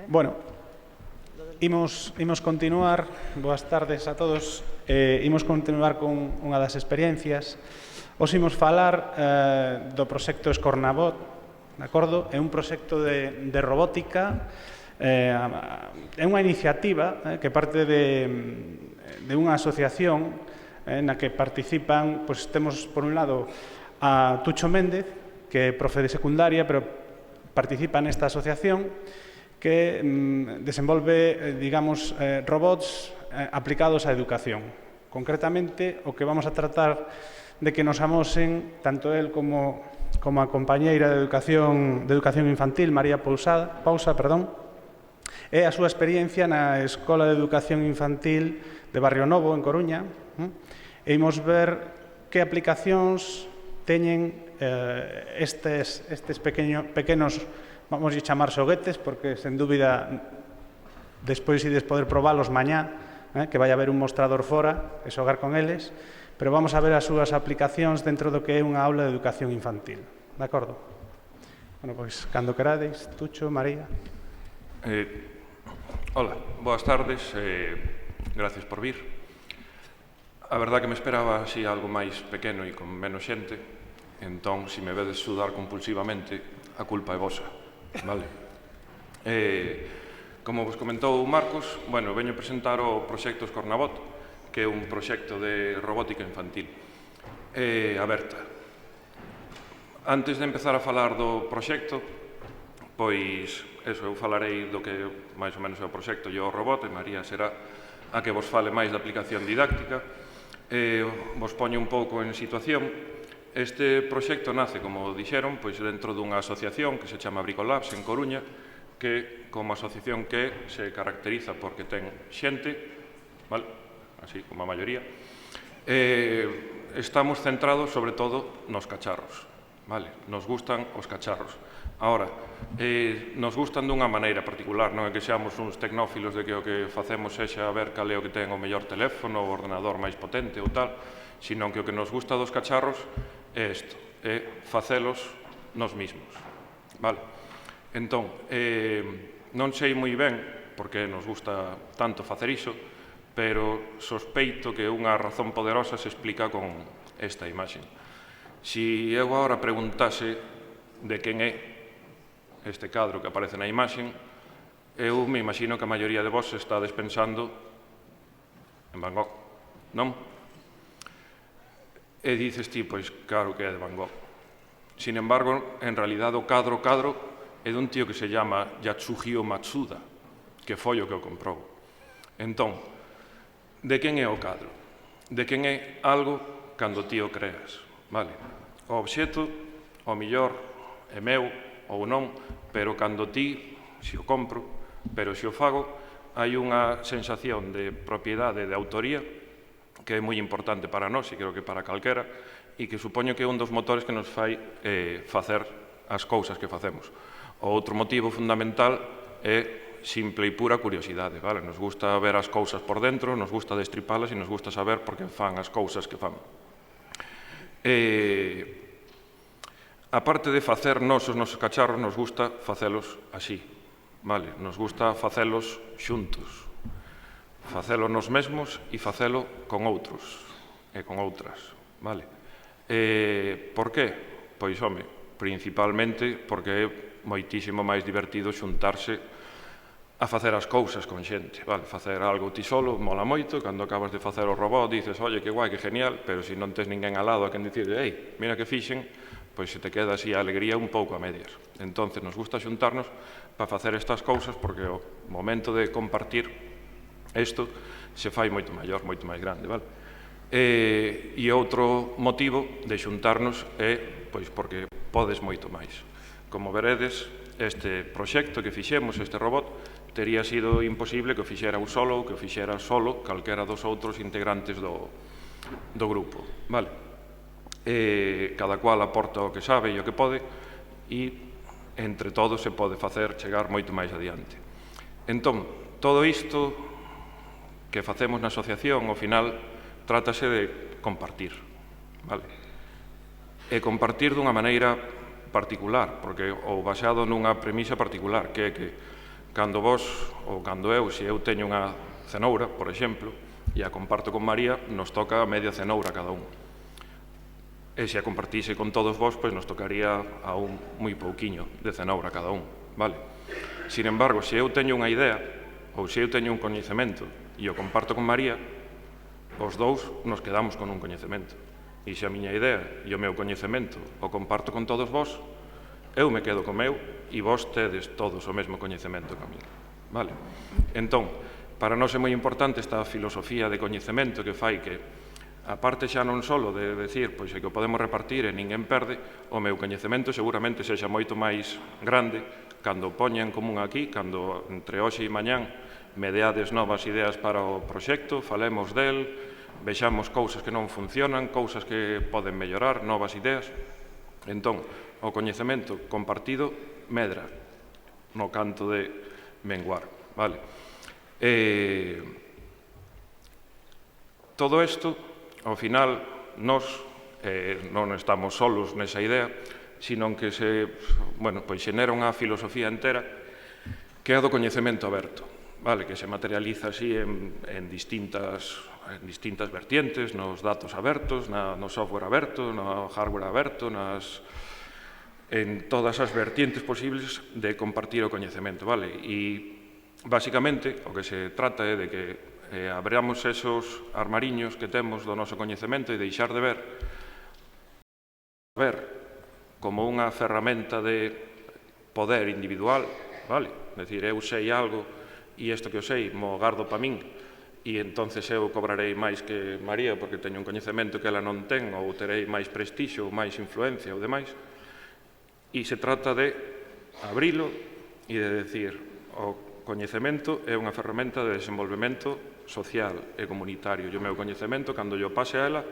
Bueno, imos continuar. Boas tardes a todos. Imos continuar con unha das experiencias. Os imos falar do proxecto Escornabot, de acordo? É un proxecto de robótica, é unha iniciativa que parte de unha asociación na que participan, pois temos por un lado a Tucho Méndez, que é profe de secundaria, pero participa nesta asociación que desenvolve, digamos, robots aplicados á educación. Concretamente, o que vamos a tratar de que nos amosen tanto el como a compañeira de educación infantil, María Pausa, é a súa experiencia na Escola de Educación Infantil de Barrio Novo, en Coruña, e imos ver que aplicacións teñen estes pequenos, vamos a chamar xoguetes, porque, sen dúbida, despois ides poder probalos mañá, que vai haber un mostrador fora e xogar con eles, pero vamos a ver as súas aplicacións dentro do que é unha aula de educación infantil. De acordo? Bueno, pois, cando querades, Tucho, María. Hola, boas tardes, gracias por vir. A verdad que me esperaba así algo máis pequeno e con menos xente, entón, se me vedes sudar compulsivamente, a culpa é vosa, vale? Como vos comentou Marcos, bueno, veño presentar o proxecto Escornabot, que é un proxecto de robótica infantil. A Berta, antes de empezar a falar do proxecto, pois, eu falarei do que máis ou menos é o proxecto e o robot, e María será a que vos fale máis da aplicación didáctica. Vos poño un pouco en situación. Este proxecto nace, como dixeron, pois dentro dunha asociación que se chama Bricolabs en Coruña, que, como asociación que se caracteriza porque ten xente, vale, así como a maioría, estamos centrados sobre todo nos cacharros, vale, nos gustan os cacharros. Ahora, nos gustan dunha maneira particular, non é que seamos uns tecnófilos de que o que facemos sexa ver cal é o que ten o mellor teléfono, o ordenador máis potente ou tal, sino que o que nos gusta dos cacharros é isto, é facelos nos mismos, vale? Entón, non sei moi ben porque nos gusta tanto facer iso, pero sospeito que unha razón poderosa se explica con esta imaxe. Se eu agora preguntase de quen é este cadro que aparece na imaxe, eu me imagino que a maioría de vos está despensando en Van Gogh, non? E dices ti, pois claro que é de Van Gogh. Sin embargo, en realidad o cadro é dun tío que se llama Yatsuhiro Matsuda, que foi o que o comprou. Entón, de quen é o cadro? De quen é algo cando ti o creas, vale? O obxecto, o millor, é meu ou non, pero cando ti, se o compro, pero se o fago, hai unha sensación de propiedade, de autoría, que é moi importante para nós, e creo que para calquera, e que supoño que é un dos motores que nos fai facer as cousas que facemos. O outro motivo fundamental é simple e pura curiosidade, vale? Nos gusta ver as cousas por dentro, nos gusta destripalas e nos gusta saber por que fan as cousas que fan. A parte de facer os nosos cacharros, nos gusta facelos así, vale? Nos gusta facelos xuntos, facelo nos mesmos e facelo con outros e con outras, vale? Por qué? Pois, home, principalmente porque é moitísimo máis divertido xuntarse a facer as cousas con xente, vale? Facer algo ti solo mola moito, cando acabas de facer o robot dices, oye, que guai, que genial, pero se non tes ninguén al lado a quen dicir, ei, mira que fixen, pois se te queda así a alegría un pouco a medias. Entonces nos gusta xuntarnos para facer estas cousas porque o momento de compartir isto se fai moito maior, moito máis grande, vale? E outro motivo de xuntarnos é pois porque podes moito máis. Como veredes, este proxecto que fixemos, este robot, tería sido imposible que o fixera eu solo ou que o fixera solo calquera dos outros integrantes do grupo, vale? Cada cual aporta o que sabe e o que pode e entre todos se pode facer chegar moito máis adiante. Entón, todo isto que facemos na asociación, ao final, trátase de compartir, vale? E compartir dunha maneira particular, porque ou baseado nunha premisa particular, que é que cando vos, ou cando eu, se eu teño unha cenoura, por exemplo, e a comparto con María, nos toca media cenoura cada un. E se a compartise con todos vos, pois nos tocaría a un moi pouquiño de cenoura cada un, vale? Sin embargo, se eu teño unha idea, ou se eu teño un coñecemento, e o comparto con María, os dous nos quedamos con un coñecemento. E se a miña idea e o meu coñecemento o comparto con todos vos, eu me quedo co meu e vos tedes todos o mesmo coñecemento que a mí. Vale? Entón, para nós é moi importante esta filosofía de coñecemento que fai que, a parte xa non só de decir pois é que o podemos repartir e ninguén perde, o meu coñecemento seguramente sexa moito máis grande cando o poña en común aquí, cando entre hoxe e mañán me deades novas ideas para o proxecto, falemos del, vexamos cousas que non funcionan, cousas que poden mellorar, novas ideas. Entón, o coñecemento compartido medra no canto de menguar, vale? Todo isto, ao final, nós non estamos solos nesa idea, sino que se xenera unha filosofía entera que é a do coñecemento aberto, vale? Que se materializa así en distintas vertientes, nos datos abertos, no software aberto, no hardware aberto, en todas as vertientes posibles de compartir o coñecemento, vale? E, basicamente, o que se trata é de que abramos esos armariños que temos do noso coñecemento e deixar de ver como unha ferramenta de poder individual, vale? É dicir, eu sei algo e isto que eu sei mo gardo para min e entonces eu cobrarei máis que María porque teño un coñecemento que ela non ten ou terei máis prestixio ou máis influencia ou demais. E se trata de abrilo e de decir o coñecemento é unha ferramenta de desenvolvemento social e comunitario. E o meu coñecemento, cando yo pase a ela,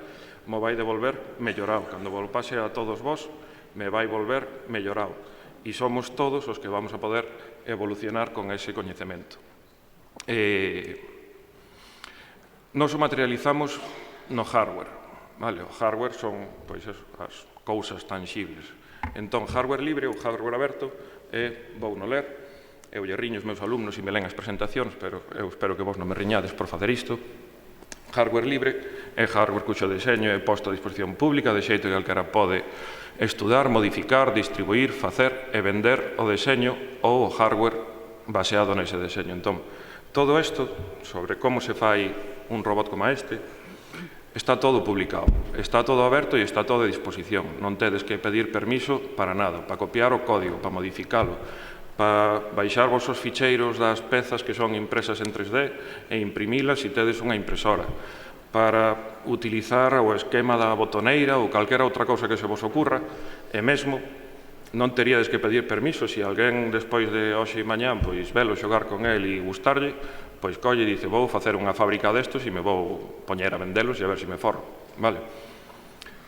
mo vai devolver mellorado. Cando vos pase a todos vos, me vai volver mellorado. E somos todos os que vamos a poder evolucionar con ese coñecemento. Nos o materializamos no hardware. Vale? O hardware son as cousas tangibles. Entón, hardware libre ou hardware aberto vou non ler. Eu lle riño os meus alumnos e me len as presentacións, pero eu espero que vos non me riñades por facer isto. Hardware libre é hardware cuxo deseño é posto a disposición pública, de xeito que calquera pode estudar, modificar, distribuir, facer e vender o deseño ou o hardware baseado nese deseño. Entón, todo isto sobre como se fai un robot como este está todo publicado, está todo aberto e está todo a disposición. Non tedes que pedir permiso para nada, para copiar o código, para modificalo, para baixar vos os ficheiros das pezas que son impresas en 3D e imprimilas se tedes unha impresora, para utilizar o esquema da botoneira ou calquera outra cousa que se vos ocurra, e mesmo non teríades que pedir permiso se alguén despois de hoxe e mañán pois velo xogar con el e gustarlle, pois colle e dice vou facer unha fábrica destos e me vou poñer a vendelos e a ver se me forro, vale?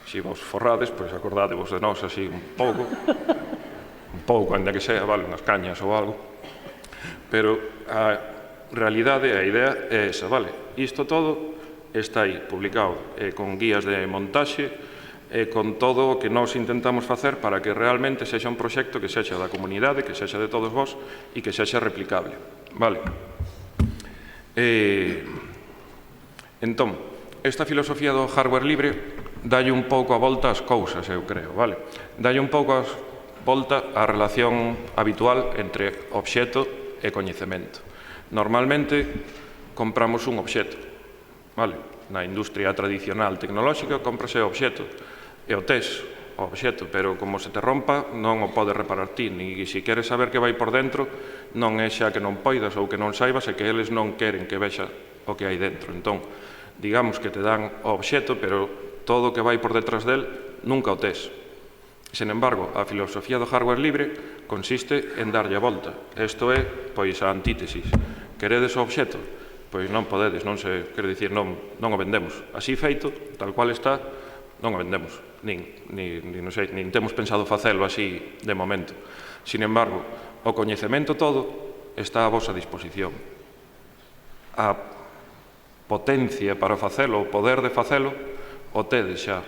Se vos forrades, pois acordádevos de nós así un pouco, ainda que sea, vale, unhas cañas ou algo, pero a realidade, a idea é esa, vale? Isto todo está aí, publicado, con guías de montaxe, con todo o que nós intentamos facer para que realmente sexa un proxecto que sexa da comunidade, que sexa de todos vós e que sexa replicable, vale? Entón, esta filosofía do hardware libre dalle un pouco a volta ás cousas, eu creo, vale? Dalle un pouco a volta á relación habitual entre obxecto e coñecemento. Normalmente compramos un obxecto, vale? Na industria tradicional tecnolóxica comprase o obxecto e o tes o obxecto, pero como se te rompa non o podes reparar ti, ni se queres saber que vai por dentro non é xa que non poidas ou que non saibas, é que eles non queren que vexa o que hai dentro. Entón, digamos que te dan o obxecto, pero todo o que vai por detrás del nunca o tes. Sen embargo, a filosofía do hardware libre consiste en darlle a volta. Isto é, pois, a antítesis. Queredes o obxecto? Pois non podedes, non se, quero dicir, non o vendemos. Así feito, tal cual está, non o vendemos. Nin temos pensado facelo así de momento. Sin embargo, o coñecemento todo está a vosa disposición. A potencia para facelo, o poder de facelo, o tedes xa,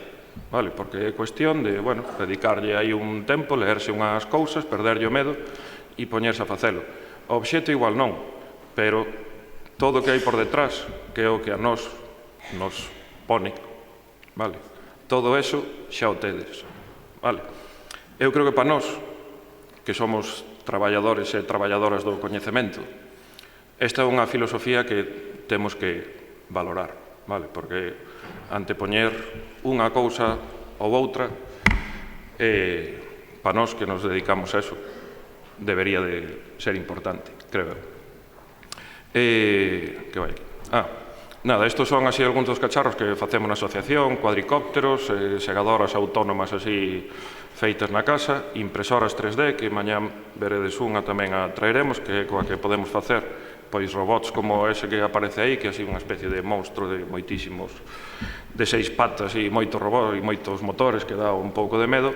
vale? Porque é cuestión de, bueno, dedicarlle aí un tempo, leerse unhas cousas, perderlle o medo e poñerse a facelo. O obxecto igual non, pero todo o que hai por detrás, que é o que a nos pone, vale? Todo eso xa o tedes, vale? Eu creo que para nós, que somos traballadores e traballadoras do coñecemento, esta é unha filosofía que temos que valorar, vale? Porque antepoñer unha cousa ou outra, para nós que nos dedicamos a eso, debería de ser importante, creo eu. Que vai aquí? Nada, estos son así algúns dos cacharros que facemos na asociación, cuadricópteros, segadoras autónomas así feitas na casa, impresoras 3D, que mañá veredes unha tamén a traeremos, que é coa que podemos facer pois robots como ese que aparece aí, que é así unha especie de monstro de moitísimos, de 6 patas e moitos robots e moitos motores que dá un pouco de medo,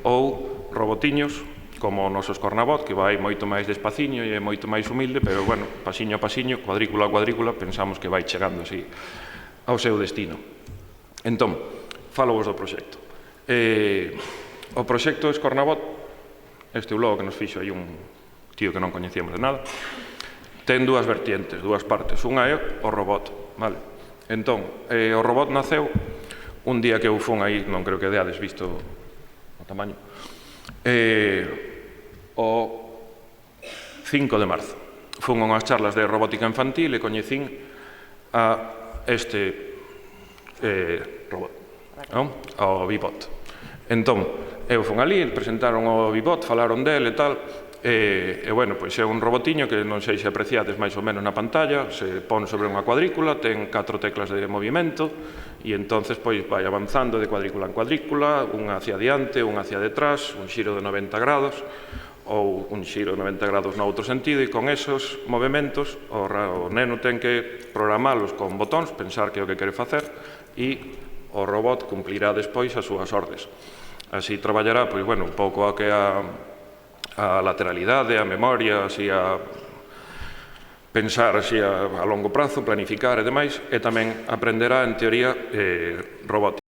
ou robotiños como o noso Escornabot, que vai moito máis despaciño e é moito máis humilde, pero, bueno, pasiño a pasiño, cuadrícula a cuadrícula, pensamos que vai chegando así ao seu destino. Entón, falo vos do proxecto. O proxecto Escornabot, este é o logo que nos fixo aí un tío que non coñecíamos de nada, ten dúas vertientes, dúas partes. Unha é o robot, vale? Entón, o robot naceu un día que eu fun aí, non creo que deades visto o tamaño, o 5 de marzo. Fun a unhas charlas de robótica infantil e coñecín a este robot, non? O Bibot. Entón, eu fun ali, presentaron o Bibot, falaron del e tal, e, bueno, pois é un robotiño que non sei se apreciades máis ou menos na pantalla, se pon sobre unha cuadrícula, ten 4 teclas de movimento, e entonces pois vai avanzando de cuadrícula en cuadrícula, unha hacia diante, unha hacia detrás, un xiro de 90 grados, ou un xiro de 90 grados no outro sentido, e con esos movimentos o neno ten que programalos con botóns, pensar que é o que quere facer, e o robot cumplirá despois as súas ordes. Así traballará, pois, bueno, un pouco a que a lateralidade, a memoria, así a pensar así a longo prazo, planificar e demais, e tamén aprenderá, en teoría, robótica.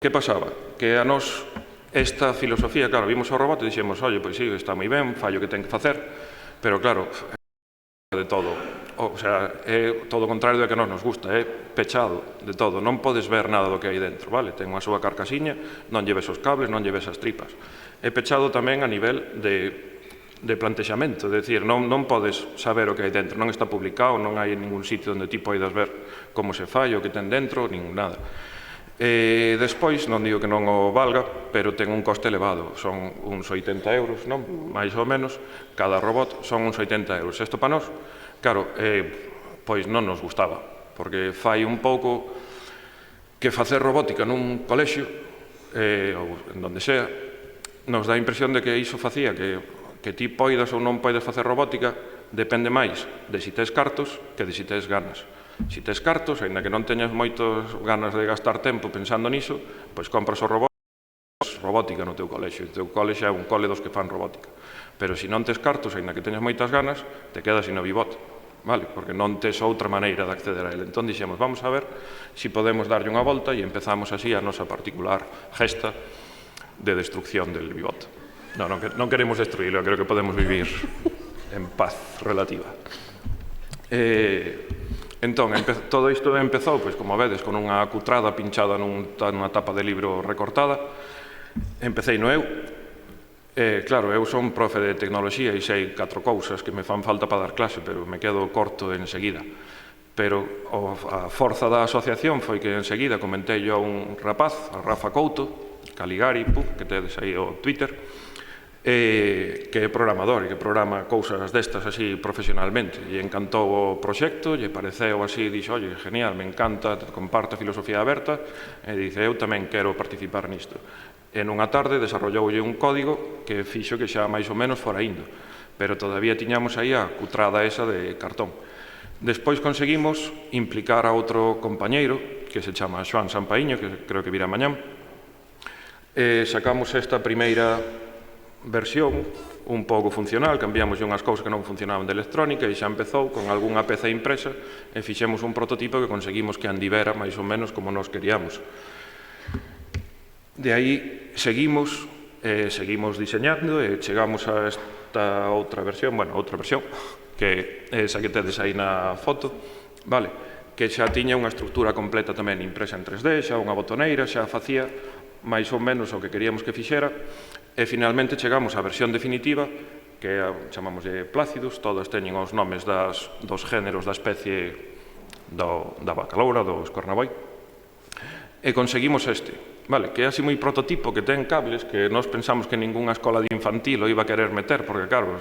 Que pasaba? Que a nos esta filosofía, claro, vimos ao robot e dixemos, oye, pois sí, está moi ben, fallo que ten que facer, pero claro, de todo, o sea, é todo o contrario do que nos gusta, é pechado de todo, non podes ver nada do que hai dentro, vale? Ten unha súa carcasiña, non lleves os cables, non lleves as tripas. É pechado tamén a nivel de plantexamento, é dicir, non podes saber o que hai dentro, non está publicado, non hai ningún sitio onde ti poidas ver como se fai, o que ten dentro, nin nada. Despois, non digo que non o valga, pero ten un coste elevado, son uns 80 euros, non? Mais ou menos, cada robot son uns 80 euros. Isto para nós, claro, pois non nos gustaba, porque fai un pouco que facer robótica nun colexio, ou en donde sea, nos dá a impresión de que iso facía que ti poidas ou non poidas facer robótica depende máis de si tes cartos que de si tes ganas. Si tes cartos, ainda que non teñas moitas ganas de gastar tempo pensando niso, pois compras o robótica no teu colexio. O teu colexio é un cole dos que fan robótica. Pero se non tes cartos, ainda que teñas moitas ganas, te quedas sin o Bibot, vale? Porque non tes outra maneira de acceder a ele. Entón dixemos, vamos a ver se podemos darlle unha volta e empezamos así a nosa particular gesta de destrucción del Bibot. Non queremos destruílo, creo que podemos vivir en paz relativa. Entón, todo isto empezou, pois, como vedes, con unha cutrada pinchada nunha tapa de libro recortada. Empecei no eu. Claro, eu son profe de tecnoloxía e sei 4 cousas que me fan falta para dar clase, pero me quedo corto enseguida. Pero a forza da asociación foi que enseguida comentei yo a un rapaz, a Rafa Couto, Caligari, que tedes aí o Twitter, que é programador e que programa cousas destas así profesionalmente. E encantou o proxecto, lle pareceu así, dixo, oye, genial, me encanta, comparte a filosofía aberta, e dice, eu tamén quero participar nisto. E nunha tarde desarrolloulle un código que fixo que xa máis ou menos fora indo, pero todavía tiñamos aí a cutrada esa de cartón. Despois conseguimos implicar a outro compañeiro, que se chama Xoan Sampaíño, que creo que virá mañán, e sacamos esta primeira versión un pouco funcional, cambiamos unhas cousas que non funcionaban de electrónica e xa empezou con algunha peza impresa e fixemos un prototipo que conseguimos que andivera máis ou menos como nos queríamos. De aí seguimos diseñando e chegamos a esta outra versión, que é esa que tedes aí na foto, vale? Que xa tiña unha estructura completa tamén impresa en 3D, xa unha botoneira, xa facía máis ou menos o que queríamos que fixera, e finalmente chegamos á versión definitiva, que chamamos de Plácidos, todos teñen os nomes dos géneros da especie da bacaloura, do escornaboi, e conseguimos este, vale, que é así moi prototipo, que ten cables que nós pensamos que ningunha escola de infantil o iba a querer meter, porque claro,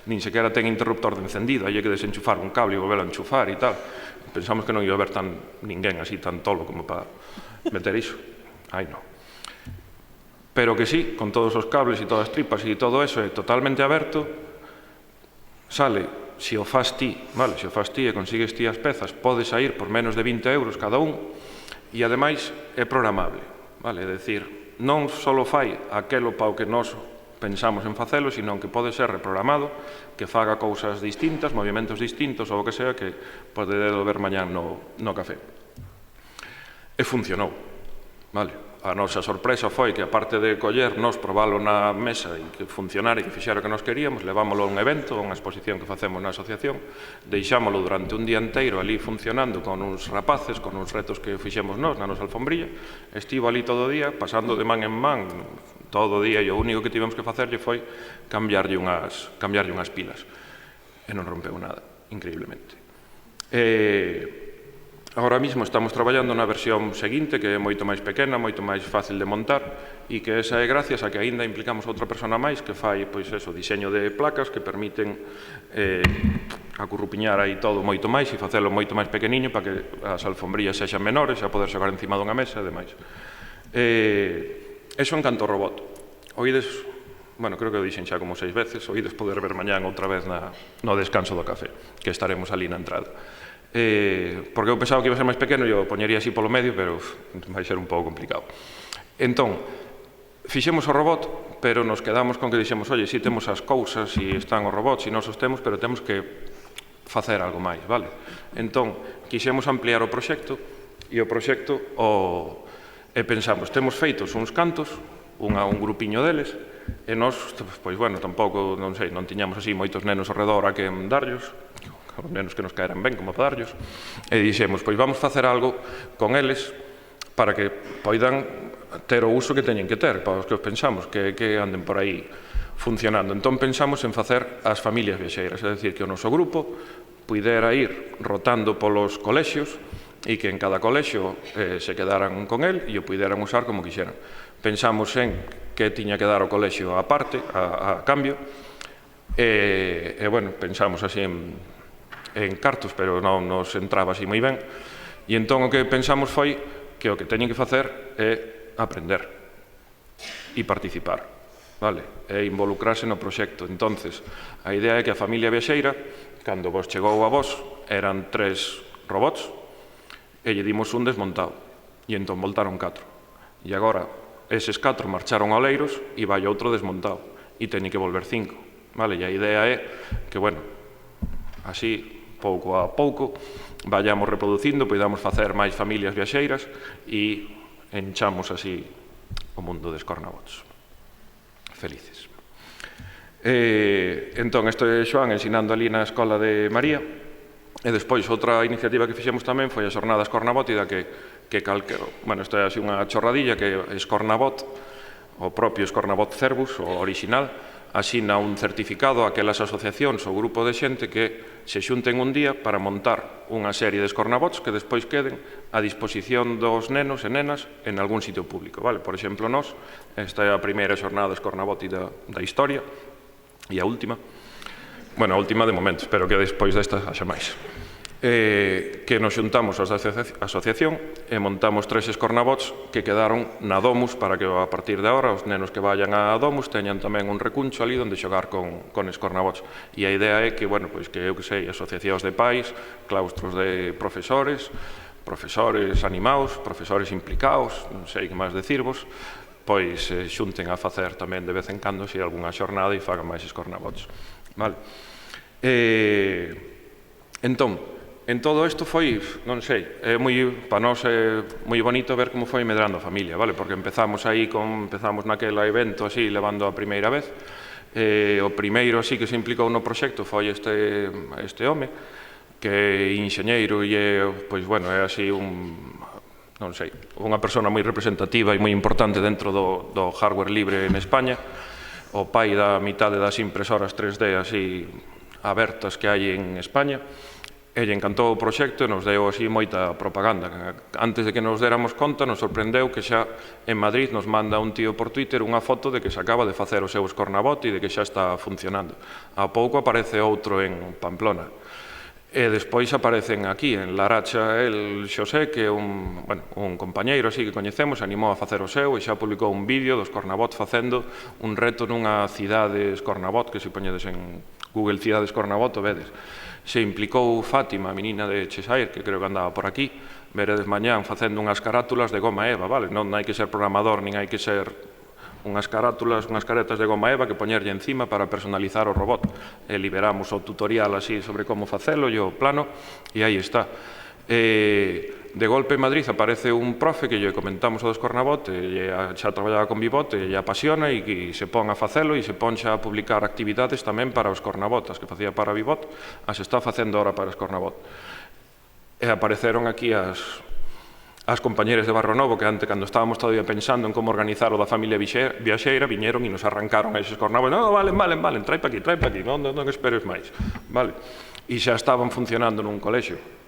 nin sequera ten interruptor de encendido, hai que desenchufar un cable e volverlo a enchufar e tal. Pensamos que non iba a haber ninguén así tan tolo como para meter iso. Ai, non. Pero que sí, con todos os cables e todas as tripas e todo eso, é totalmente aberto, sale, se o fas ti, vale, se o fas ti e consigues ti as pezas, pode sair por menos de 20 euros cada un, e ademais é programable, vale, é dicir, non só fai aquelo para o que nós pensamos en facelo, sino que pode ser reprogramado, que faga cousas distintas, movimentos distintos ou o que sea, que podedes ver mañán no café. E funcionou, vale. A nosa sorpresa foi que, aparte de coller, nos probalo na mesa e que funcionara e que fixera o que nos queríamos, levámoslo a un evento, a unha exposición que facemos na asociación, deixámoslo durante un día inteiro ali funcionando con uns rapaces, con uns retos que fixemos nós na nosa alfombrilla, estivo ali todo o día, pasando de man en man todo o día, e o único que tivemos que facerlle foi cambiarlle unhas pilas. E non rompeu nada, increíblemente. Agora mesmo estamos traballando na versión seguinte, que é moito máis pequena, moito máis fácil de montar, e que esa é gracias a que aínda implicamos outra persona máis que fai, pois eso, diseño de placas que permiten acurrupiñar aí todo moito máis e facelo moito máis pequeniño para que as alfombrillas sexan menores, xa poder xogar encima dunha mesa e demais. Eso en canto ao robot. Oídes, bueno, creo que o dixen xa como 6 veces, oídes poder ver mañán outra vez no descanso do café, que estaremos ali na entrada. Porque eu pensaba que iba a ser máis pequeno e o poñería así polo medio, pero vai ser un pouco complicado. Entón, fixemos o robot, pero nos quedamos con que dixemos, oye, si temos as cousas e están os robots e nos os temos, pero temos que facer algo máis, vale? Entón, quixemos ampliar o proxecto e o proxecto e pensamos, temos feitos uns cantos, un grupiño deles, e nós, pois bueno, tampouco, non sei, non tiñamos así moitos nenos ao redor a que darllos, os nenos que nos caeran ben como para darllos, e dixemos, pois vamos facer algo con eles para que poidan ter o uso que teñen que ter, para os que os pensamos, que anden por aí funcionando. Entón pensamos en facer as familias viaxeiras, é dicir, que o noso grupo puidera ir rotando polos colexios e que en cada colexio se quedaran con el e o puideran usar como quixeran. Pensamos en que tiña que dar o colexio a parte, a cambio, e bueno, pensamos así en cartos, pero non nos entraba así moi ben, e entón o que pensamos foi que o que teñen que facer é aprender e participar, vale? E involucrarse no proxecto. Entonces, a idea é que a familia viaxeira, cando vos chegou a vos, eran 3 robots, e lle dimos un desmontado, e entón voltaron 4. E agora, eses 4 marcharon a Oleiros e vai outro desmontado, e teñen que volver 5, vale? E a idea é que, bueno, así, pouco a pouco, vayamos reproducindo, podamos facer máis familias viaxeiras e enchamos así o mundo de Escornabots. Felices. Entón, isto é Xoán ensinando ali na escola de María, e despois outra iniciativa que fixemos tamén foi a xornada escornabótida, que calquero, bueno, isto é así unha chorradilla, que Escornabot, o propio Escornabot Cervus, o original, asina un certificado a aquelas asociacións ou grupo de xente que se xunten un día para montar unha serie de escornabots que despois queden a disposición dos nenos e nenas en algún sitio público, vale? Por exemplo, nós, esta é a primeira xornada escornabótida da historia e a última, bueno, a última de momento, espero que despois desta haxa máis, que nos xuntamos aos da asociación e montamos 3 escornabots que quedaron na Domus para que a partir de agora os nenos que vayan a Domus teñan tamén un recuncho ali onde xogar con escornabots. E a idea é que, bueno, pois que eu que sei, asociacións de pais, claustros de profesores animados, profesores implicados, non sei que máis decirvos, pois xunten a facer tamén de vez en cando se algunha xornada e fagan máis escornabots. Vale? Entón, en todo isto foi, non sei, para nós é moi bonito ver como foi medrando a familia, vale? Porque empezamos naquele evento así, levando a primeira vez. O primeiro así que se implicou no proxecto foi este home, que é enxeñeiro e é, pois, bueno, é así non sei, unha persona moi representativa e moi importante dentro do hardware libre en España, o pai da mitade das impresoras 3D así abertas que hai en España. Elle encantou o proxecto e nos deu así moita propaganda. Antes de que nos déramos conta, nos sorprendeu que xa en Madrid nos manda un tío por Twitter unha foto de que se acaba de facer o seu Scornabot e de que xa está funcionando. A pouco aparece outro en Pamplona. E despois aparecen aquí, en Laracha, el Xosé, que é un compañeiro así que coñecemos, animou a facer o seu e xa publicou un vídeo do Scornabot facendo un reto nunha cidade Scornabot, que se poñedes en Google cidade Scornabot o vedes. Se implicou Fátima, a menina de Cheshire, que creo que andaba por aquí, veredes mañán facendo unhas carátulas de goma eva, vale? Non hai que ser programador, nin hai que ser unhas carátulas, unhas caretas de goma eva que poñerlle encima para personalizar o robot. E liberamos o tutorial así sobre como facelo e o plano, e aí está. De golpe en Madrid aparece un profe que lle comentamos o do Scornabot, xa traballaba con Vivot, e lle apasiona e se pon a facelo e se pon xa a publicar actividades tamén para os Scornabot, as que facía para Vivot, as está facendo ahora para Scornabot. E apareceron aquí as compañeras de Barrio Novo, que antes, cando estábamos todavía pensando en como organizar o da familia viaxeira, viñeron e nos arrancaron a eses Scornabot. Non, valen, trai pa aquí, non esperes máis. Vale. E xa estaban funcionando nun colexio.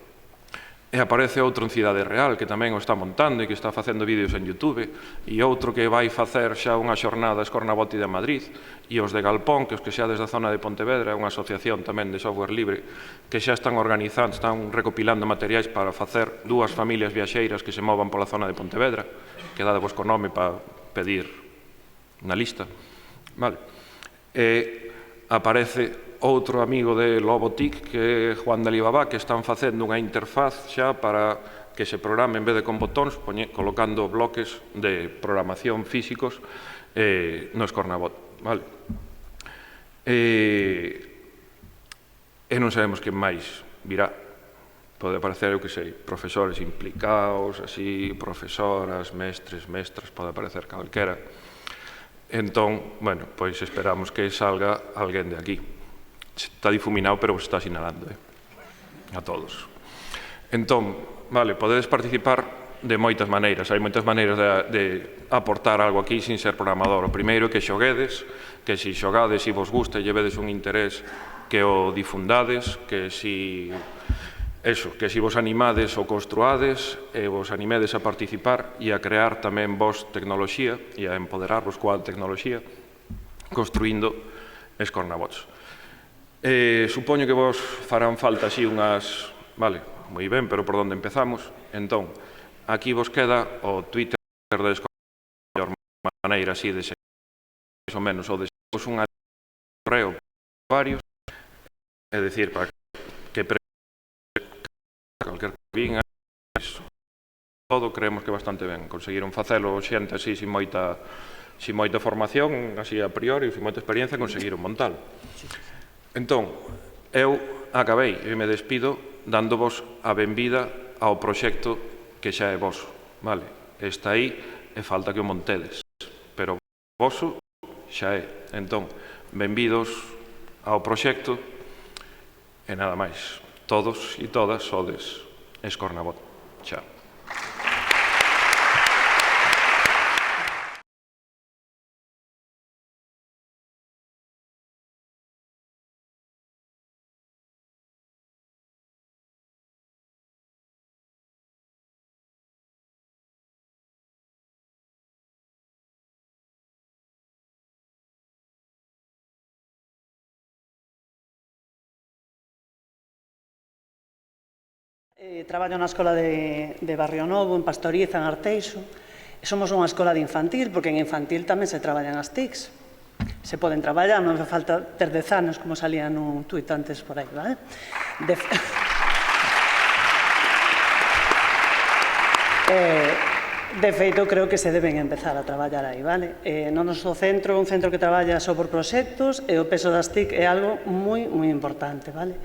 E aparece outro en Cidade Real, que tamén o está montando e que está facendo vídeos en YouTube, e outro que vai facer xa unha xornada Scornabot de Madrid, e os de Galpón, que os que xa desde a zona de Pontevedra, é unha asociación tamén de software libre, que xa están organizando, están recopilando materiais para facer 2 familias viaxeiras que se movan pola zona de Pontevedra, que dadevos co nome para pedir na lista. E aparece outro amigo de Lobotic, que é Juan de Alibaba, que están facendo unha interfaz xa para que se programe en vez de con botóns, colocando bloques de programación físicos no Scornabot. E non sabemos quen máis virá. Pode aparecer, eu que sei, profesores implicados, así, profesoras, mestras, pode aparecer calquera. Entón, bueno, pois esperamos que salga alguén de aquí. Está difuminado, pero vos está sinalando a todos. Entón, podedes participar de moitas maneiras. Hai moitas maneiras de aportar algo aquí sin ser programador. O primeiro é que xoguedes, que se xogades e vos gusta e llevedes un interés, que o difundades, que si vos animades ou construades e vos animedes a participar e a crear tamén vos tecnoloxía e a empoderarvos coa tecnoloxía construindo Scornabots. Supoño que vos farán falta así unhas... Vale, moi ben, pero por onde empezamos? Entón, aquí vos queda o Twitter de Scornabot, a mellor maneira así de seguir, máis ou menos, ou de seguir un correo varios, é dicir, para que calquer vinga, todo creemos que bastante ben. Conseguiron facelo xente así sin moita formación, así a priori, sin moita experiencia, conseguiron montalo. Entón, eu acabei e me despido dándovos a benvida ao proxecto que xa é voso, vale? Está aí e falta que o montedes, pero voso xa é. Entón, benvidos ao proxecto e nada máis. Todos e todas sodes Scornabot. Chao. Traballo na escola de Barrio Novo, en Pastoriza, en Arteixo. Somos unha escola de infantil, porque en infantil tamén se traballan as TICs. Se poden traballar, non hace falta ter 10 anos, como salía nun tuit antes por aí, vale? De feito, creo que se deben empezar a traballar aí, vale? No noso centro, un centro que traballa só por proxectos, e o peso das TIC é algo moi importante, vale?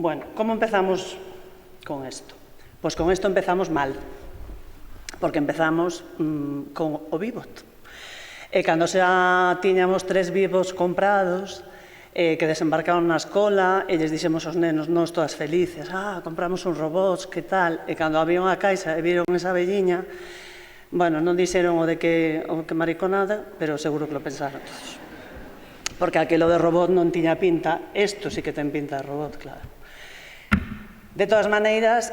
Bueno, como empezamos con isto? Pois con isto empezamos mal, porque empezamos con o Vivot. E cando xa tiñamos 3 vivos comprados, que desembarcaron na escola, e lles dixemos aos nenos, nós todas felices, compramos uns robots, que tal? E cando abriron a caixa e viron esa velliña, bueno, non dixeron o que mariconada, pero seguro que lo pensaron todos. Porque aquilo de robot non tiña pinta, isto sí que ten pinta de robot, claro. De todas maneiras,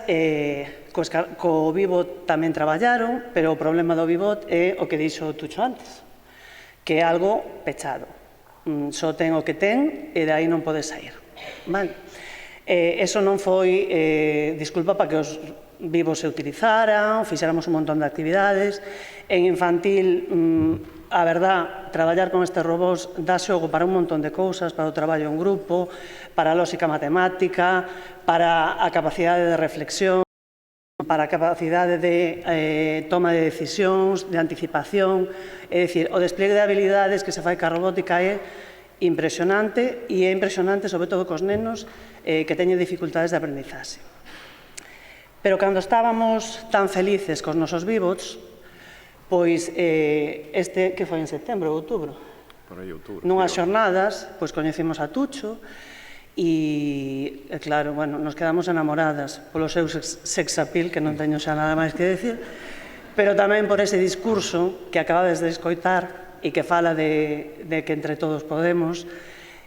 co Vivot tamén traballaron, pero o problema do Vivot é o que dixo Tucho antes, que é algo pechado. Só ten o que ten e de aí non pode sair. Eso non foi disculpa para que os vivos se utilizaran, fixéramos un montón de actividades. En infantil, a verdad, traballar con estes robots dá xogo para un montón de cousas, para o traballo en grupo, para a lógica matemática, para a capacidade de reflexión, para a capacidade de toma de decisións, de anticipación. É dicir, o despliegue de habilidades que se fai ca robótica é impresionante, e é impresionante, sobre todo, cos nenos que teñen dificultades de aprendizaxe. Pero cando estábamos tan felices cos nosos Vivots, pois que foi en setembro ou outubro, nunhas xornadas, pois coñecimos a Tucho, e, claro, bueno, nos quedamos enamoradas polo seu sex appeal, que non teño xa nada máis que decir, pero tamén por ese discurso que acabades de escoitar e que fala de que entre todos podemos,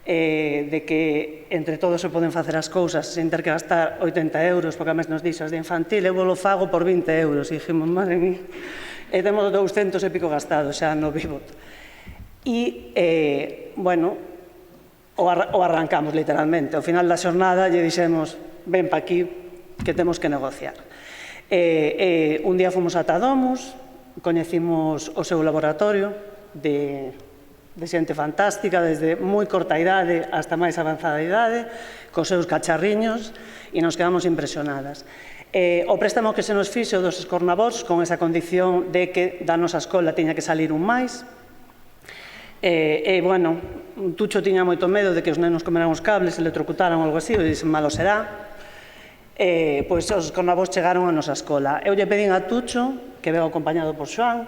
de que entre todos se poden facer as cousas sen ter que gastar 80 euros, porque a mes nos dixas de infantil, eu vos lo fago por 20 euros, e dijimos, madre mía, e temos 200 e pico gastados xa no Vivot. E, bueno, o arrancamos literalmente. Ao final da xornada lle dixemos, ven pa aquí que temos que negociar. Un día fomos ata Domus, coñecimos o seu laboratorio de xente fantástica, desde moi corta idade hasta máis avanzada idade, cos seus cacharriños, e nos quedamos impresionadas. O préstamo que se nos fixo dos escornabots, con esa condición de que da nosa escola tiña que salir un máis, e, bueno, Tucho tiña moito medo de que os nenos comeran os cables, electrocutaran ou algo así, e dixen, malo será. Pois os escornabots chegaron a nosa escola. Eu lle pedín a Tucho, que veo acompañado por Xoán,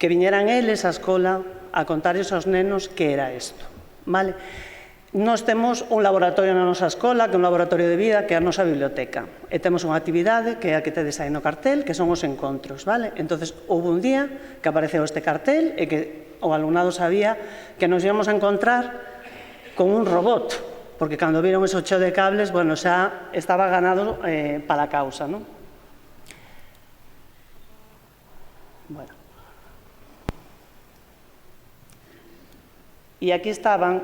que viñeran eles á escola a contarles aos nenos que era isto. Nós temos un laboratorio na nosa escola, que é un laboratorio de vida, que é a nosa biblioteca. E temos unha actividade, que é a que tedes aí no cartel, que son os encontros. Entonces, houve un día que apareceu este cartel e que o alumnado sabía que nos íbamos a encontrar con un robot, porque cando viron ese cheo de cables, bueno, xa estaba ganado para a causa, non? Bueno. E aquí estaban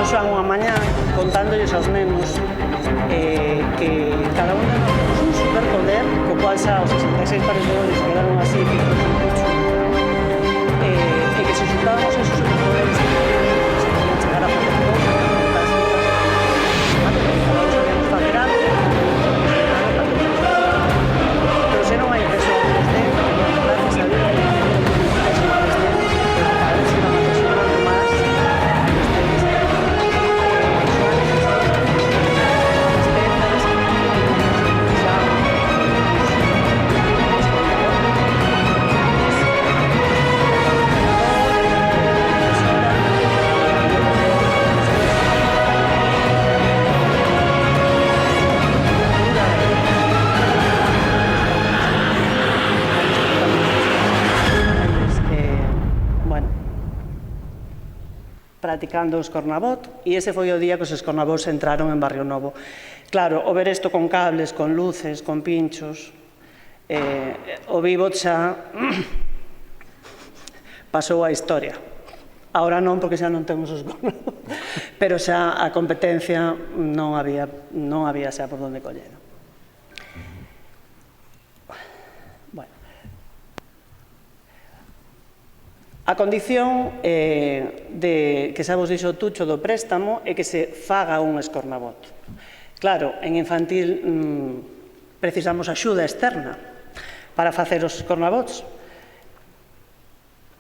Xoán unha mañá contándolles aos nenos que cada un temos un superpoder co cual xa os 66 pares de ollos quedaron así fijos en Tucho, e que se xuntábamos esos superpoderes que se podían chegar a facer cousas fantásticas, cada un sabíamos facer algo, pero se non hai persoas de gracias a Dios cada vez se van apasionando máis. Practicando o escornabot, e ese foi o día que os escornabots entraron en Barrio Novo. Claro, o ver isto con cables, con luces, con pinchos, o Vivot xa pasou a historia. Ahora non, porque xa non temos os escornabots, pero xa a competencia non había xa por onde coller. A condición que xa vos dixo Tucho do préstamo é que se faga un escornabot. Claro, en infantil precisamos axuda externa para facer os escornabots.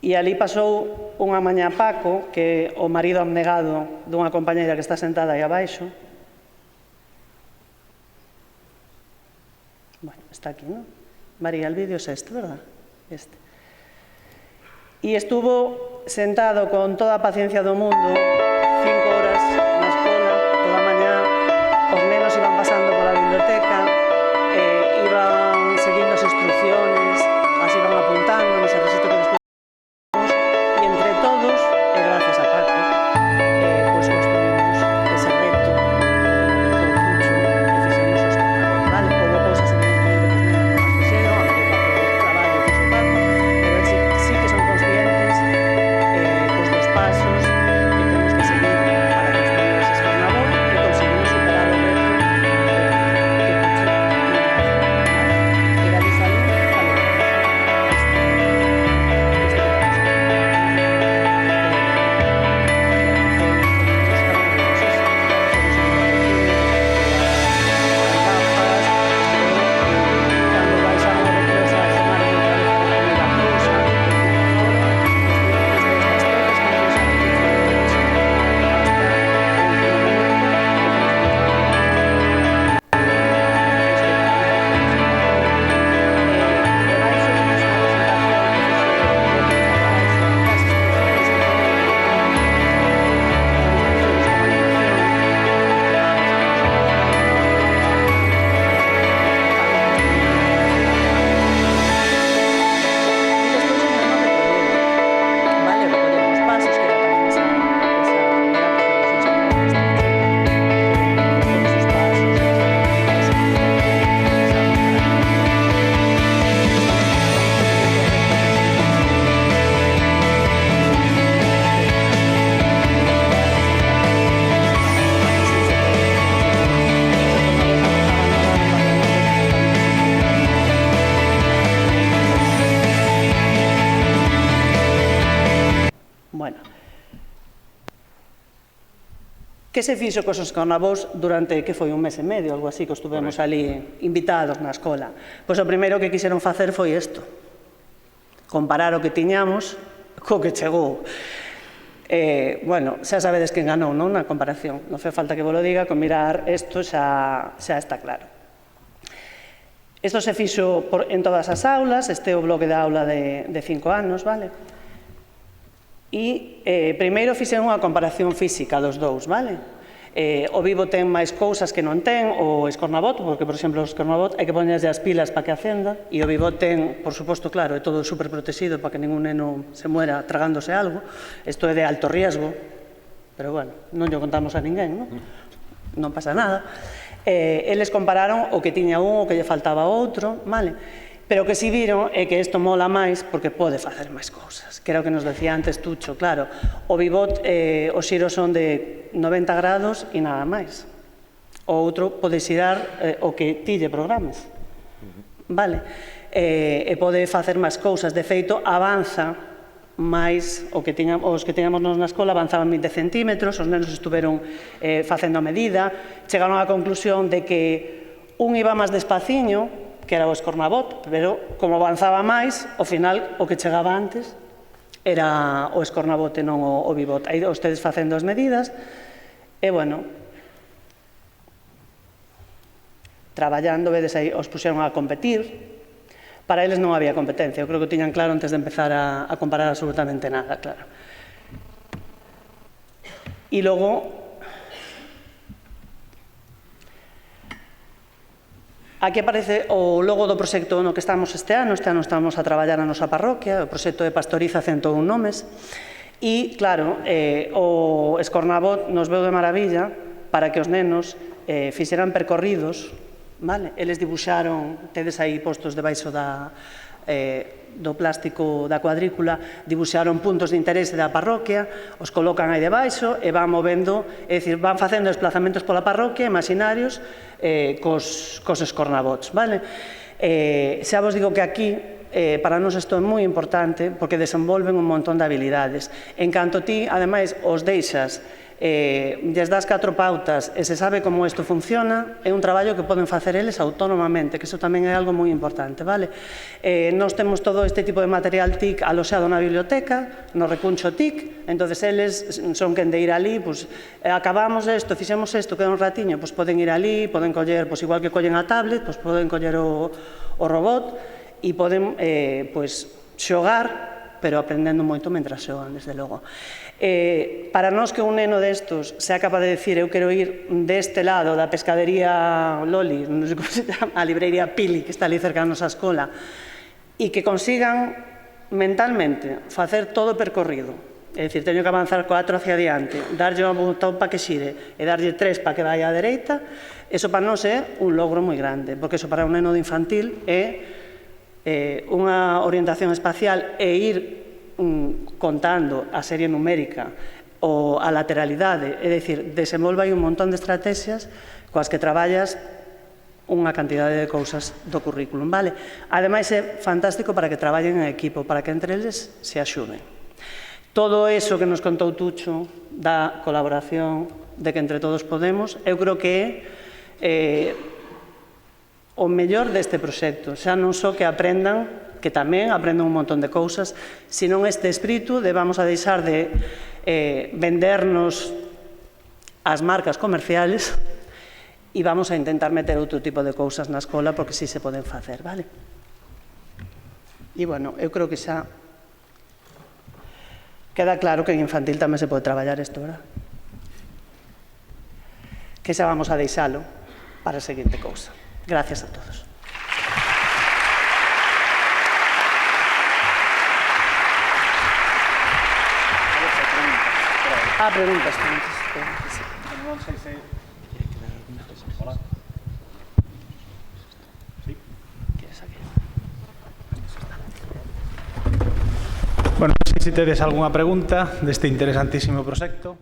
E ali pasou unha mañá Paco, que é o marido abnegado dunha compañeira que está sentada aí abaixo. Bueno, está aquí, non? María, el vídeo es este, verdad? Este. E estuvo sentado con toda a paciencia do mundo 5 horas na escola, toda a mañá. Os nenos iban pasando pola biblioteca, iban seguindo as instrucciones, as iban apuntando nos registros que despois e entre todos, e gracias a Paco, pois construímos ese reto que comentou Pucho, que fixemos os Cornabot, vale? Houve cousas evidentemente que os nenos non as fixeron, a maior parte do traballo fixo Paco, pero sí que son conscientes pois dos pasos que temos que seguir para construir ese Cornabot e conseguimos superar o reto que Pucho non era de salud, vale, Bueno, que se fixo cos Cornabots durante, que foi, un mes e medio, algo así, que estuvemos ali invitados na escola? Pois o primeiro que quixeron facer foi isto, comparar o que tiñamos co que chegou. Bueno, xa sabedes quen ganou, non, na comparación, non fe falta que vos lo diga, con mirar isto xa está claro. Isto se fixo en todas as aulas, este é o bloque de aula de 5 anos, vale? E primeiro fixen unha comparación física dos dous, vale? O Vivo ten máis cousas que non ten o Escornabot, porque, por exemplo, o Escornabot hai que poñerse as pilas para que acenda, e o Vivo ten, por suposto, claro, é todo super protegido para que ningún neno se muera tragándose algo. Isto é de alto riesgo, pero, bueno, non lle contamos a ninguén, non? Non pasa nada. Eles compararon o que tiña un, o que lle faltaba outro, vale? Pero o que si viron é que isto mola máis porque pode facer máis cousas. Que era o que nos decía antes Tucho, claro. O Vivot, os xiros son de 90 grados e nada máis. O outro pode xirar o que ti lle programes. Vale? E pode facer máis cousas. De feito, avanza máis os que tiñamos nos na escola, avanzaban 20 centímetros, os nenos estuveron facendo a medida, chegaron á conclusión de que un iba máis despaciño, que era o Escornabot, pero como avanzaba máis, ao final o que chegaba antes era o Escornabot e non o Vivot. Aí ustedes facendo as medidas e, bueno, traballando, vedes aí, os puxeron a competir. Para eles non había competencia, eu creo que o tiñan claro antes de empezar a comparar absolutamente nada, claro. E logo, aquí aparece o logo do proxecto no que estamos este ano estamos a traballar na nosa parroquia, o proxecto de Pastoriza 101 nomes, e, claro, o Escornabot nos veu de maravilla para que os nenos fixeran percorridos, vale? Eles dibuixaron, tedes aí postos debaixo do plástico da cuadrícula, dibuixaron puntos de interese da parroquia, os colocan aí debaixo e van movendo, é dicir, van facendo desplazamentos pola parroquia, imaginarios, cos Escornabots, vale? Xa vos digo que aquí, para nós isto é moi importante, porque desenvolven un montón de habilidades. En canto ti, ademais, os deixas lles das 4 pautas e se sabe como isto funciona, é un traballo que poden facer eles autónomamente, que iso tamén é algo moi importante, vale? Nós temos todo este tipo de material TIC aloxado na biblioteca, no recuncho TIC, entonces eles son quen de ir ali, pues, acabamos isto, fixemos isto, queda un ratiño, pues poden ir ali, poden coller, pues igual que collen a tablet, pues poden coller o robot e poden, pues, xogar, pero aprendendo moito mentras xogan, desde logo. Para nós que un neno destos sea capaz de decir eu quero ir deste lado da pescadería Loli, non sei como se chama, a librería Pili, que está ali cerca da nosa escola, e que consigan mentalmente facer todo o percorrido, é dicir, teño que avanzar 4 hacia diante, darlle un botón para que xire e darlle 3 para que vaya á dereita, eso para nós é un logro moi grande, porque eso para un neno de infantil é unha orientación espacial e ir contando a serie numérica ou a lateralidade, é dicir, desenvolve aí un montón de estrategias coas que traballas unha cantidade de cousas do currículum, vale? Ademais, é fantástico para que traballen en equipo, para que entre eles se axuden. Todo eso que nos contou Tucho da colaboración, de que entre todos podemos, eu creo que é o mellor deste proxecto, xa non só que aprendan, que tamén aprendan un montón de cousas, senón este espírito de vamos a deixar de vendernos as marcas comerciales e vamos a intentar meter outro tipo de cousas na escola porque si se poden facer, vale? E, bueno, eu creo que xa queda claro que en infantil tamén se pode traballar isto, verdad? Que xa vamos a deixalo para a seguinte cousa. Gracias a todos. Preguntas. Bueno, non sei se tedes algunha pregunta deste interesantísimo proxecto.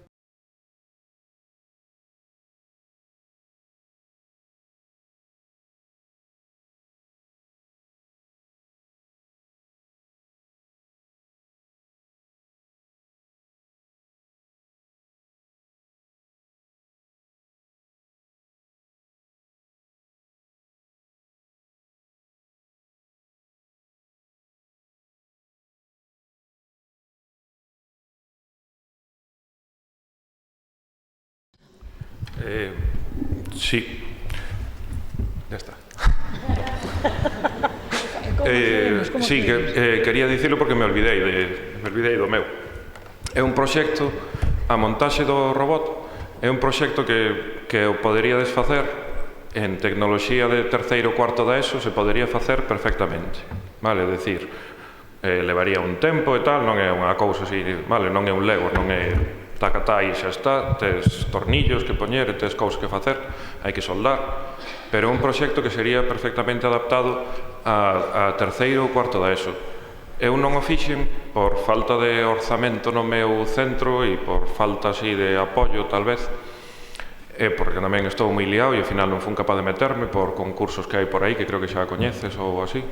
Sí. Ya está. Sí, quería dicilo porque me olvidei do meu. É un proxecto, a montaxe do robot é un proxecto que o poderíades facer en tecnoloxía de terceiro ou cuarto da ESO, se podería facer perfectamente, vale, é dicir, levaría un tempo e tal, non é unha cousa así, vale, non é un Lego, non é tacatá e xa está, tes tornillos que poñer e tes cousas que facer, hai que soldar, pero é un proxecto que sería perfectamente adaptado a terceiro ou cuarto da ESO. Eu non o fixen por falta de orzamento no meu centro e por falta así de apoio, tal vez, porque tamén estou moi liado e ao final non fun capaz de meterme por concursos que hai por aí que creo que xa coñeces ou así.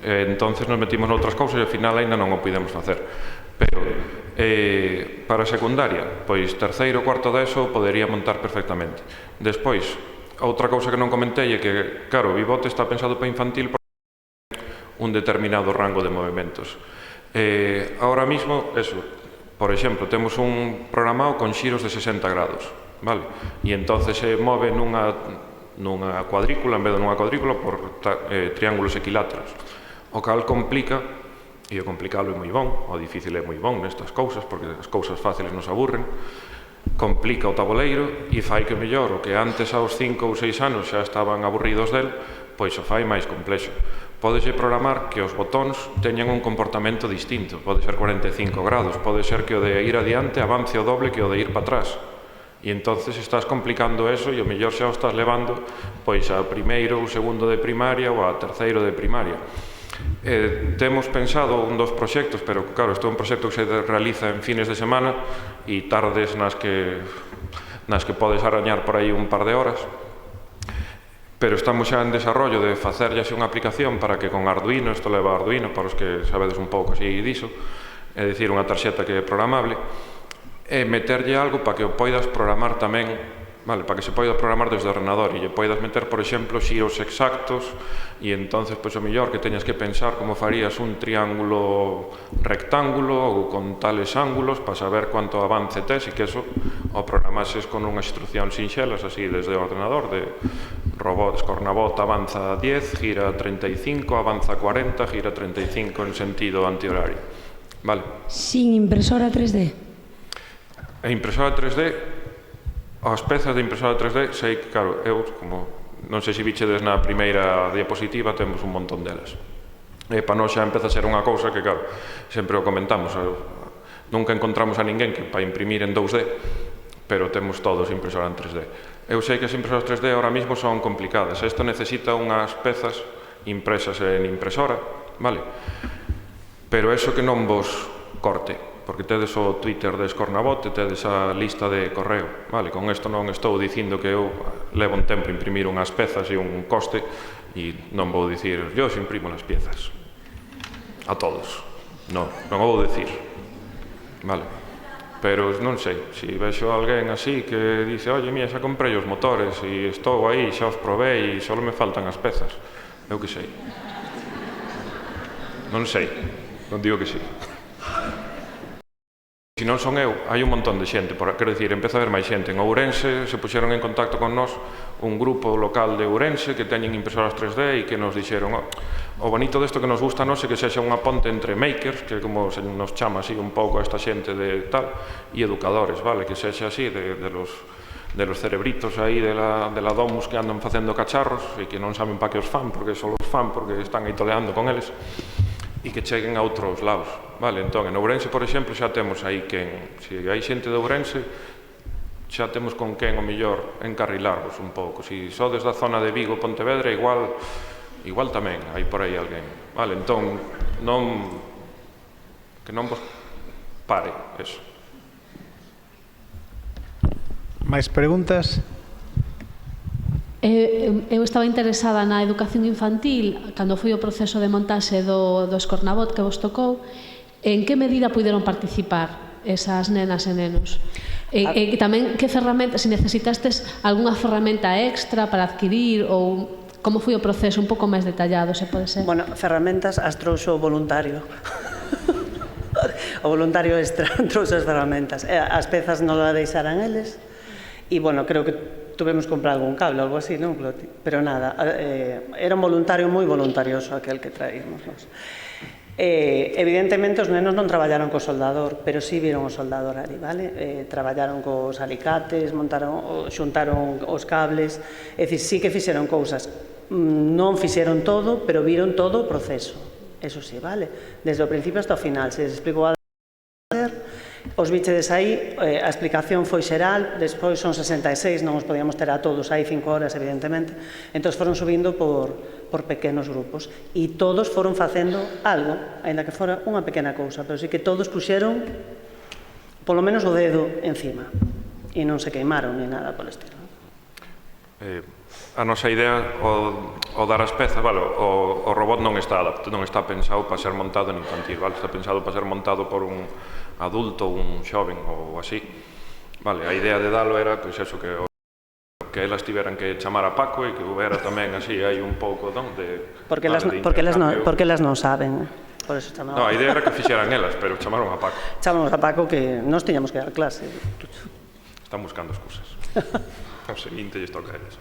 Entonces nos metimos noutras cousas e ao final ainda non o podemos facer. Pero para a secundaria, pois terceiro ou cuarto da ESO podería montar perfectamente. Despois, outra cousa que non comentei é que, claro, o bivote está pensado para infantil porque un determinado rango de movimentos. Ahora mismo, eso, por exemplo, temos un programado con xiros de 60 grados, vale? E entonces se move nunha cuadrícula, en vez de nunha cuadrícula, por triángulos equiláteros. O cal complica, e o complicado é moi bon, o difícil é moi bon nestas cousas, porque as cousas fáciles nos aburren, complica o tabuleiro e fai que mellor o que antes aos 5 ou 6 anos xa estaban aburridos del, pois o fai máis complexo. Pódese programar que os botóns teñan un comportamento distinto, pode ser 45 grados, pode ser que o de ir adiante avance o doble que o de ir para atrás. E entonces estás complicando eso e o mellor xa o estás levando pois a primeiro ou segundo de primaria ou a terceiro de primaria. Temos pensado un dos proxectos, pero claro, isto é un proxecto que se realiza en fines de semana e tardes nas que podes arañar por aí un par de horas, pero estamos xa en desarrollo de facerlle así unha aplicación para que con Arduino, isto leva Arduino para os que sabedes un pouco así diso, é dicir, unha tarxeta que é programable, e meterlle algo para que o poidas programar tamén, vale, para que se poida programar desde o ordenador e lle poidas meter, por exemplo, xiros exactos e entonces, pois, o mellor que teñas que pensar como farías un triángulo rectángulo ou con tales ángulos para saber cuánto avance tes e que eso o programases con unha instrucción sinxelas así desde o ordenador de robot, Escornabot avanza 10, gira 35, avanza 40, gira 35 en sentido antihorario. Vale. Sin impresora 3D? A impresora 3D, as pezas de impresora 3D, sei que, claro, eu, como non sei se bichedes na primeira diapositiva, temos un montón delas. E para nós xa empeza a ser unha cousa que, claro, sempre o comentamos, nunca encontramos a ninguén que para imprimir en 2D, pero temos todos impresora en 3D. Eu sei que as impresoras 3D ahora mismo son complicadas. Isto necesita unhas pezas impresas en impresora, vale? Pero eso que non vos corte, porque tedes o Twitter de Escornabot e tedes a lista de correo, vale? Con isto non estou dicindo que eu levo un tempo imprimir unhas pezas e un coste e non vou dicir, yo os imprimo as piezas a todos, non o vou dicir, vale? Pero non sei, se vexo alguén así que dice, oye, mía, xa comprei os motores e estou aí, xa os probei e só me faltan as pezas, eu que sei, non sei, non digo que sí. Se non son eu, hai un montón de xente, quero dicir, empeza a haber máis xente. En Ourense se puxeron en contacto con nós un grupo local de Ourense que teñen impresoras 3D e que nos dixeron o bonito desto que nos gusta a nós é que sexa unha ponte entre makers, que como se nos chama así un pouco a esta xente de tal, e educadores, vale, que sexa así de los cerebritos aí de la domus que andan facendo cacharros e que non saben para que os fan, porque só os fan porque están aí toleando con eles, e que cheguen a outros lados, vale? Entón, en Ourense, por exemplo, xa temos aí quen, se hai xente de Ourense, xa temos con quen o mellor encarrilarvos un pouco. Se sodes da zona de Vigo, Pontevedra, igual tamén hai por aí alguén, vale? Entón, que non vos pare eso. Máis preguntas? Eu estaba interesada na educación infantil cando foi o proceso de montaxe do Escornabot que vos tocou. En que medida puideron participar esas nenas e nenos? E tamén que ferramentas, se necesitastes algunha ferramenta extra para adquirir ou como foi o proceso un pouco máis detallado, se pode ser? Bueno, ferramentas as trouxo o voluntario. O voluntario extra trouxo as ferramentas. As pezas non la deixaran eles e, bueno, creo que tuvemos que comprar algún cable, algo así, non, Cloti? Pero nada, era un voluntario moi voluntarioso aquel que traímos nos. Evidentemente os nenos non traballaron co soldador, pero sí viron o soldador ali, vale? Traballaron cos alicates, xuntaron os cables, é dicir, sí que fixeron cousas. Non fixeron todo, pero viron todo o proceso, eso sí, vale? Desde o principio hasta o final, se les explicou a os bichedes aí, a explicación foi xeral, despois son 66, non os podíamos ter a todos, hai 5 horas, evidentemente, entón foron subindo por pequenos grupos, e todos foron facendo algo, ainda que fora unha pequena cousa, pero sí que todos puxeron, polo menos o dedo encima, e non se queimaron, ni nada polo estilo. A nosa idea, o dar as pezas, vale, o robot non está pensado para ser montado en infantil, vale, está pensado para ser montado por un adulto, un xoven ou así, vale, a idea de dalo era, pois eso, que elas tiveran que chamar a Paco e que houbera tamén así, hai un pouco, non, de... Porque elas non saben, por eso chamaron. Non, a idea era que fixeran elas, pero chamaron a Paco. Chamamos a Paco que nos tiñamos que dar clase. Están buscando excusas. O seguinte lles toca a eles.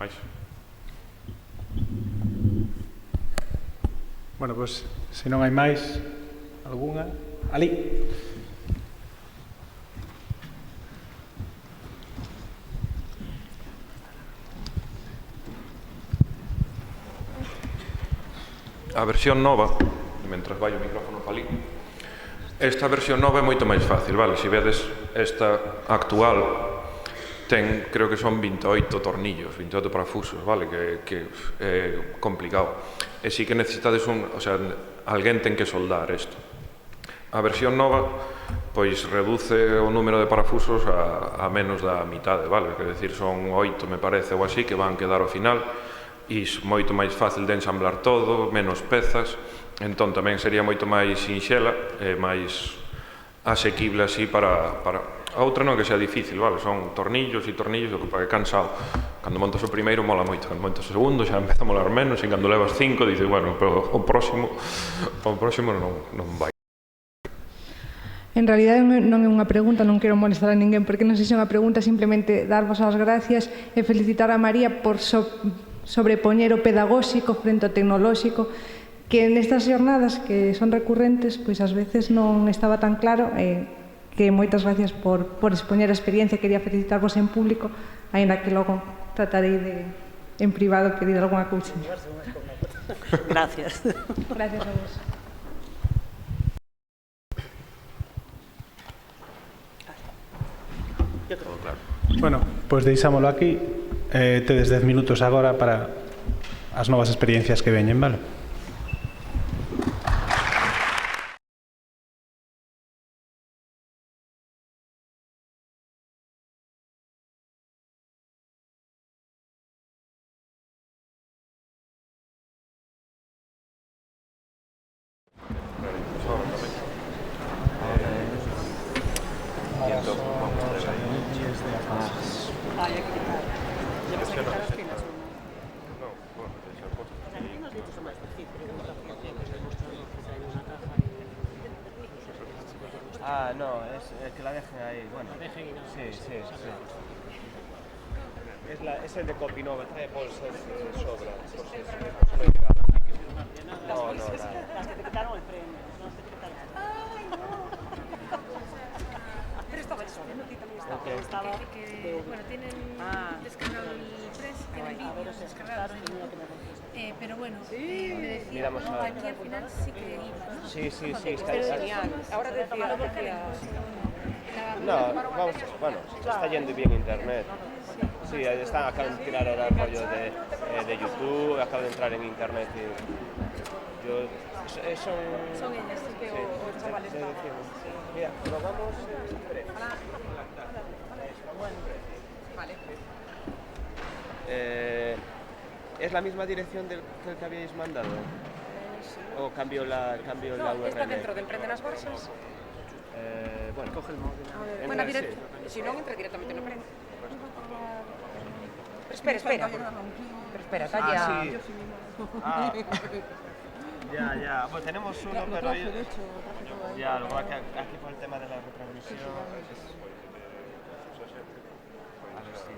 Mais? Bueno, pois, se non hai máis, algunha? Ali. A versión nova, mentras vai o micrófono para ali, esta versión nova é moito máis fácil, vale? Se vedes esta actual, ten, creo que son 28 tornillos, 28 parafusos, vale? Que é complicado. E si que necesitades alguén ten que soldar isto. A versión nova, pois reduce o número de parafusos a menos da mitade, vale? Quer decir, son 8, me parece, ou así, que van quedar ao final, e moito máis fácil de ensamblar todo, menos pezas, entón tamén sería moito máis sinxela e máis asequible así para... A outra non que sea difícil, vale? Son tornillos e tornillos, o que para que cansado. Cando montas o primeiro mola moito, cando montas o segundo xa empeza a molar menos, e cando levas 5 dices, bueno, pero o próximo non vai. En realidade non é unha pregunta, non quero molestar a ninguén, porque non sei se é unha pregunta, simplemente darvos as gracias e felicitar a María por sobrepoñer o pedagóxico frente ao tecnolóxico, que nestas xornadas que son recurrentes, pois ás veces non estaba tan claro, que moitas gracias por expoñer a experiencia. Quería felicitarvos en público, aínda que logo tratarei de, en privado, pedir algunha cousa. Gracias. Gracias a vos. Bueno, pois deixámolo aquí. Tedes 10 minutos agora para as novas experiencias que veñen, vale? No, es que la dejen ahí. Bueno, sí. Es el de Copinova, trae bolsas sobra. No, Las que te quitaron el premio. ¡Ay, no! Pero estaba eso, ¿no? Aquí también estaba. Bueno, tienen descargado el press, tienen vídeos descargados. Pero bueno, me decía, bueno, aquí al final sí que iba, ¿no? Sí, está genial. Ahora decía... No, bueno, está yendo bien internet. Sí, acaban de tirar ahora el rollo de YouTube, acaban de entrar en internet y... Son ellas, sí, o chavales. Mira, probamos... Vale. ¿Es la misma dirección que habíais mandado? ¿O cambio la URL? Está dentro de Emprende las Bolsas. Bueno, coge el móvil. Buena dirección. Si no, entra directamente en Emprende. Pero espera. Pero espera, está ya... Ya. Bueno, tenemos uno, pero... Ya, lo que pasa es que aquí por el tema de la retransmisión... A ver si...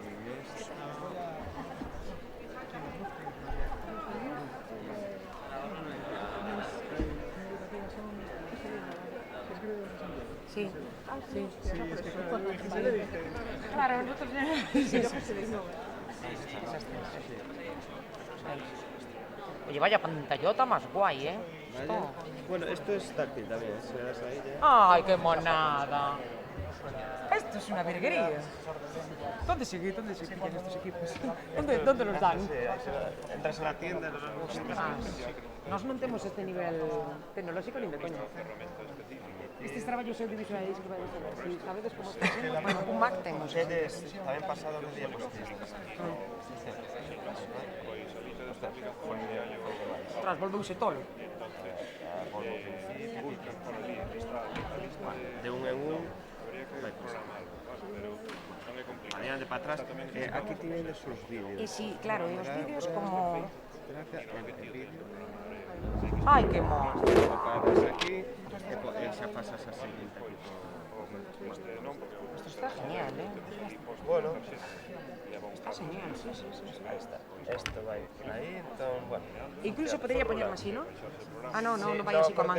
Sí. Claro, nosotros Oye, vaya pantallota más guay, ¿eh? Esto. Bueno, esto es táctil también, si le das ahí ya. ¡Ay, qué monada! Esto es una virguería. ¿Dónde se pillan estos equipos? ¿Dónde los dan? Entras en la tienda, Nos montemos este nivel tecnológico ni de coña. Estes traballos audiovisuais que vai decir, sabedes como está sendo? Bueno, un Mac temos. Ustedes tamén pasado los diapositivas. Ostras, volveuse tolo. De un en un. Adiante para atrás. Aquí tienen sus vídeos. E si, claro, e os vídeos como... Ai, que mono. Paras aquí e xa pasas a seguinte. Esto está genial, ¿eh? Bueno. Está genial, sí. Aí está. Esto vai aí, entón, bueno. Incluso podría poñerlo así, ¿no? Ah, no vai así coa man.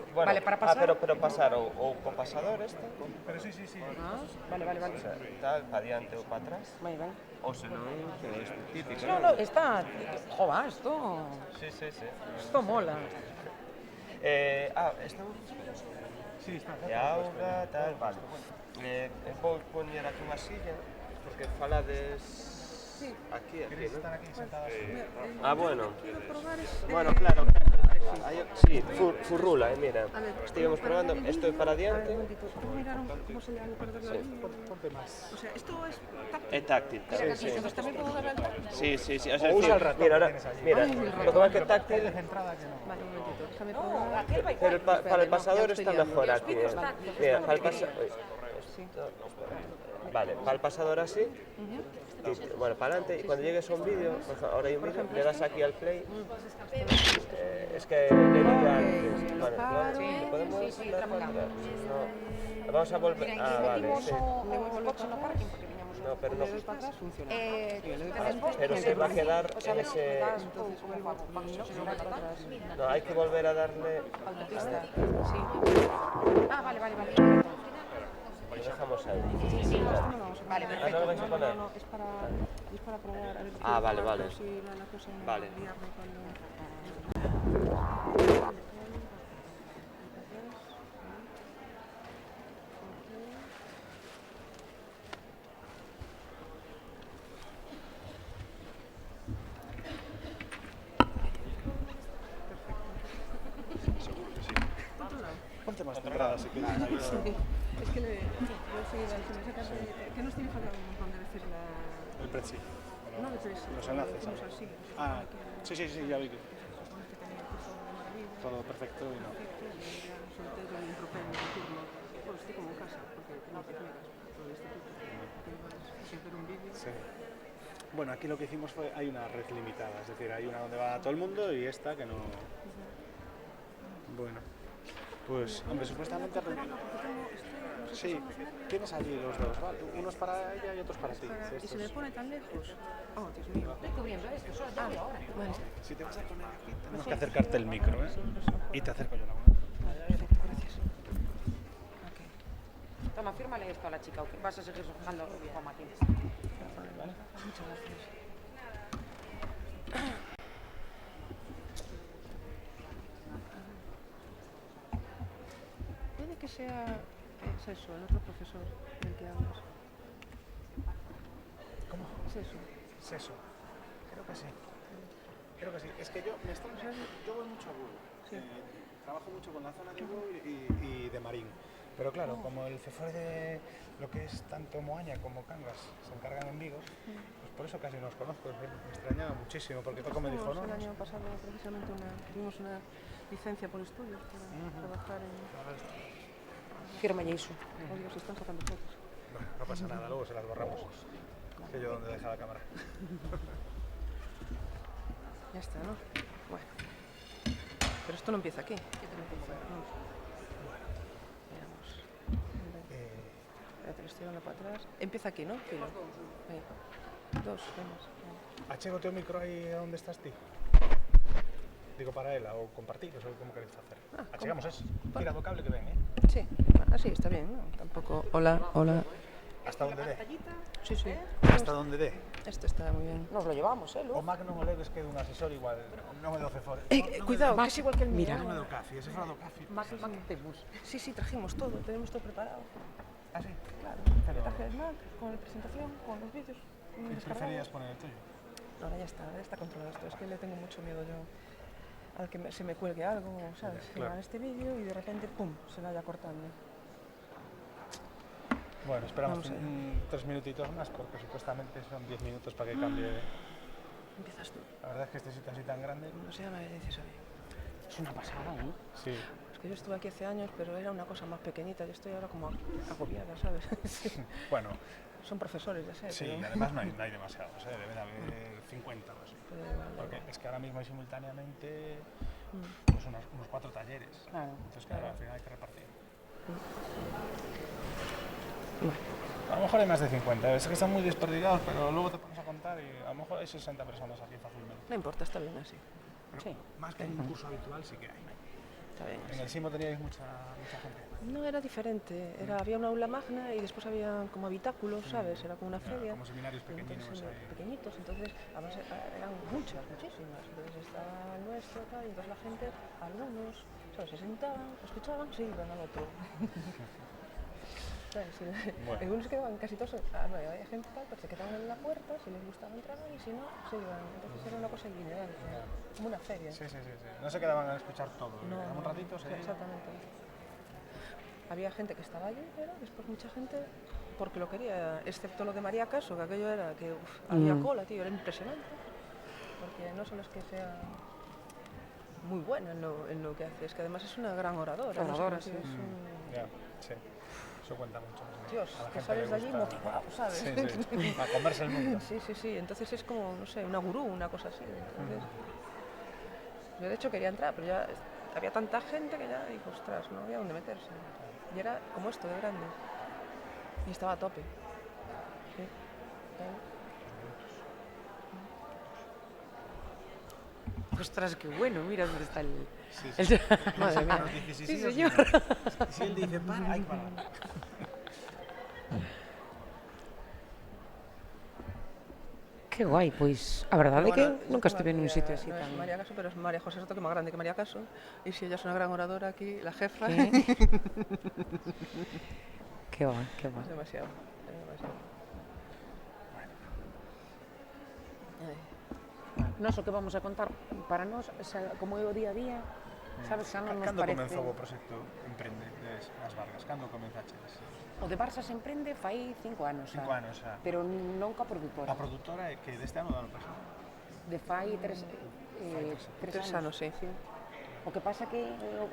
Bueno, vale, para pasar... pero pasar ou co pasador este. Pero sí. Vale. O sea, tal, para diante ou para atrás. Vale. O se non, que é isto típico. No, está... Jova, esto... Sí. Esto mola. Esto... Sí, está. E auga, tal, vale. Vou poñer aquí unha silla, porque falades... Aquí, ¿no? Están aquí sentadas. Bueno. Quiero probar Bueno, claro. Sí, furrula, mira. Estivemos probando, esto es para diante. ¿Puedo mirar cómo se llama para darle ahí? Ponte más. O sea, esto es táctil. Es táctil. Sí. Entonces también puedo darle al táctil. Sí. O sea, Usa el ratón. Mira, ahora, mira, Ay, el lo que ratón. va a que táctil. Vale, un momentito. Déjame probar. Pero para el pasador está mejor aquí. Mira, para el pasador. Vale, para el pasador así. Bueno, para adelante, y cuando llegues a un vídeo, ahora hay un vídeo, le das aquí al play. Es que le diga antes. Vale, ¿lo podemos dar para atrás? No. Vamos a volver. Ah, vale, sí. No, pero no. Pero se va a quedar en ese. No, hay que volver a darle. Ah, vale. Lo dejamos ahí. Vale, perfecto. Ah, ¿no lo vais a poner? No, es para probar. A ver Ah, vale. si la cosa no Vale. liarme Ponte más temprano, si quieres. Es que yo soy de que nos tiene fallado un montón de veces El Prezi. No, de tres. Los enlaces. Lo hicimos así. Ah, sí, ya vi que. Todo perfecto y no. Estoy como en casa, porque tengo que megas por el instituto. Sin hacer un vídeo. Sí. Bueno, aquí lo que hicimos fue, hay una red limitada, es decir, hay una donde va todo el mundo y esta que no... Bueno, pues, hombre, supuestamente... Sí, tienes allí los dos, ¿vale? Unos para ella y otros para ti. ¿Y se me pone tan lejos? Oh, Dios mío. Estoy cubriendo esto, solo ya ahora. Vale. Si te vas a poner aquí, tenemos que acercarte el micro, ¿eh? Y te acerco yo la mano. Perfecto, gracias. Ok. Toma, fírmale esto a la chica, ¿ok? Vas a seguir sojando como aquí. Vale. Muchas gracias. Puede que sea eso, el otro profesor del que hablas. ¿Cómo? Seso. Seso. Creo que sí. Es que yo voy mucho a Google. Sí. Trabajo mucho con la zona de Google y de Marín. Pero claro, como el CEFOR de lo que es tanto Moaña como Cangas se encargan en Vigo, pues por eso casi nos conozco. Me extrañaba muchísimo, porque Paco me dijo, no. El año pasado precisamente tuvimos una licencia por estudios para trabajar en... Firma y eso. Oye, se están sacando fotos. Bueno, no pasa nada, luego se las borramos. Es que yo donde deja la cámara. Ya está, ¿no? Bueno. Pero esto no empieza aquí. Veamos. Espérate, lo estoy dando para atrás. Empieza aquí, ¿no? Filo. Ahí. Dos temas. Achégate o micro aí onde estás ti. Digo para ela, ou compartir, ou como queréis facer. Achegamos eso. Tira do cable que ven, Sí, así está bien, ¿no? Tampoco... Hola. Hasta donde dé. Sí. Hasta donde dé. Esto está muy bien. Nos lo llevamos, ¿eh, Luz? O Mac non o leves que é dun asesor igual. Non me do CEFOR. Cuidado, que es igual que el mío. Non me do café, ese fora do café. Mac temos. Sí, trajimos todo, tenemos todo preparado. ¿Ah, sí? Claro, traje el Mac, con la presentación, con los vídeos. ¿Y preferías poner el tuyo? No, ahora ya está controlado esto. Es que le tengo mucho miedo yo al que se me cuelgue algo, ¿sabes? Claro. En este vídeo y de repente, ¡pum!, se vaya cortando. Bueno, esperamos 3 minutitos más porque supuestamente son 10 minutos para que cambie. Empiezas tú. La verdad es que este sitio así tan grande. No se llama dices hoy. Es una pasada, ¿no? Sí. Es que yo estuve aquí hace años, pero era una cosa más pequeñita. Yo estoy ahora como agobiada, ¿sabes? Sí. Bueno. Son profesores, ya sé. Sí, pero... y además no hay demasiados, ¿eh? Debe de haber 50 o así. Porque es que ahora mismo hay simultáneamente pues unos 4 talleres. Claro. Entonces, claro, al final hay que repartir. Bueno. A lo mejor hay más de 50, es que están muy desperdigados, pero luego te pones a contar y a lo mejor hay 60 personas aquí fácilmente. No importa, está bien así. Pero sí. Más que en un curso habitual sí que hay. Está bien. En el SIMO teníais mucha gente. No, era diferente. Había una aula magna y después había como habitáculos, ¿sabes? Era como una feria. Como seminarios pequeñitos. Pequeñitos, entonces eran muchísimas. Entonces estaba el nuestro, tal, y entonces la gente, algunos, ¿sabes? Se sentaban, escuchaban, sí, iban al otro. Algunos se quedaban casi todos, había gente tal, pero se quedaban en la puerta, si les gustaba entrar y si no, se iban. Entonces era una cosa lineal, como una feria. Sí. No se quedaban a escuchar todo. No, un ratito se... Exactamente. Había gente que estaba allí, pero después mucha gente porque lo quería, excepto lo de María Caso, que aquello era que había cola, tío, era impresionante. Porque no solo es que sea muy buena en lo que hace, es que además es una gran oradora. Oradora, sí. Sí, eso cuenta mucho. Dios, que sales de allí motivado, ¿sabes? Sí, a comerse el mundo. Sí, entonces es como, no sé, una gurú, una cosa así. Entonces, yo de hecho quería entrar, pero ya había tanta gente que ya dijo, ostras, no había dónde meterse. Y era como esto, de grande. Y estaba a tope. Sí. Ostras, qué bueno, mira dónde está el... Sí. Madre mía. Sí, señor. Si él dice para, hay para. Qué guai, pois a verdade é que nunca estive nun sitio así tan... María Caso, pero es María José Soto, que es más grande que María Caso. Y si ella es una gran oradora aquí, la jefa... Qué guai, qué guai. Es demasiado. Nos o que vamos a contar para nós, como é o día a día, sabes, xa non nos Cando parece... comenzou o proxecto Emprende das Vargas? Cando comenzaches? O de Barsas Emprende fai 5 anos xa. 5 anos xa. Pero non ca produtora. A produtora é que deste ano do ano pasado? De fai 3 anos, sí. O que pasa que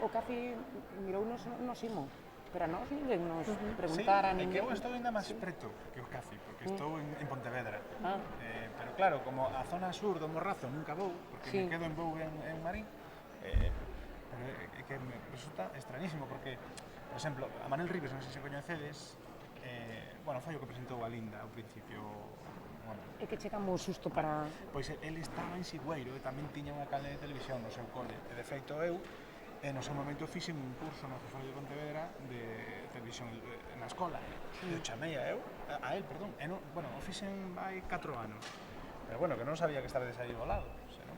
o CAFI mirounos nos imo. Pero a nós ninguén nos preguntara, sí, ninguén... É que eu estou ainda máis preto que o CAFI, porque estou en Pontevedra. Pero claro, como a zona sur do Morrazo nunca vou, porque me quedo en Bou en Marín, pero é que me resulta extrañísimo, porque, por exemplo, a Manel Ribes, non sei se coñecedes, bueno, foi o que presentou a Linda ao principio. É que chegamos xusto para... Pois ele estaba en Sigüeiro e tamén tiña unha canle de televisión no seu cole, e de feito eu, no seu momento fixen un curso no CEFOI de Pontevedra de televisión na escola. Eu chamei a él, perdón, bueno, o fixen hai 4 anos. Pero bueno, que non sabía que estardes aí ao lado, senón.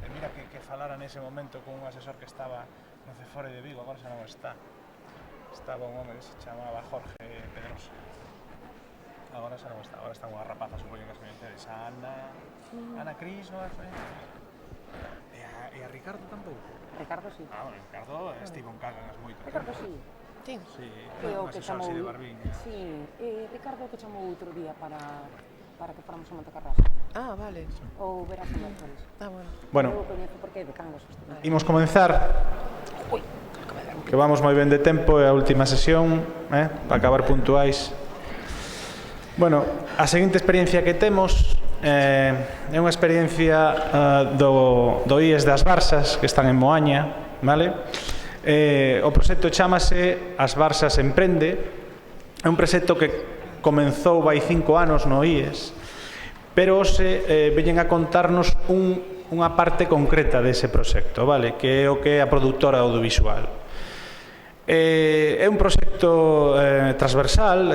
E mira que falara nese momento con un asesor que estaba no CEFOI de Vigo, agora xa non está. Estaba un home que se chamaba Jorge Pedrosa. Agora xa non está, agora está unha rapaza, supoño que as coñecedes, a Ana Cris, non é? E a Ricardo tampouco. Ricardo sí. Bueno, Ricardo estivo en Cáganas moito. Ricardo sí. Sí. O que chamou... de Barbín. Sí, Ricardo que chamou outro día para que fóramos a Montecarrasco. Ah, vale. Ou Veras en Mércoles. Bueno, eu coñezo porque é de Cangas. imos comenzar. Que vamos moi ben de tempo, é a última sesión, para acabar puntuais. Bueno, a seguinte experiencia que temos é unha experiencia do IES das Barsas, que están en Moaña, vale? O proxecto chamase As Barsas Emprende. É un proxecto que comenzou vai 5 anos no IES, pero hoxe veñen a contarnos unha parte concreta dese proxecto, vale? Que é o que é a produtora audiovisual. É un proxecto transversal,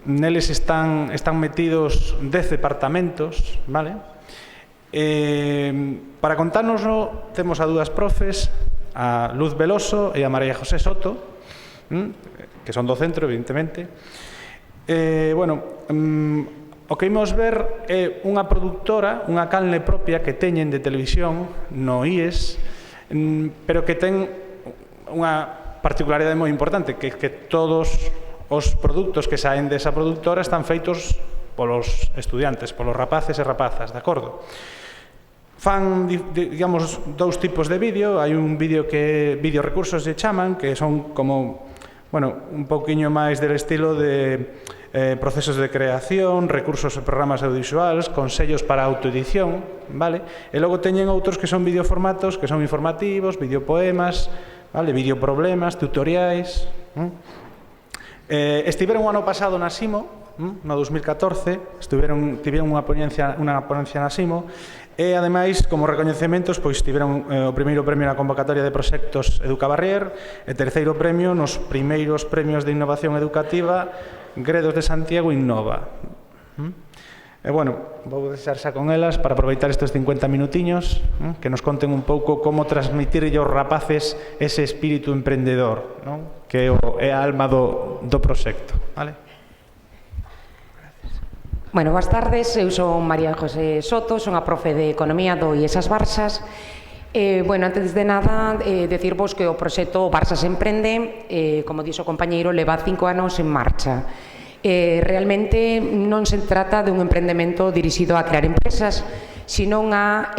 neles están metidos 10 departamentos, vale? Para contárnoslo temos a dúas profes, a Luz Veloso e a María José Soto, que son do centro, evidentemente. Bueno, o que imos ver é unha produtora, unha canle propia que teñen de televisión no IES, pero que ten unha particularidade moi importante, que todos os produtos que saen desa productora están feitos polos estudiantes, polos rapaces e rapazas, de acordo? Fan, digamos, dous tipos de vídeo. Hai un vídeo que vídeo recursos se chaman, que son como, bueno, un pouquiño máis del estilo de procesos de creación, recursos e programas audiovisuais, consellos para autoedición, vale? E logo teñen outros que son videoformatos, que son informativos, videopoemas, vale? Videoproblemas, tutoriais. Estiveron o ano pasado na SIMO, no 2014, tiveron unha ponencia na SIMO, e ademais, como recoñecementos, pois tiveron o primeiro premio na convocatoria de proxectos Educabarrier, e terceiro premio nos primeiros premios de innovación educativa Gredos de Santiago Innova. E, bueno, vou deixar xa con elas para aproveitar estes 50 minutiños que nos conten un pouco como transmitirlle aos rapaces ese espírito emprendedor, que é a alma do proxecto. Bueno, boas tardes, eu son María José Soto, son a profe de Economía do IESAS Barsas. Bueno, antes de nada, decirvos que o proxecto Barsas Emprende, como dixo o compañeiro, leva 5 anos en marcha. Realmente non se trata de un emprendemento dirixido a crear empresas, sino a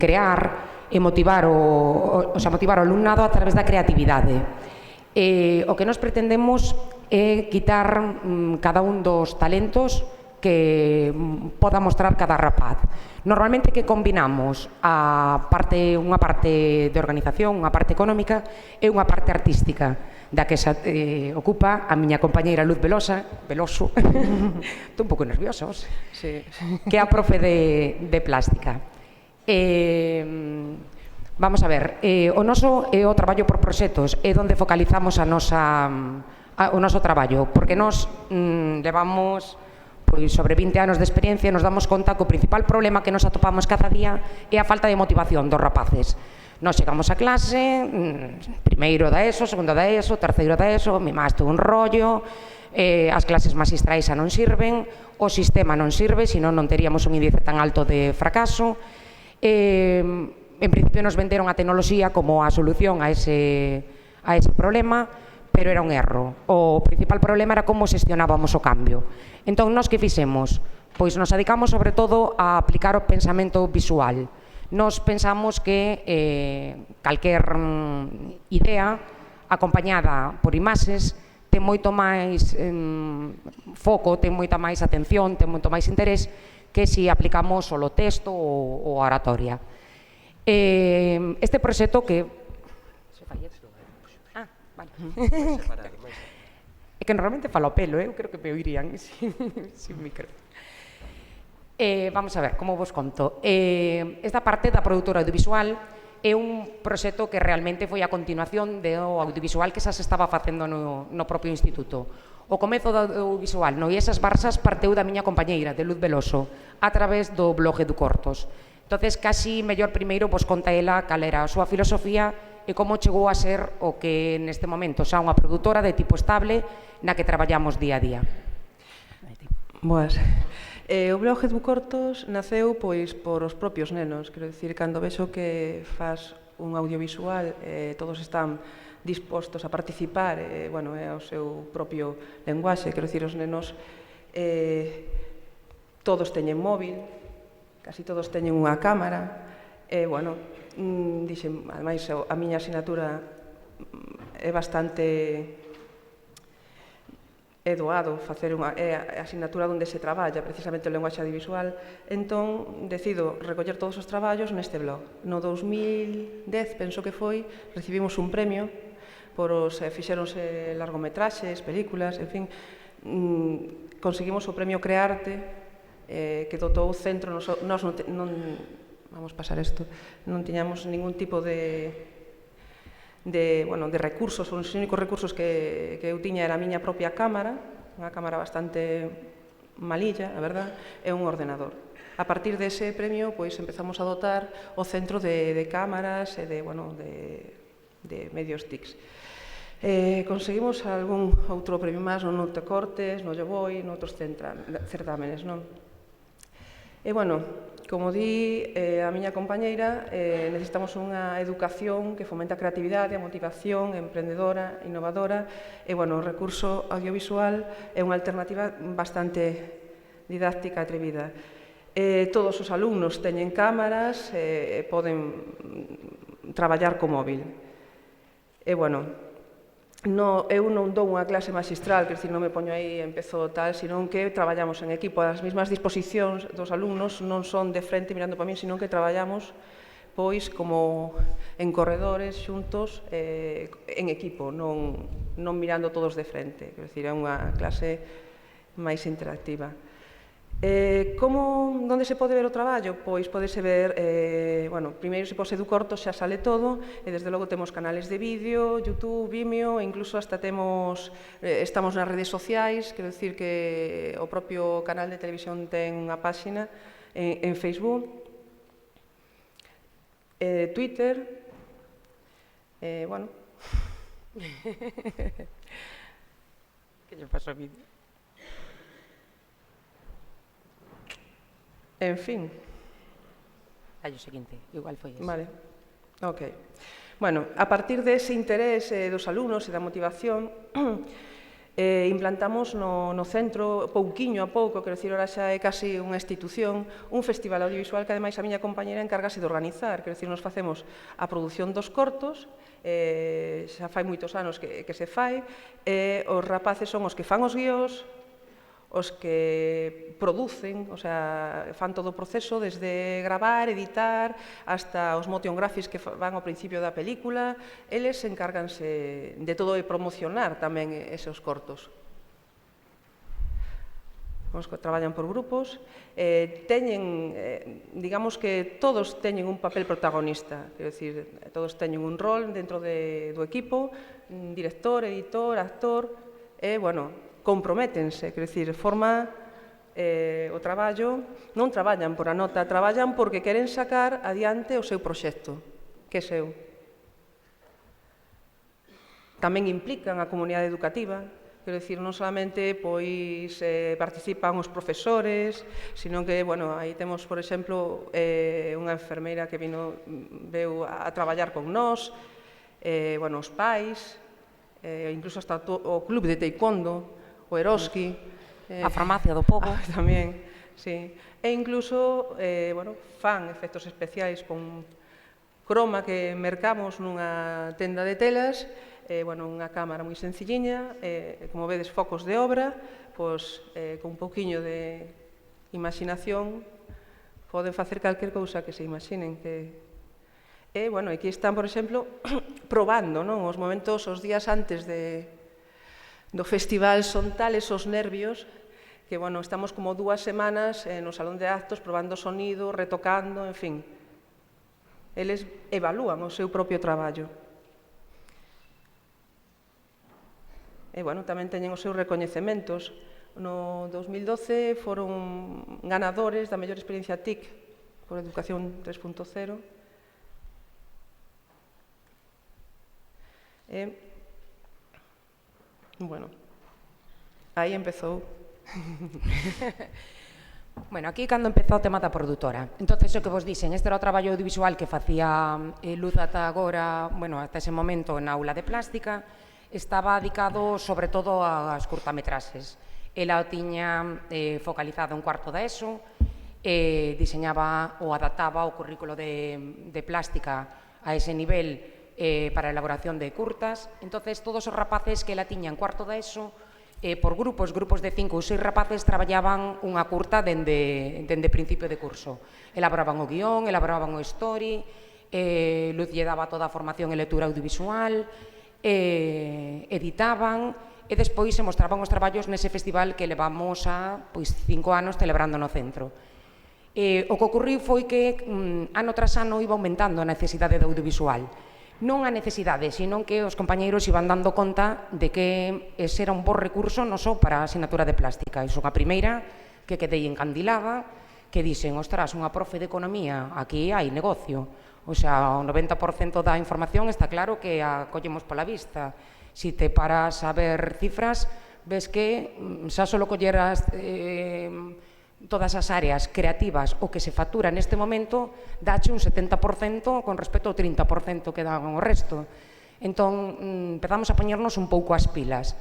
crear e motivar o alumnado a través da creatividade. O que nos pretendemos é quitar cada un dos talentos que poda mostrar cada rapaz. Normalmente que combinamos unha parte de organización, unha parte económica e unha parte artística, da que se ocupa a miña compañeira Luz Veloso, estou un pouco nerviosa, que é a profe de plástica. Vamos a ver, o noso é o traballo por proxectos, é onde focalizamos o noso traballo, porque nós levamos sobre 20 anos de experiencia, nos damos conta que o principal problema que nos atopamos cada día é a falta de motivación dos rapaces. Nós chegamos a clase, primeiro da ESO, segundo da ESO, terceiro da ESO, mimaste un rollo, as clases magistrais xa non sirven, o sistema non sirve, senón non teríamos un índice tan alto de fracaso. En principio nos venderon a tecnoloxía como a solución a ese problema, pero era un erro. O principal problema era como xestionábamos o cambio. Entón, nós que fixemos? Pois nos dedicamos sobre todo a aplicar o pensamento visual. Nos pensamos que calquer idea acompañada por imaxes ten moito máis foco, ten moita máis atención, ten moito máis interés que se aplicamos solo texto ou oratoria. Este proxecto que... É que normalmente falo a pelo, eu creo que me oirían sin micro. Vamos a ver, como vos conto. Esta parte da produtora audiovisual é un proxecto que realmente foi a continuación do audiovisual que xa se estaba facendo no propio instituto. O comezo do audiovisual no IESAS Barsas parteu da miña compañeira, de Luz Veloso, a través do blog Educortos. Entonces, casi mellor primeiro vos conta ela cal era a súa filosofía e como chegou a ser o que neste momento xa unha produtora de tipo estable na que traballamos día a día. Boas. O blog Educortos naceu pois por os propios nenos, quero dicir, cando vexo que faz un audiovisual, todos están dispostos a participar, bueno, é o seu propio lenguaxe, quero dicir, os nenos todos teñen móvil, casi todos teñen unha cámara, bueno, dixen, ademais, a miña asignatura é bastante... é doado facer a asignatura onde se traballa precisamente o lenguaxe audiovisual, entón decido recoller todos os traballos neste blog. No 2010, penso que foi, recibimos un premio por os fixeronse largometraxes, películas, en fin, conseguimos o premio Crearte que dotou o centro, nós non vamos pasar isto, non tiñamos ningún tipo de recursos, os únicos recursos que eu tiña era a miña propia cámara, unha cámara bastante malilla, a verdad, e un ordenador. A partir dese premio, pois, empezamos a dotar o centro de cámaras e de medios TICs. Conseguimos algún outro premio máis no Notecortes, no Lloboi, noutros certámenes, non? E, bueno, como di a miña compañeira, necesitamos unha educación que fomenta a creatividade, a motivación, emprendedora, innovadora, e, bueno, o recurso audiovisual é unha alternativa bastante didáctica e atrevida. Todos os alumnos teñen cámaras e poden traballar co móvil. E, bueno, eu non dou unha clase magistral, quer dizer, non me poño aí e empezo tal, senón que traballamos en equipo. As mesmas disposicións dos alumnos non son de frente mirando para mí, senón que traballamos pois como en corredores xuntos en equipo, non mirando todos de frente. Quer dizer, é unha clase máis interactiva. Onde se pode ver o traballo? Pois podese ver, primeiro se pose do corto xa sale todo, e desde logo temos canales de vídeo, YouTube, Vimeo, e incluso hasta estamos nas redes sociais, quero dicir que o propio canal de televisión ten unha páxina en Facebook, Twitter, bueno... Que lle pasa a vídeo? En fin. Hai o seguinte, igual foi ese. Vale, ok. Bueno, a partir dese interés dos alumnos e da motivación, implantamos no centro, pouquiño a pouco, quero dicir, ora xa é casi unha institución, un festival audiovisual que ademais a miña compañera encárgase de organizar, quero dicir, nos facemos a produción dos cortos, xa fai moitos anos que se fai, os rapaces son os que fan os guiós, os que producen, o sea, fan todo o proceso, desde gravar, editar, hasta os motion graphics que van ao principio da película, eles encárganse de todo e promocionar tamén esos cortos. Traballan por grupos, digamos que todos teñen un papel protagonista, quero dicir, todos teñen un rol dentro do equipo, director, editor, actor, e, bueno, comprométense, quero dicir, forma o traballo, non traballan por a nota, traballan porque queren sacar adiante o seu proxecto, que é seu. Tamén implican a comunidade educativa, quero dicir, non solamente participan os profesores, sino que, bueno, aí temos, por exemplo, unha enfermeira que veu a traballar con nós, bueno, os pais, incluso hasta o club de taekwondo, o Eroski, a farmacia do pobo tamén, sí. E incluso, bueno, fan efectos especiais con croma que mercamos nunha tenda de telas, bueno, unha cámara moi sencilliña, como vedes, focos de obra, pois, con un pouquiño de imaginación, poden facer calquer cousa que se imaginen que... E, bueno, aquí están, por exemplo, probando, non? Os momentos, os días antes do festival son tales os nervios que, bueno, estamos como 2 semanas no salón de actos probando sonido, retocando, en fin. Eles evalúan o seu propio traballo. E, bueno, tamén teñen os seus recoñecementos. No 2012 foron ganadores da mellor experiencia TIC por Educación 3.0. Bueno, aí empezou. Bueno, aquí cando empezou o tema da produtora. Entonces, o que vos dixen, este era o traballo audiovisual que facía Luz ata agora, bueno, ata ese momento na aula de plástica, estaba dedicado sobre todo ás curtametraxes. Ela o tiña focalizado en cuarto da ESO, diseñaba ou adaptaba o currículo de plástica a ese nivel para a elaboración de curtas. Entonces, todos os rapaces que ela tiña en cuarto da ESO, por grupos de 5 ou 6 rapaces, traballaban unha curta dende principio de curso. Elaboraban o guión, elaboraban o story, Luz lle daba toda a formación en lectura audiovisual, editaban, e despois se mostraban os traballos nese festival que levamos 5 anos celebrando no centro. O que ocurriu foi que ano tras ano iba aumentando a necesidade de audiovisual. Non a necesidade, sino que os compañeiros iban dando conta de que ese era un bo recurso non só para a asignatura de plástica. Iso a primeira que quedei encandilada, que dixen, ostras, unha profe de economía, aquí hai negocio. O sea, o 90% da información está claro que a collemos pola vista. Si te paras a ver cifras, ves que xa só colleras todas as áreas creativas o que se factura neste momento, dache un 70% con respecto ao 30% que dan o resto. Entón, empezamos a poñernos un pouco as pilas.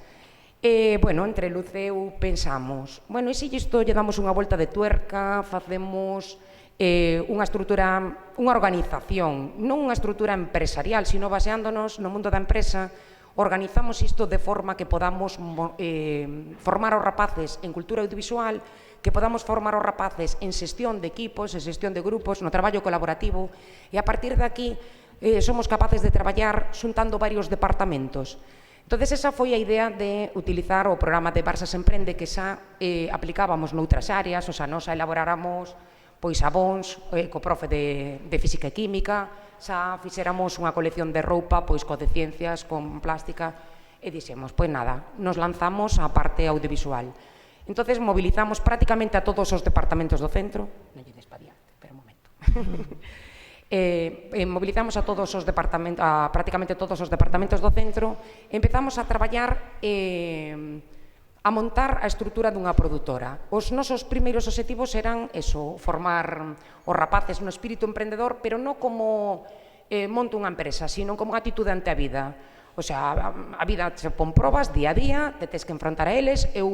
Bueno, entre Luz e eu pensamos, bueno, e se isto lle damos unha volta de tuerca, facemos unha estrutura, unha organización, non unha estrutura empresarial, sino baseándonos no mundo da empresa, organizamos isto de forma que podamos formar os rapaces en cultura audiovisual, que podamos formar os rapaces en xestión de equipos, en xestión de grupos, no traballo colaborativo, e a partir de aquí somos capaces de traballar xuntando varios departamentos. Entonces, esa foi a idea de utilizar o programa de Barsas Emprende que xa aplicábamos noutras áreas, o sea, nos elaboráramos pois abóns co profe de Física e Química, xa fixéramos unha colección de roupa pois co de Ciencias, con plástica, e dixemos, pois nada, nos lanzamos á parte audiovisual. Entonces, mobilizamos prácticamente a todos os departamentos do centro, non lle des pa diante, espera un momento, mobilizamos a prácticamente todos os departamentos do centro, empezamos a traballar a montar a estrutura dunha produtora. Os nosos primeiros obxectivos eran eso, formar os rapaces no espírito emprendedor, pero non como monto unha empresa, sino como unha actitude ante a vida. O sea, a vida se pon probas día a día, te tens que enfrontar a eles, eu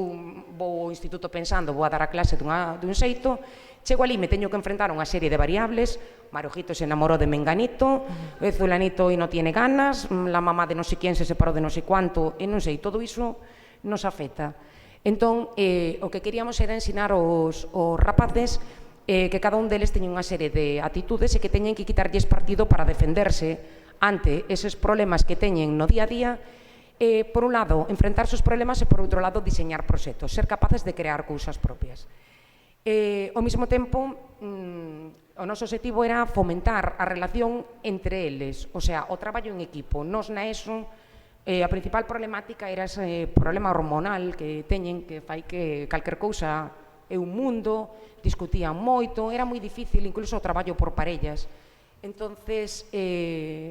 vou ao instituto pensando, vou a dar a clase dun xeito, chego ali, me teño que enfrentar a unha serie de variables, Marujito se enamorou de Menganito, Zulanito e non tiene ganas, la mamá de non sei quién se separou de non sei cuánto, e non sei, todo iso nos afecta. Entón, o que queríamos era ensinar aos rapaces que cada un deles teña unha serie de actitudes e que teñen que quitarlles partido para defenderse ante eses problemas que teñen no día a día, por un lado, enfrentarse aos problemas e, por outro lado, diseñar proxectos, ser capaces de crear cousas propias. Ao mesmo tempo, o noso objetivo era fomentar a relación entre eles, o sea, o traballo en equipo. Nos na ESO, a principal problemática era ese problema hormonal que teñen, que fai que calquer cousa é un mundo, discutían moito, era moi difícil, incluso o traballo por parellas. Entonces,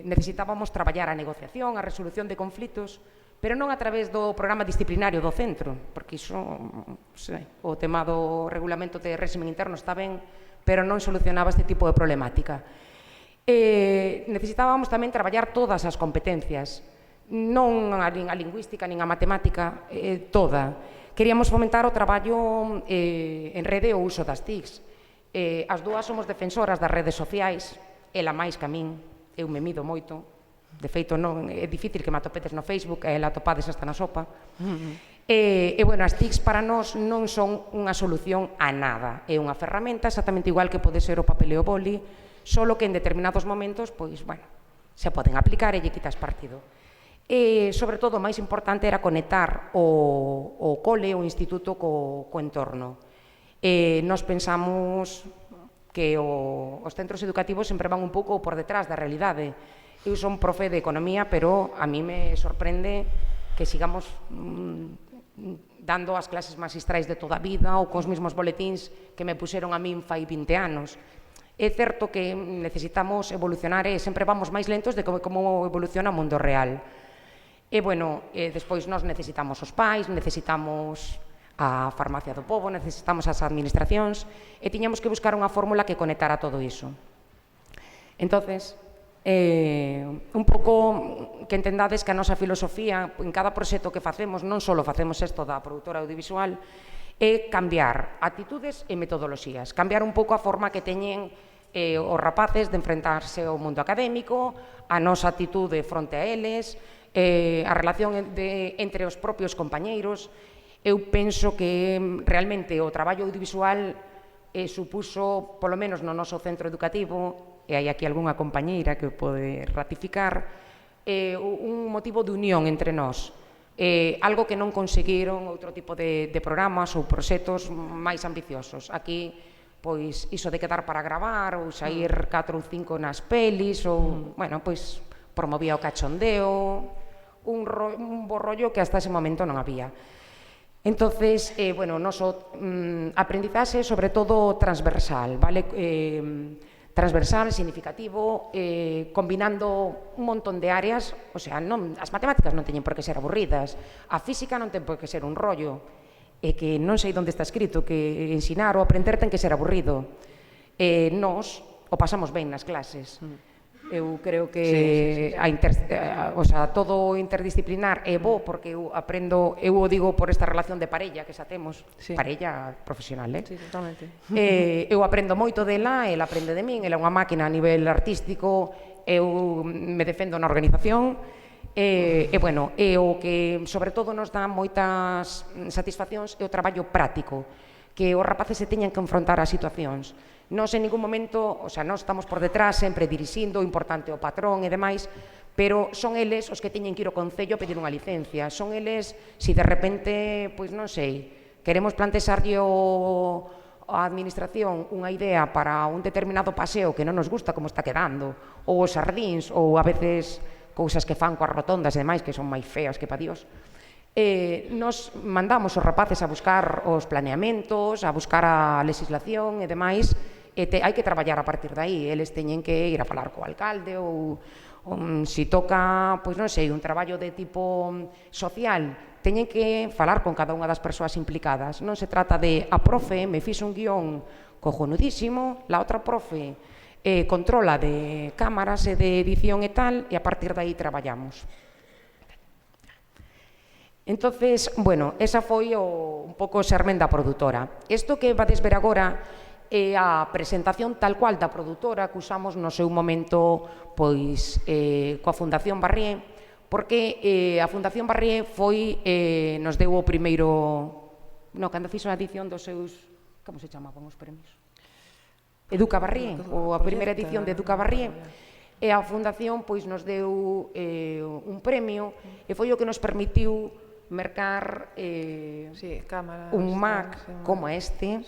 necesitábamos traballar a negociación, a resolución de conflitos, pero non a través do programa disciplinario do centro, porque iso, o tema do regulamento de réximen interno está ben, pero non solucionaba este tipo de problemática. Necesitábamos tamén traballar todas as competencias, non a lingüística, nin a matemática, toda. Queríamos fomentar o traballo en rede e o uso das TICs. As dúas somos defensoras das redes sociais, ela máis que a min, eu me mido moito, de feito non é difícil que me atopedes no Facebook, e ela atopades hasta na sopa. E, bueno, as TICs para nós non son unha solución a nada, é unha ferramenta exactamente igual que pode ser o papel e o boli, solo que en determinados momentos, pois, bueno, se poden aplicar e lle quitas partido. E, sobre todo, o máis importante era conectar o cole, o instituto, co entorno. Nos pensamos que os centros educativos sempre van un pouco por detrás da realidade. Eu son profe de economía, pero a mí me sorprende que sigamos dando as clases magistrais de toda a vida ou cos mesmos boletíns que me puxeron a min fai 20 anos. É certo que necesitamos evolucionar e sempre vamos máis lentos de como evoluciona o mundo real. E, bueno, despois nós necesitamos os pais, necesitamos a farmacia do pobo, necesitamos as administracións e tiñamos que buscar unha fórmula que conectara todo iso. Entonces, un pouco que entendades que a nosa filosofía en cada proxecto que facemos, non só facemos isto da produtora audiovisual, é cambiar actitudes e metodoloxías, cambiar un pouco a forma que teñen os rapaces de enfrentarse ao mundo académico, a nosa actitude fronte a eles, a relación entre os propios compañeiros. Eu penso que realmente o traballo audiovisual supuso, polo menos no noso centro educativo, e hai aquí algunha compañeira que pode ratificar, un motivo de unión entre nós. Algo que non conseguiron outro tipo de programas ou proxectos máis ambiciosos. Aquí, pois, iso de quedar para gravar ou sair 4 ou 5 nas pelis, ou, bueno, pois, promovía o cachondeo, un bo rollo que hasta ese momento non había. Entonces, bueno, o noso aprendizaxe sobre todo transversal, vale? Transversal, significativo, combinando un montón de áreas, o sea, as matemáticas non teñen por que ser aburridas, a física non ten por que ser un rollo, e que non sei onde está escrito que ensinar ou aprender ten que ser aburrido. Nós o pasamos ben nas clases. Eu creo que todo interdisciplinar é bo porque eu aprendo, eu o digo por esta relación de parella que xa temos, parella profesional, Sí, totalmente. Eu aprendo moito dela, ela aprende de min, ela é unha máquina a nivel artístico, eu me defendo na organización, e, bueno, o que sobre todo nos dá moitas satisfaccións é o traballo práctico, que os rapaces se teñan que enfrontar a situacións. Nós en ningún momento, o sea, nós estamos por detrás sempre dirixindo, o importante o patrón e demais, pero son eles os que teñen que ir ao Concello a pedir unha licencia. Son eles, se de repente, pois non sei, queremos plantexarlle a administración unha idea para un determinado paseo que non nos gusta como está quedando, ou os sardíns, ou a veces cousas que fan coas rotondas e demais que son máis feas que pa Dios. Nos mandamos os rapaces a buscar os planeamentos, a buscar a legislación e demais, e hai que traballar a partir de aí. Eles teñen que ir a falar co alcalde ou se toca, pois non sei, un traballo de tipo social, teñen que falar con cada unha das persoas implicadas. Non se trata de a profe me fixo un guión cojonudísimo, la outra profe controla de cámaras e de edición e tal, e a partir de aí traballamos. Entonces, bueno, esa foi un pouco o xermen da produtora. Isto que vades ver agora é a presentación tal cual da produtora que usamos no seu momento pois coa Fundación Barrié, porque a Fundación Barrié foi, nos deu o primeiro, cando fixo a edición dos seus, como se chamaban os premios? Educa Barrié, ou a primeira edición de Educa Barrié, e a Fundación pois nos deu un premio e foi o que nos permitiu mercar un Mac como este,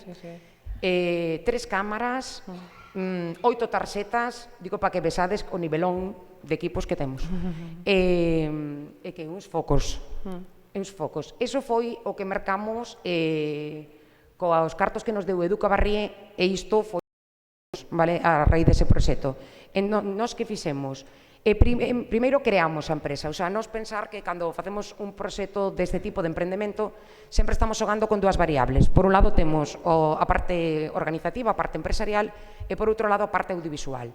3 cámaras, 8 tarxetas, digo para que vexades o nivelón de equipos que temos, e que uns focos. Eso foi o que mercamos coa os cartos que nos deu Educa Barrié, e isto foi a raíz dese proxecto. Nos que fixemos? Primeiro creamos a empresa, o sea, nos pensar que cando facemos un proxecto deste tipo de emprendemento sempre estamos xogando con dúas variables. Por un lado temos a parte organizativa, a parte empresarial, e por outro lado a parte audiovisual.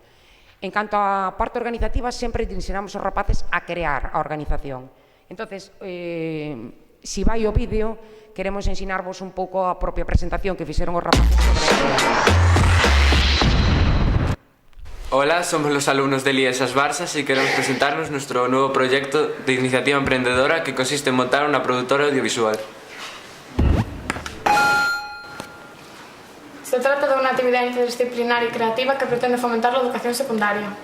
En canto á parte organizativa, sempre ensinamos aos rapaces a crear a organización. Entonces, se vai o vídeo, queremos ensinarvos un pouco a propia presentación que fixeron os rapaces sobre a. Hola, somos los alumnos de Liesas Barsas y queremos presentarnos nuestro nuevo proyecto de iniciativa emprendedora que consiste en montar una productora audiovisual. Se trata de una actividad interdisciplinar y creativa que pretende fomentar la educación secundaria.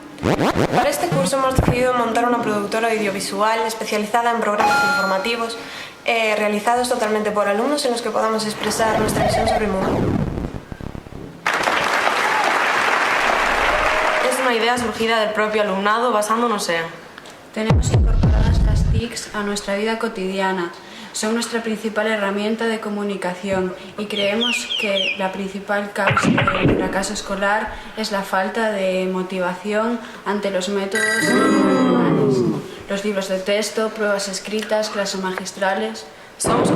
Para este curso hemos decidido montar una productora audiovisual especializada en programas informativos realizados totalmente por alumnos en los que podamos expresar nuestra visión sobre el mundo. Una idea surgida del propio alumnado basándonos en... Tenemos incorporadas las TICs a nuestra vida cotidiana. Son nuestra principal herramienta de comunicación y creemos que la principal causa del fracaso escolar es la falta de motivación ante los métodos normales. Los libros de texto, pruebas escritas, clases magistrales... Somos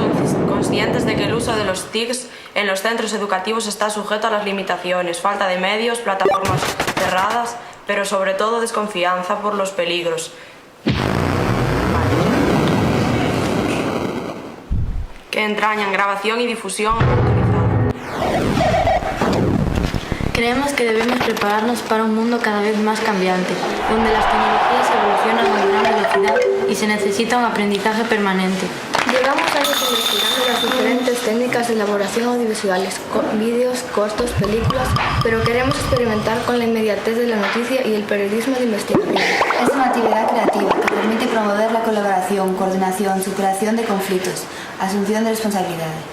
conscientes de que el uso de los TICs en los centros educativos está sujeto a las limitaciones, falta de medios, plataformas cerradas, pero sobre todo desconfianza por los peligros que entrañan grabación y difusión autorizada. Creemos que debemos prepararnos para un mundo cada vez más cambiante, donde las tecnologías evolucionan a gran velocidad y se necesita un aprendizaje permanente. Llevamos años investigando las diferentes técnicas de elaboración audiovisuales, vídeos, cortos, películas, pero queremos experimentar con la inmediatez de la noticia y el periodismo de investigación. Es una actividad creativa que permite promover la colaboración, coordinación, superación de conflictos, asunción de responsabilidades.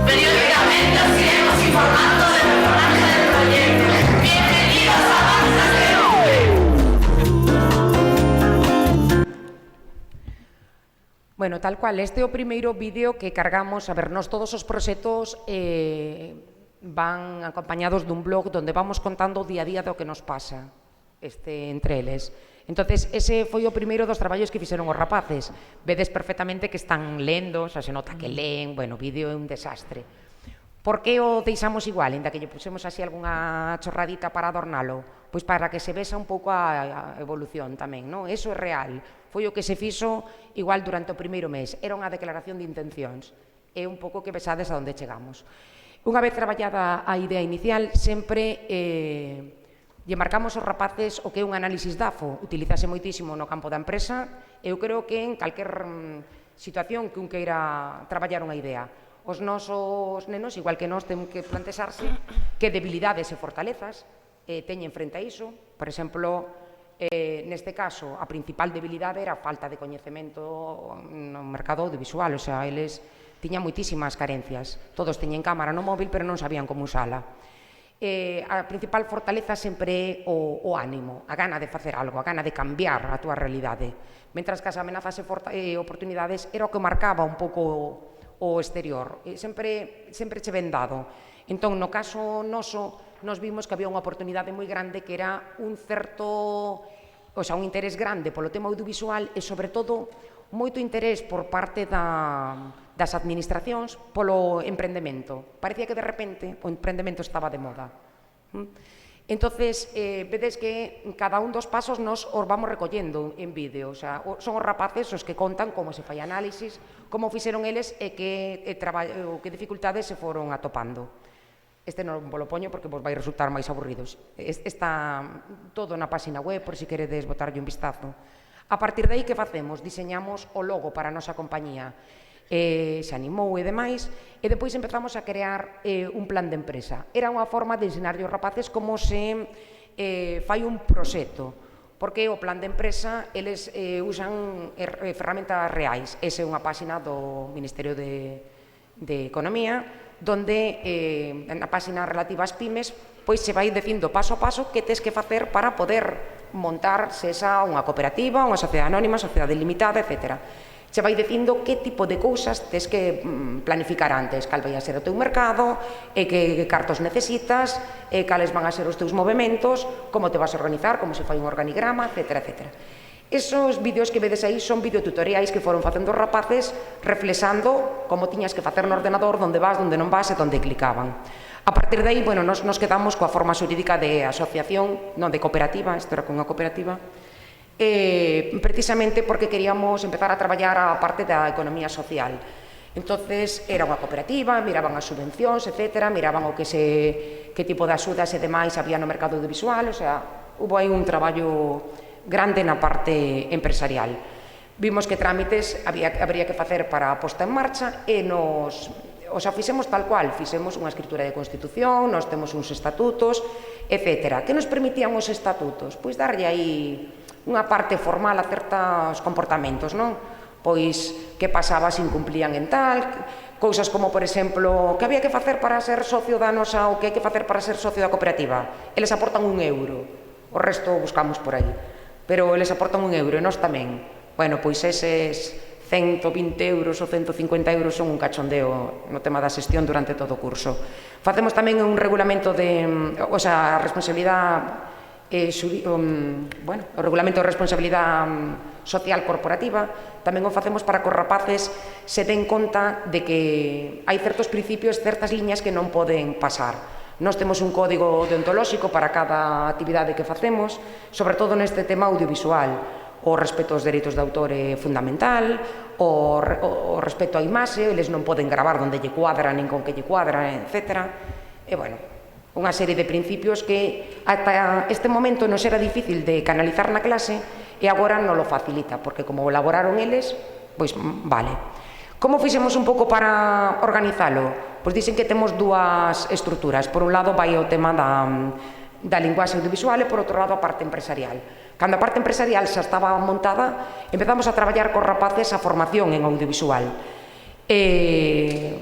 Periódicamente os iremos informando del personaje del proyecto. Bienvenidos a Barsas de Hombre. Bueno, tal cual, este é o primeiro vídeo que cargamos, a ver, nos todos os proxectos van acompañados dun blog onde vamos contando o día a día do que nos pasa entre eles. Entonces, ese foi o primeiro dos traballos que fixeron os rapaces. Vedes perfectamente que están lendo, xa se nota que leen, bueno, o vídeo é un desastre. Por que o deixamos igual, ainda que lle pusemos así algunha chorradita para adornalo? Pois para que se vexa un pouco a evolución tamén, non? Eso é real. Foi o que se fixo igual durante o primeiro mes. Era unha declaración de intencións. É un pouco que vexades a onde chegamos. Unha vez traballada a idea inicial, sempre lle marcamos aos rapaces o que é un análisis DAFO. Utilizase moitísimo no campo da empresa. Eu creo que en calquer situación que un queira traballar unha idea. Os nosos nenos, igual que nós, temos que plantexarse que debilidades e fortalezas, teñen frente a iso. Por exemplo, neste caso, a principal debilidade era a falta de coñecemento no mercado audiovisual, o sea, eles tiñan moitísimas carencias. Todos teñen cámara no móvil, pero non sabían como usala. A principal fortaleza sempre é o ánimo, a gana de facer algo, a gana de cambiar a túa realidade. Mentras que as amenazas e oportunidades era o que marcaba un pouco o exterior. Sempre che ven dado. Entón, no caso noso, nos vimos que había unha oportunidade moi grande que era un certo, o sea, un interés grande polo tema audiovisual e, sobre todo, moito interés por parte das administracións polo emprendemento. Parecía que, de repente, o emprendemento estaba de moda. Entonces, vedes que cada un dos pasos nos os vamos recollendo en vídeo. O sea, son os rapaces os que contan como se fai análisis, como fixeron eles e que dificultades se foron atopando. Este non vos lo poño porque vos vai resultar máis aburridos. Está todo na página web, por si queredes botarlle un vistazo. A partir de aí, que facemos? Diseñamos o logo para a nosa compañía. Se animou e demais, e depois empezamos a crear un plan de empresa. Era unha forma de ensinarlle aos rapaces como se fai un proxecto, porque o plan de empresa, eles usan ferramentas reais. Esa é unha página do Ministerio de Economía, donde na página relativa ás pymes pois se vai dicindo paso a paso que tes que facer para poder montar esa unha cooperativa, unha sociedade anónima, sociedade limitada, etc. Se vai dicindo que tipo de cousas tes que planificar antes, cal vai a ser o teu mercado, que cartos necesitas, cales van a ser os teus movementos, como te vas a organizar, como se fai un organigrama, etc. etc. Esos vídeos que vedes aí son videotutoriais que foron facendo os rapaces reflexando como tiñas que facer no ordenador, onde vas, onde non vas e onde clicaban. A partir de aí, bueno, nos quedamos coa forma xurídica de asociación, non de cooperativa, isto era con unha cooperativa, precisamente porque queríamos empezar a traballar a parte da economía social. Entonces, era unha cooperativa, miraban as subvencións, etc., miraban o que tipo de axudas e demais había no mercado audiovisual, o sea, hubo aí un traballo grande na parte empresarial. Vimos que trámites habría que facer para a posta en marcha e fixemos tal cual, fixemos unha escritura de constitución, nos temos uns estatutos, etc. Que nos permitían os estatutos? Pois darlle aí unha parte formal a certos comportamentos, non? Pois que pasaba se incumplían en tal, cousas como, por exemplo, que había que facer para ser socio da nosa ou que hai que facer para ser socio da cooperativa. Eles aportan €1, o resto buscamos por aí. Pero eles aportan €1 e nós tamén. Bueno, pois eses €120 ou €150 son un cachondeo no tema da xestión durante todo o curso. Facemos tamén un regulamento de, o sea, a responsabilidade, o regulamento de responsabilidade social corporativa, tamén o facemos para que os rapaces se den conta de que hai certos principios, certas liñas que non poden pasar. Nós temos un código deontolóxico para cada actividade que facemos, sobre todo neste tema audiovisual. O respeto aos dereitos de autor é fundamental, o respeto á imaxe, eles non poden gravar onde lle cuadra, nin con que lle cuadra, etc. E, bueno, unha serie de principios que ata este momento nos era difícil de canalizar na clase e agora non lo facilita, porque como elaboraron eles, pois vale. Como fixemos un pouco para organizalo? Pois dicen que temos dúas estruturas. Por un lado vai o tema da linguaxe audiovisual e por outro lado a parte empresarial. Cando a parte empresarial xa estaba montada, empezamos a traballar cos rapaces a formación en audiovisual. Que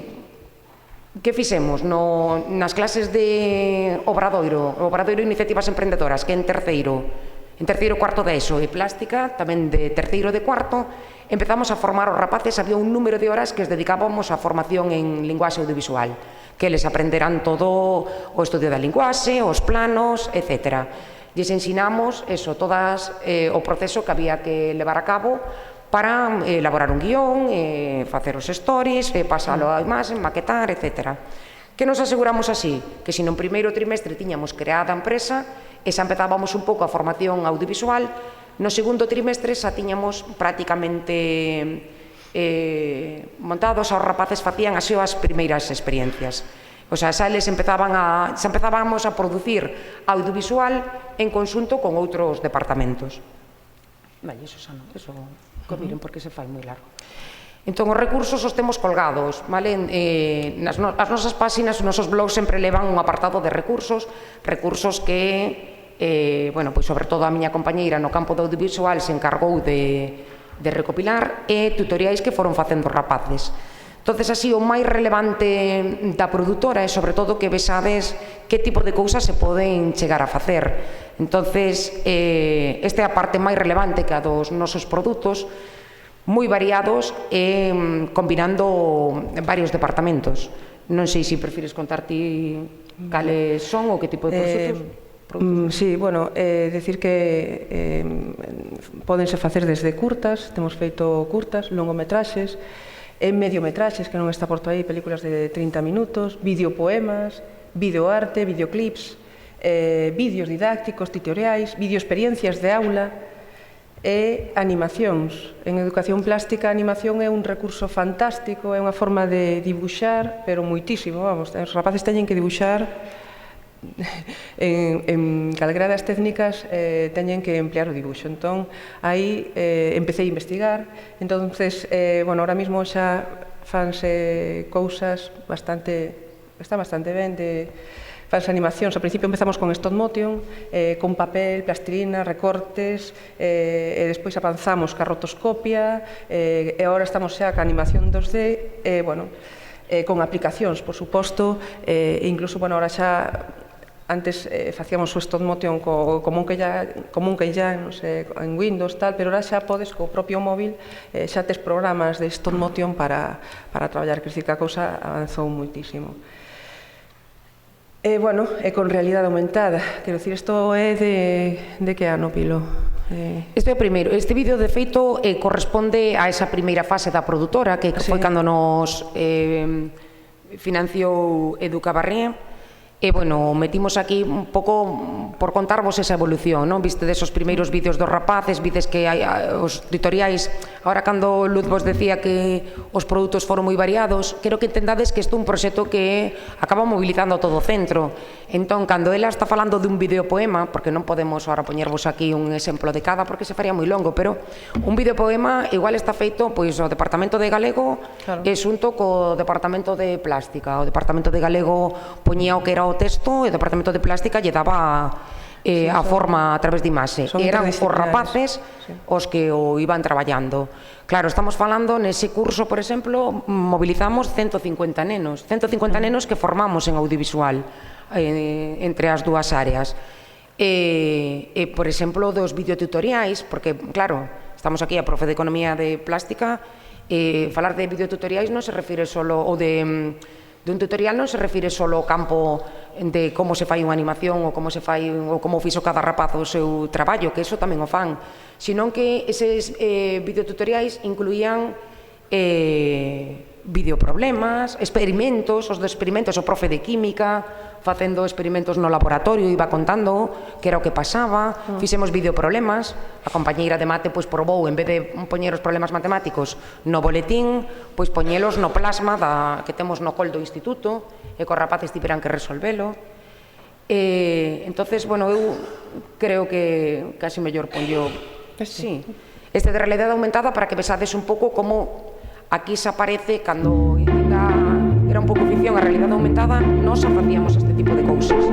fixemos? Nas clases de Obradoiro Iniciativas Emprendedoras, que en terceiro e cuarto de ESO, e plástica, tamén de terceiro e de cuarto, empezamos a formar os rapaces, había un número de horas que os dedicábamos a formación en linguaxe audiovisual, que eles aprenderán todo o estudio da linguaxe, os planos, etc. Lles ensinamos o proceso que había que levar a cabo para elaborar un guión, facer os stories, pasalo a imaxe, maquetar, etc. Que nos aseguramos así? Que se no primeiro trimestre tiñamos creada a empresa e xa empezábamos un pouco a formación audiovisual, no segundo trimestre xa tiñamos prácticamente montados, os rapaces facían as súas primeiras experiencias. O sea, xa empezábamos a producir audiovisual en conxunto con outros departamentos. Vale, iso xa non, iso que miren porque se fai moi largo. Entón, os recursos os temos colgados, vale? As nosas páxinas, os nosos blogs sempre levan un apartado de recursos que, bueno, pois sobre todo a miña compañeira no campo do audiovisual se encargou de recopilar e tutoriais que foron facendo rapaces. Entonces, así, o máis relevante da produtora é, sobre todo, que vexades que tipo de cousas se poden chegar a facer. Entonces, esta é a parte máis relevante que a dos nosos produtos, moi variados e combinando varios departamentos. Non sei se prefires contar ti cales son ou que tipo de produtos. Sí, bueno, decir que pódense facer desde curtas, temos feito curtas, longometraxes, mediometraxes, que non está por aí, películas de 30 minutos, videopoemas, videoarte, videoclips, vídeos didácticos, tutoriais, videoexperiencias de aula e animacións. En educación plástica a animación é un recurso fantástico, é unha forma de dibuixar, pero moitísimo, vamos, os rapaces teñen que dibuixar en calquera das técnicas teñen que emplear o dibuixo. Entón, aí empecé a investigar. Entonces, bueno, ahora mismo xa fanse cousas está bastante ben fanse animacións. Ao principio empezamos con stop motion, con papel, plastilina, recortes, e despois avanzamos ca rotoscopia, e agora estamos xa ca animación 2D, bueno, con aplicacións, por suposto, e incluso, bueno, ahora xa antes facíamos o stop motion común que ya, non sei, en Windows, tal, pero ahora xa podes, co propio móvil, xa tes programas de stop motion para traballar, que dicir que a cousa avanzou moitísimo. Bueno, con realidade aumentada, quero dicir, isto é de que ano, Pilo? Este é o primeiro. Este vídeo, de feito, corresponde a esa primeira fase da produtora, que foi cando nos financiou Educabarría. E, bueno, metimos aquí un pouco por contarvos esa evolución, non? Viste desos primeiros vídeos dos rapaces, vides que os tutoriais, agora cando Luz vos decía que os produtos foron moi variados, quero que entendades que isto é un proxecto que acaba mobilizando todo o centro. Entón, cando ela está falando dun videopoema, porque non podemos agora poñervos aquí un exemplo de cada, porque se faría moi longo, pero un videopoema igual está feito, pois, o Departamento de Galego e xunto co Departamento de Plástica. O Departamento de Galego poñía o que era o texto e o Departamento de Plástica lle daba a forma a través de imaxe. Eran os rapaces os que o iban traballando. Claro, estamos falando, nese curso, por exemplo, mobilizamos 150 nenos. 150 nenos que formamos en audiovisual entre as dúas áreas. Por exemplo, dos videotutoriais, porque, claro, estamos aquí a profe de Economía de Plástica, falar de videotutoriais non se refire solo, ou de un tutorial non se refire solo ao campo de como se fai unha animación ou como se fai ou como fixo cada rapaz o seu traballo, que iso tamén o fan, senón que eses videotutoriais incluían videoproblemas, experimentos, os de experimentos, o profe de química facendo experimentos no laboratorio, iba contando que era o que pasaba, fixemos videoproblemas, a compañeira de mate pois probou, en vez de poñer os problemas matemáticos no boletín, pois poñelos no plasma que temos no col do instituto, e que os rapaces tiveran que resolvelo. Entonces, bueno, eu creo que casi mellor ponllo este de realidade aumentada para que vexades un pouco como aquí se aparece cando era un pouco ficción a realidade aumentada, nós facíamos este tipo de cousas.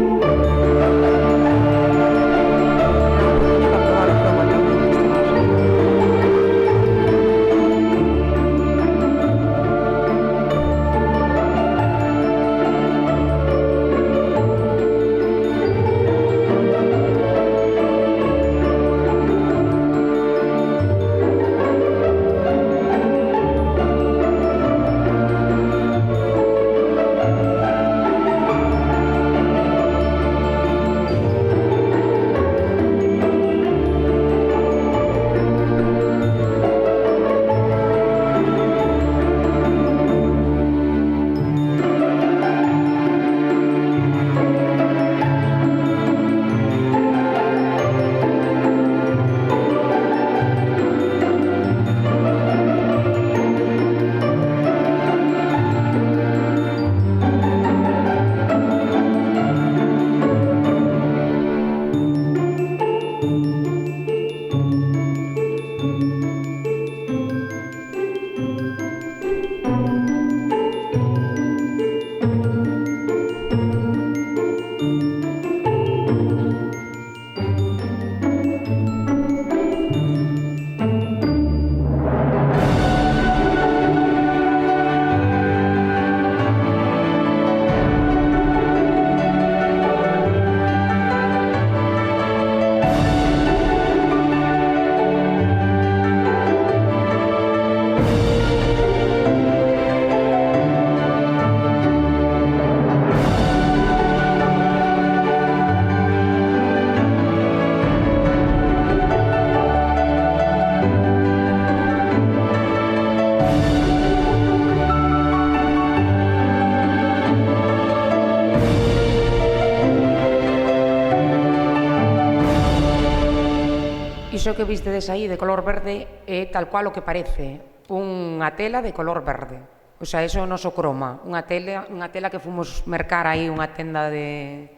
iso que vistedes aí de color verde é tal cual o que parece, unha tela de color verde. O sea, iso é o noso croma, unha tela que fomos mercar aí unha tenda de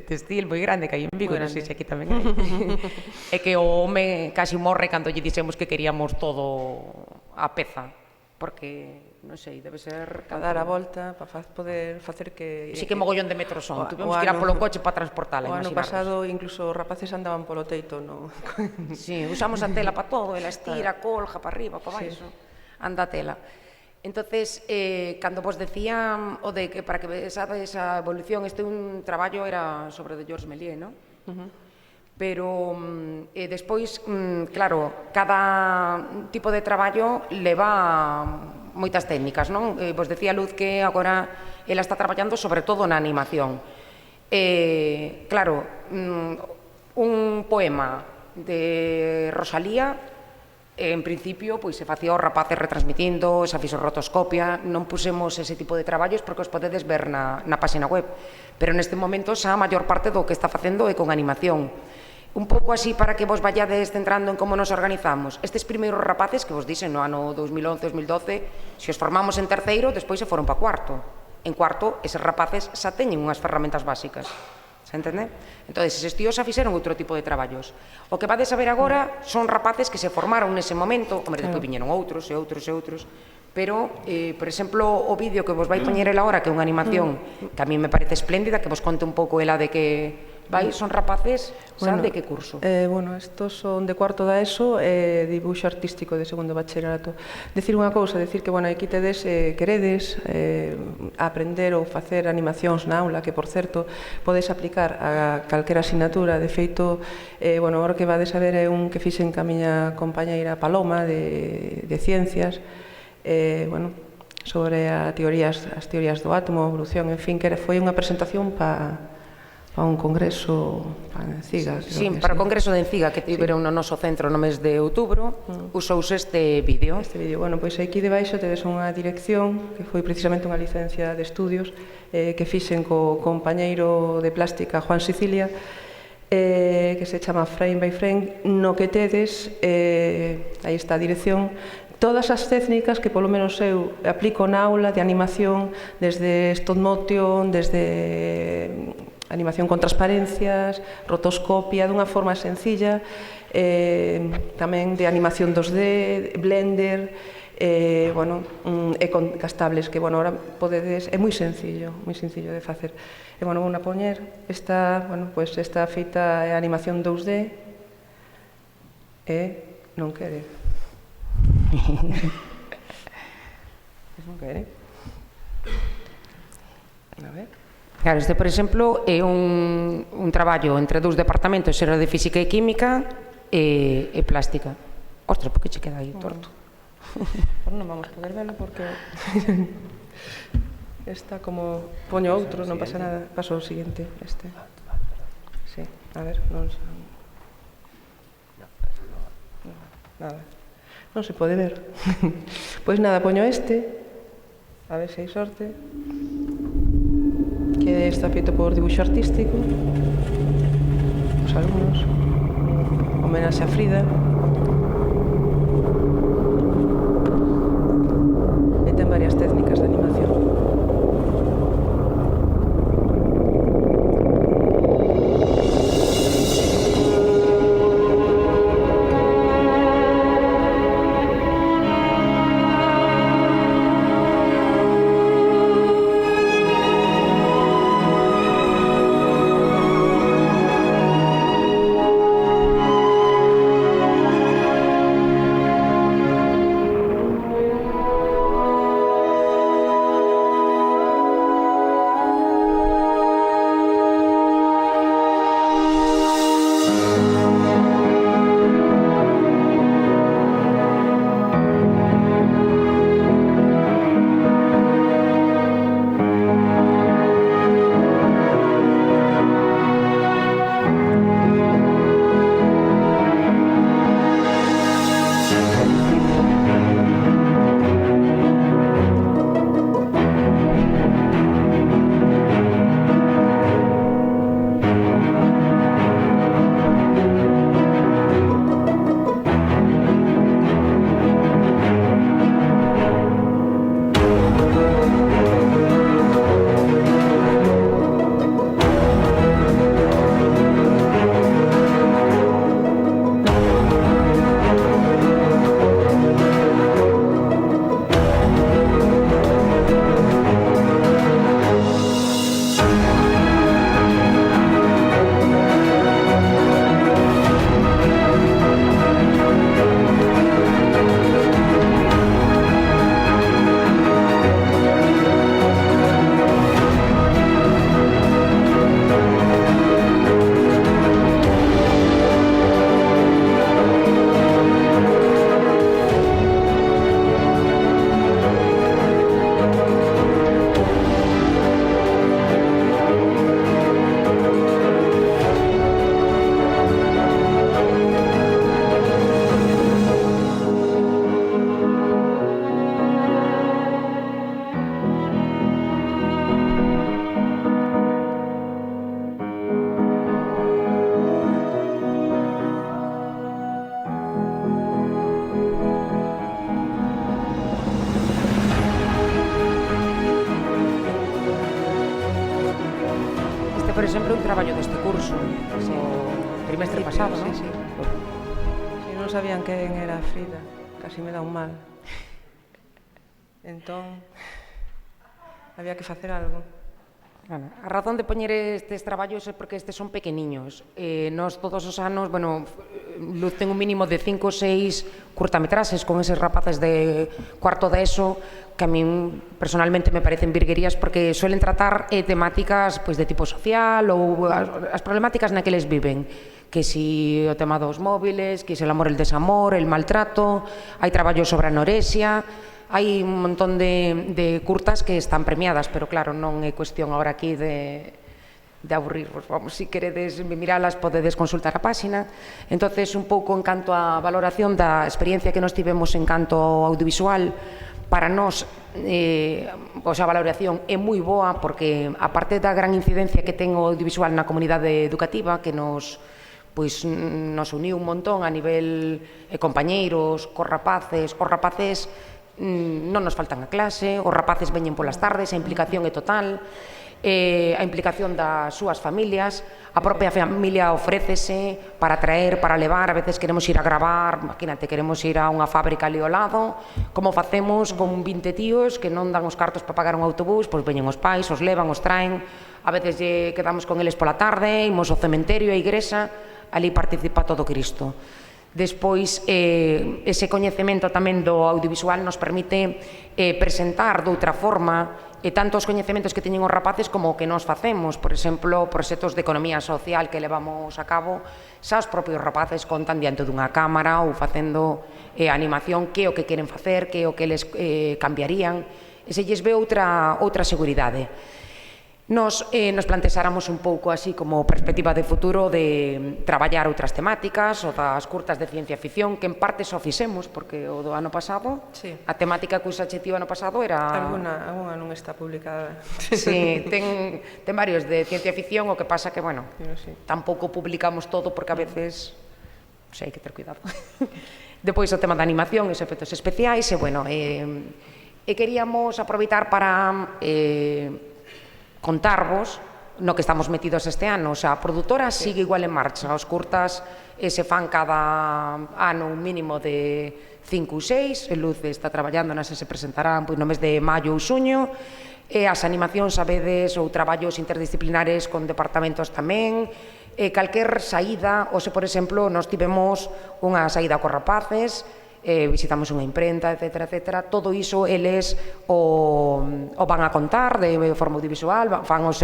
textil moi grande que hai en Vigo, non sei se aquí tamén hai. É que o home casi morre cando lle dixemos que queríamos todo a peza, porque non sei, debe ser... Para dar a volta, para poder facer que... Sí que mogollón de metros son, tuvemos que ir a polo coche para transportala, o ano imaginarnos. pasado incluso os rapaces andaban polo teito, no? Sí, usamos a tela para todo, ela estira, colja, para arriba, para baixo, anda a tela. Entonces, cando vos decía o de que para que sabes a evolución, este un traballo era sobre de Georges Méliès, non? Pero despois, claro, cada tipo de traballo leva moitas técnicas, non? Vos decía Luz que agora ela está traballando sobre todo na animación. Claro, un poema de Rosalía, en principio, pois se facía os rapaces retransmitindo, esa fixorrotoscopia, non pusemos ese tipo de traballos porque os podedes ver na página web. Pero neste momento xa a maior parte do que está facendo é con animación. Un pouco así para que vos vayades centrando en como nos organizamos. Estes primeiros rapaces que vos dixen no ano 2011-2012, se os formamos en terceiro, despois se foron para cuarto. En cuarto, eses rapaces xa teñen unhas ferramentas básicas. Se entende? Entón, eses tíos xa fixeron outro tipo de traballos. O que vades a ver agora son rapaces que se formaron nese momento, hombre, despois viñeron outros e outros e outros, pero, por exemplo, o vídeo que vos vai poñer ela agora, que é unha animación que a mí me parece espléndida, que vos conte un pouco ela de que vai, son rapaces, sabe de que curso? Bueno, estos son de cuarto da ESO e dibuixo artístico de segundo bachillerato. Decir unha cousa, decir que, bueno, aquí tedes, queredes aprender ou facer animacións na aula, que, por certo, podes aplicar a calquera asignatura. De feito, bueno, agora que vades a ver é un que fixen ca miña compañeira Paloma de Ciencias, bueno, sobre as teorías do átomo, evolución, en fin, que foi unha presentación para un congreso para Enciga. Sí, para o congreso de Enciga que tiveron no noso centro no mes de outubro, usouse este vídeo. Bueno, pois aquí debaixo tedes unha dirección que foi precisamente unha licencia de estudios que fixen co compañeiro de plástica Juan Sicilia, que se chama Frame by Frame, no que tedes, aí está a dirección, todas as técnicas que polo menos eu aplico na aula de animación, desde stop motion, desde animación con transparencias, rotoscopia, dunha forma sencilla, tamén de animación 2D, Blender, bueno, e con castables, que, bueno, ahora podedes, é moi sencillo de facer. E, bueno, vou a poñer, esta, bueno, pois esta feita é animación 2D, e non quere. Non quere. A ver. Claro, este, por exemplo, é un traballo entre dous departamentos, era de Física e Química e Plástica. Ostras, por que che queda aí torto? Pues non vamos poder verlo porque está como poño outro, non pasa nada. Paso o seguinte, este. Sí, a ver, non sei. Nada. Non se pode ver. Pois nada, poño este. A ver se hai sorte. Que está feito por dibuixo artístico. Os alumnos. Homenaxe a Frida. E ten varias técnicas de animación. traballo deste curso, o trimestre pasado, non? Sí. Si non sabían quen era Frida, casi me dá un mal. Entón, había que facer algo. A razón de poñer estes traballos é porque estes son pequeniños. Nos todos os anos, bueno, Luz ten un mínimo de 5 ou 6 curtametraxes con eses rapaces de cuarto de ESO que a min personalmente me parecen virguerías porque suelen tratar temáticas pois de tipo social ou as problemáticas na que eles viven, que si o tema dos móviles, que si el amor, el desamor, el maltrato, hai traballos sobre anorexia. Hai un montón de curtas que están premiadas, pero claro, non é cuestión agora aquí de aburrirvos. Vamos, se queredes miralas, podedes consultar a páxina. Entonces, un pouco en canto á valoración da experiencia que nos tivemos en canto ao audiovisual, para nós, a valoración é moi boa, porque aparte da gran incidencia que ten o audiovisual na comunidade educativa, que nos uniu un montón a nivel compañeiros, cos rapaces, os rapaces non nos faltan a clase, os rapaces veñen polas tardes, a implicación é total, a implicación das súas familias, a propia familia ofrécese para traer, para levar, a veces queremos ir a gravar, imagínate, queremos ir a unha fábrica ali ao lado, como facemos con 20 tíos que non dan os cartos para pagar un autobús, pois veñen os pais, os levan, os traen, a veces quedamos con eles pola tarde, imos ao cementerio, a igrexa, ali participa todo Cristo. Despois, ese coñecemento tamén do audiovisual nos permite presentar doutra forma tanto os coñecementos que teñen os rapaces como o que nos facemos. Por exemplo, proxectos de economía social que levamos a cabo, xa os propios rapaces contan diante dunha cámara ou facendo animación que é o que queren facer, que é o que eles cambiarían, e se lles ve outra seguridade. Nos plantexáramos un pouco así como perspectiva de futuro de traballar outras temáticas ou das curtas de ciencia ficción, que en parte só fixemos, porque o do ano pasado, a temática que usa Cheti o ano pasado era... Alguna non está publicada. Sí, ten varios de ciencia ficción, o que pasa que, bueno, tampouco publicamos todo porque a veces hai que ter cuidado. Depois o tema da animación, os efectos especiais, e, bueno, queríamos aproveitar para... contarvos no que estamos metidos este ano. O sea, a produtora sigue igual en marcha. Os curtas se fan cada ano un mínimo de 5 ou 6. Luz está traballando nas que se presentarán no mes de maio ou xuño. As animacións, sabedes, ou traballos interdisciplinares con departamentos tamén. Calquer saída, ou se, por exemplo, nos tivemos unha saída cos rapaces, visitamos unha imprenta, etc. Todo iso eles o van a contar de forma audiovisual, fan as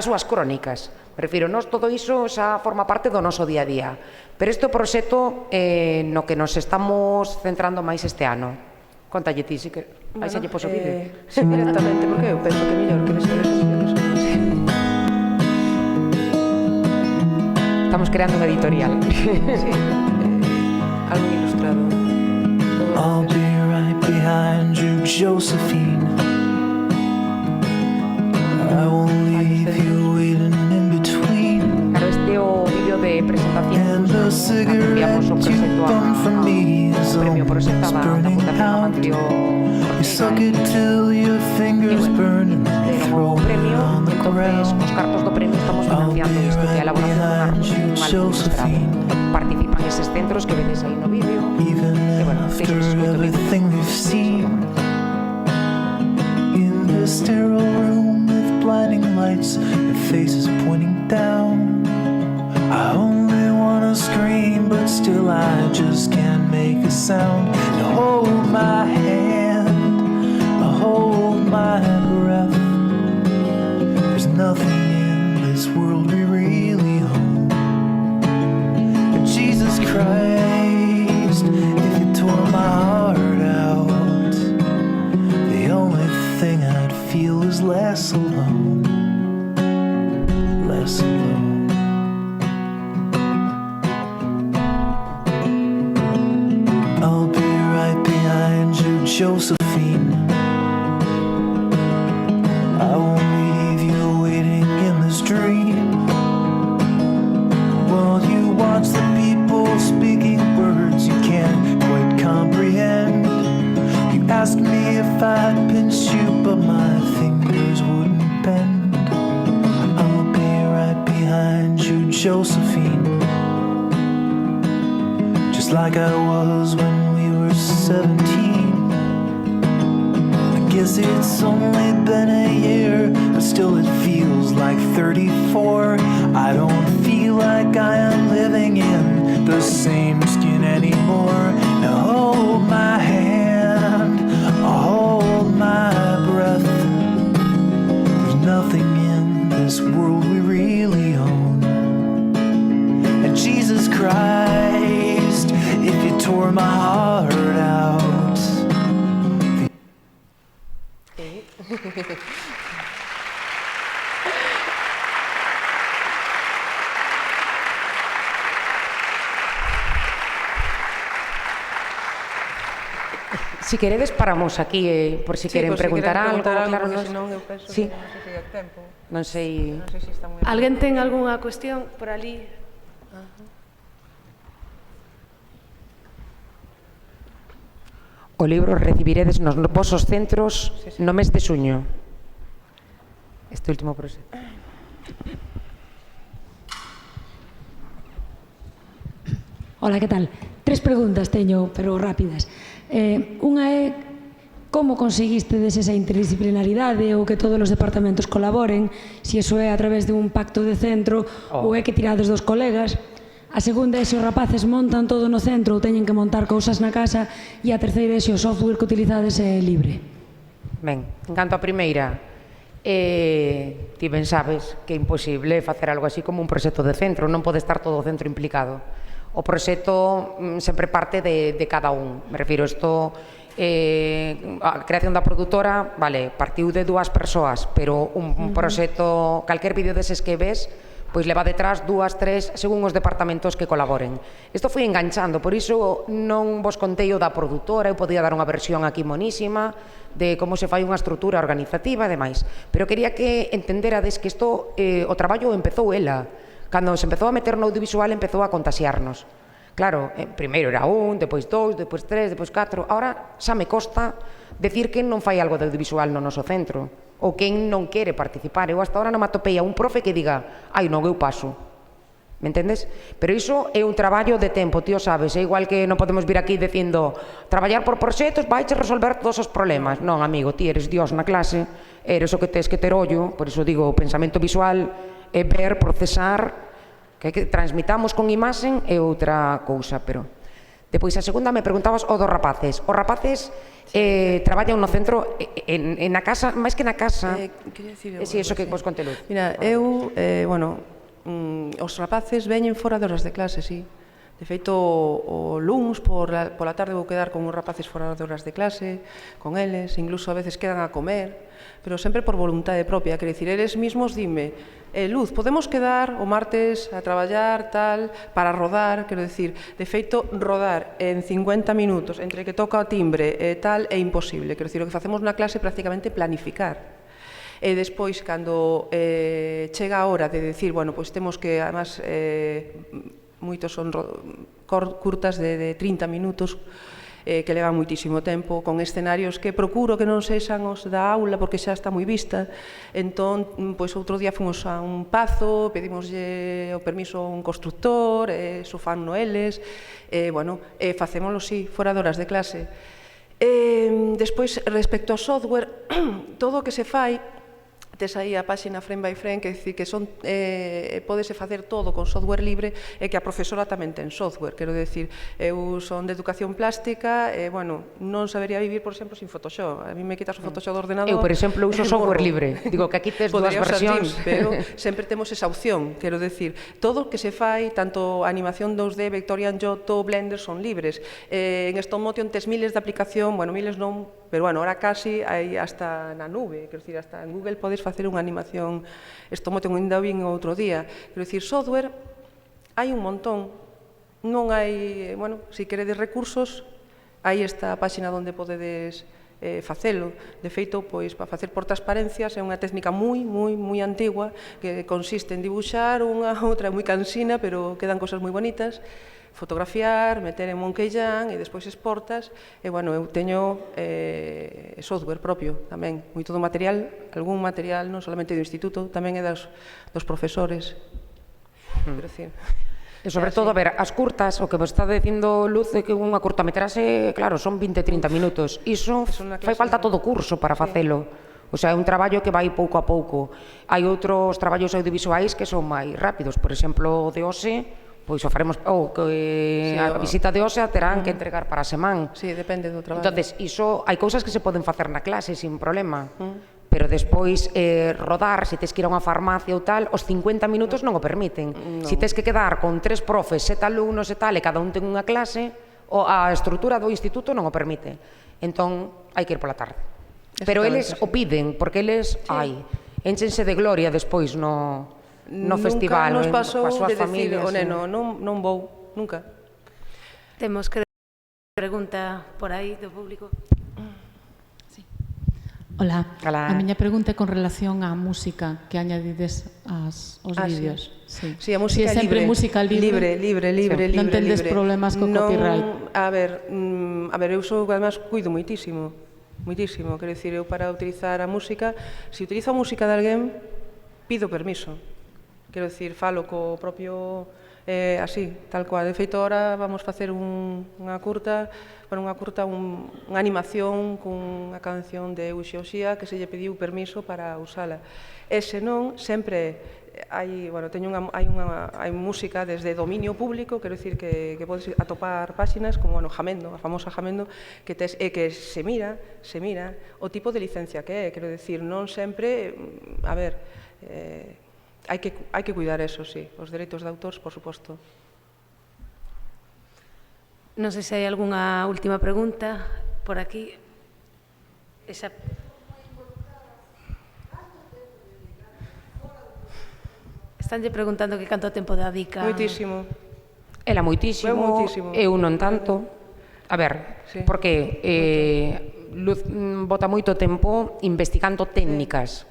súas crónicas. Me refiro, nós todo iso xa forma parte do noso día a día. Pero este proxecto no que nos estamos centrando máis este ano. Contalle ti, si que aí xa lle poso vídeo. Sí, directamente, porque eu penso que é mellor que les Estamos creando un editorial. Sí. Algo ilustrado. I'll be right behind you, Josephine. I won't leave you waiting in between. Claro, este é o vídeo de presentación. And the cigarette you bummed from me is almost burning out. You suck it till your fingers burn and then throw it on the ground. I'll be right behind you, Josephine. Participan eses centros que vedes aí no vídeo. After everything they've seen in the sterile room with blinding lights and faces pointing down, I only wanna scream, but still I just can't make a sound. Now hold my hand, hold my breath. There's nothing in this world we really own. But Jesus Christ, if you tore my heart out, the only thing I'd feel is less alone, less alone. I'll be right behind you, Josephine. I won't leave you waiting in this dream, while you watch the people speaking words you can't quite comprehend. You asked me if I'd pinch you, but my fingers wouldn't bend. I'll be right Josephine, just like I was when we were 17. I guess it's only been a year, but still it feels like 34. I don't feel like I am living in the same skin anymore. Now hold my hand, hold my breath. There's nothing in this world we really own. And Jesus Christ, if you tore my heart out. Si queredes paramos aquí, por si queren preguntar algo, claro, porque senón eu penso sí. que non sei se hai tempo. Non sei... Non sei se está moi... Alguén ten algunha cuestión por ali? O libro recibiredes nos vosos centros no mes de xuño. Este último proxecto. Hola, que tal? 3 preguntas teño, pero rápidas. Unha é como conseguistedes esa interdisciplinaridade ou que todos os departamentos colaboren, se iso é a través dun pacto de centro ou é que tirades dos colegas. A segunda é se os rapaces montan todo no centro ou teñen que montar cousas na casa, e a terceira é se o software que utilizades é libre. Ben, en canto a primeira, ti ben sabes que é imposible facer algo así como un proxecto de centro, non pode estar todo o centro implicado. O proxecto sempre parte de cada un. Me refiro, isto, a creación da produtora, vale, partiu de 2 persoas, pero un proxecto, calquer vídeo deses que ves, pois leva detrás 2, 3, según os departamentos que colaboren. Isto foi enganchando, por iso non vos contei o da produtora, eu podía dar unha versión aquí monísima de como se fai unha estrutura organizativa e demais, pero quería que entenderades que isto, o traballo empezou ela. Cando se empezou a meter no audiovisual, empezou a contaxiarnos. Claro, primeiro era 1, depois 2, depois 3, depois 4. Ahora xa me costa decir quen non fai algo de audiovisual no noso centro, ou quen non quere participar. Eu hasta ahora non me atopei a un profe que diga, ai non, eu paso. Me entendes? Pero iso é un traballo de tempo, tío, sabes? É igual que non podemos vir aquí dicindo traballar por proxectos vai resolver todos os problemas. Non, amigo, ti eres Dios na clase, eres o que tes que ter ollo, por iso digo, o pensamento visual é ver, procesar, que transmitamos con imaxen é outra cousa, pero... Depois, a segunda, me preguntabas o dos rapaces. Os rapaces traballan no centro, na casa, máis que na casa... Si, eso que vos conté, Luz. Mira, eu, os rapaces veñen fora de horas de clase, sí. De feito, o luns pola tarde vou quedar con uns rapaces fora de horas de clase, con eles, incluso a veces quedan a comer, pero sempre por voluntade propia, quer dicir, eles mismos dime, Luz, podemos quedar o martes a traballar, tal, para rodar, quero dicir, de feito, rodar en 50 minutos, entre que toca o timbre e tal, é imposible, quero dicir, o que facemos na clase é prácticamente planificar. E despois, cando chega a hora de decir, bueno, pois temos que, además, moitos son curtas de 30 minutos, que levan moitísimo tempo, con escenarios que procuro que non sexan os da aula, porque xa está moi vista. Entón, pois outro día fomos a un pazo, pedimoslle o permiso a un constructor, sofán noeles, bueno, facémoslo, sí, fora de horas de clase. Despois, respecto ao software, todo o que se fai, tes aí a páxina Frame by Frame, que dicir que son, pódese facer todo con software libre, e que a profesora tamén ten software, quero dicir, eu son de educación plástica, e, bueno, non sabería vivir, por exemplo, sin Photoshop. A mí me quitas o Photoshop do ordenador... Eu, por exemplo, uso software libre. Digo que aquí tes 2 versións. Pero sempre temos esa opción, quero dicir, todo o que se fai, tanto animación 2D, Vectorian Yoto, Blender, son libres. En Stop Motion tes miles de aplicación, bueno, miles non, pero, bueno, ahora casi hai hasta na nube, quero dicir, hasta en Google podes facer unha animación, Stop Motion ainda vin outro día, quero dicir, software, hai un montón, non hai, bueno, se queredes recursos, aí está a páxina onde podedes facelo. De feito, pois, para facer por transparencias é unha técnica moi antigua, que consiste en dibuixar unha outra moi cansina, pero quedan cosas moi bonitas, fotografiar, meter en Monkeyjam e despois exportas, e, bueno, eu teño software propio tamén, moito do material, algún material non solamente do instituto, tamén é dos profesores. quero dicir. E sobre todo, a ver, as curtas, o que vos está dicindo Luz é que unha curtametraxe, claro, son 20-30 minutos. Iso fai falta todo curso para facelo. O sea, é un traballo que vai pouco a pouco. Hai outros traballos audiovisuais que son máis rápidos. Por exemplo, o de OSE, pois o faremos, a visita de OSE a terán que entregar para a semana. Sí, depende do traballo. Entonces, iso, hai cousas que se poden facer na clase sin problema. Pero despois rodar, se tes que ir a unha farmacia ou tal, os 50 minutos non o permiten. Se tes que quedar con 3 profes, 7 alumnos e tal, e cada un ten unha clase, a estrutura do instituto non o permite. Entón, hai que ir pola tarde. Pero eles o piden, porque eles, énchense de gloria despois no festival. Nunca nos pasou de decir, o neno, non vou, nunca. Temos que pregunta por aí do público. Hola. A miña pregunta é con relación á música que añadides aos vídeos. Sí, a música é sempre música libre. Libre. Non tendes problemas co copyright. A ver, eu además cuido moitísimo, quero dicir, eu para utilizar a música, se utilizo a música de alguén, pido permiso. Quero dicir, falo co propio así, tal cual. De feito, ahora vamos facer unha animación cunha canción de Euxio Oxía que se lle pediu permiso para usala. E senón, sempre hai música desde dominio público, quero dicir que podes atopar páxinas como Jamendo, a famosa Jamendo, que se mira o tipo de licencia que é, quero dicir, non sempre, a ver, hai que cuidar eso, sí, os dereitos de autor, por suposto. Non sei se hai algunha última pregunta por aquí. Estanlle preguntando que canto tempo dedica. Moitísimo. Ela moitísimo, eu non tanto. A ver, porque Luz bota moito tempo investigando técnicas.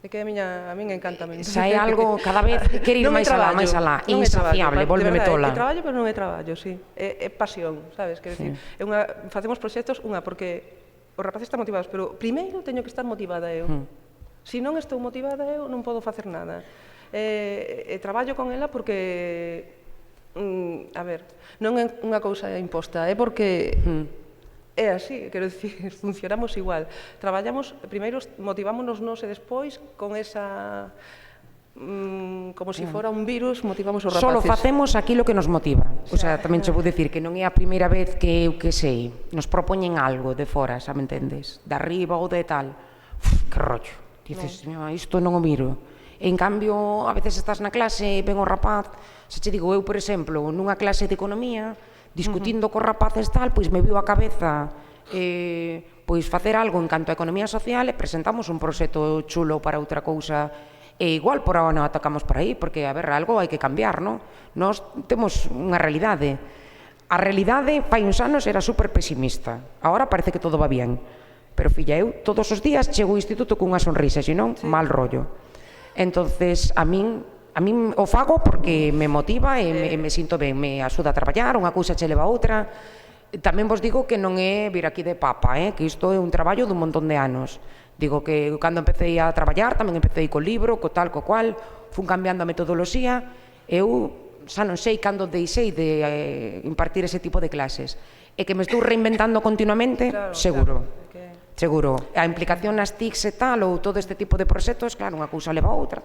É que a min encántame. Xa é algo, cada vez quere ir máis alá, é insaciable, volveme tola. É traballo, pero non é traballo, sí. É pasión, sabes? Quero dicir, facemos proxectos, porque os rapaces están motivados, pero primeiro teño que estar motivada eu. Se non estou motivada eu, non podo facer nada. Traballo con ela porque, a ver, non é unha cousa imposta, é porque é así, quero dicir, funcionamos igual. Traballamos, primeiro motivámonos nós e despois con esa, como se fora un virus, motivamos os rapaces. Solo facemos aquilo que nos motiva. O sea, tamén che vou dicir que non é a primeira vez que eu que sei, nos propoñen algo de fora, xa me entendes? De arriba ou de tal. Que rollo. Dices, isto non o miro. En cambio, a veces estás na clase e ven o rapaz, xa che digo, eu, por exemplo, nunha clase de economía, discutindo cos rapaces tal, pois me viu a cabeza pois facer algo en canto a economía social e presentamos un proxecto chulo para outra cousa e igual por ahora non atacamos por aí, porque, a ver, algo hai que cambiar, non? Nós temos unha realidade. A realidade, fai uns anos, era super pesimista. Agora parece que todo va bien. Pero, filla, eu todos os días chego ao instituto cunha sonrisa, senón, mal rollo. Entonces, a min o fago porque me motiva e me sinto ben, me axuda a traballar, unha cousa che leva a outra. Tamén vos digo que non é vir aquí de papa, que isto é un traballo dun montón de anos. Digo que cando empecé a traballar tamén empecé co libro, co tal, co cual, fun cambiando a metodoloxía, eu xa non sei cando deixei de impartir ese tipo de clases. E que me estou reinventando continuamente, seguro. Seguro. A implicación nas TICs e tal, ou todo este tipo de proxectos, claro, unha cousa leva a outra.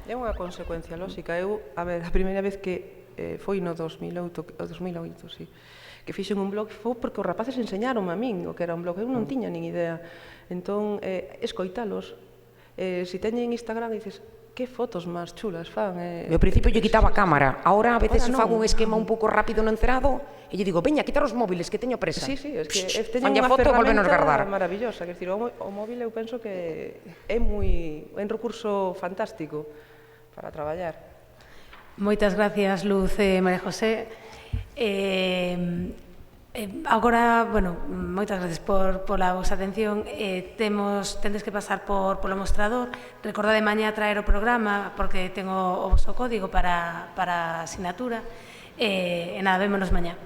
É unha consecuencia lógica. Eu, a ver, a primeira vez que foi no 2008, sí, que fixen un blog foi porque os rapaces enseñaronme a min o que era un blog. Eu non tiña nin idea. Entón, escoitalos. Se teñen Instagram, dices, que fotos máis chulas fan. Ao principio lle quitaba a cámara, agora a veces fago un esquema un pouco rápido no encerado e lle digo, veña, quitar os móviles que teño presa. Sí, é que teñen unha ferramenta maravillosa, quer dicir, o móvil eu penso que é un recurso fantástico para traballar. Moitas gracias, Luz e María José. Agora, bueno, moitas gracias pola vosa atención. Tendes que pasar polo mostrador. Recordade mañá traer o programa porque tengo o vosso código para a asignatura. E nada, vémonos mañá.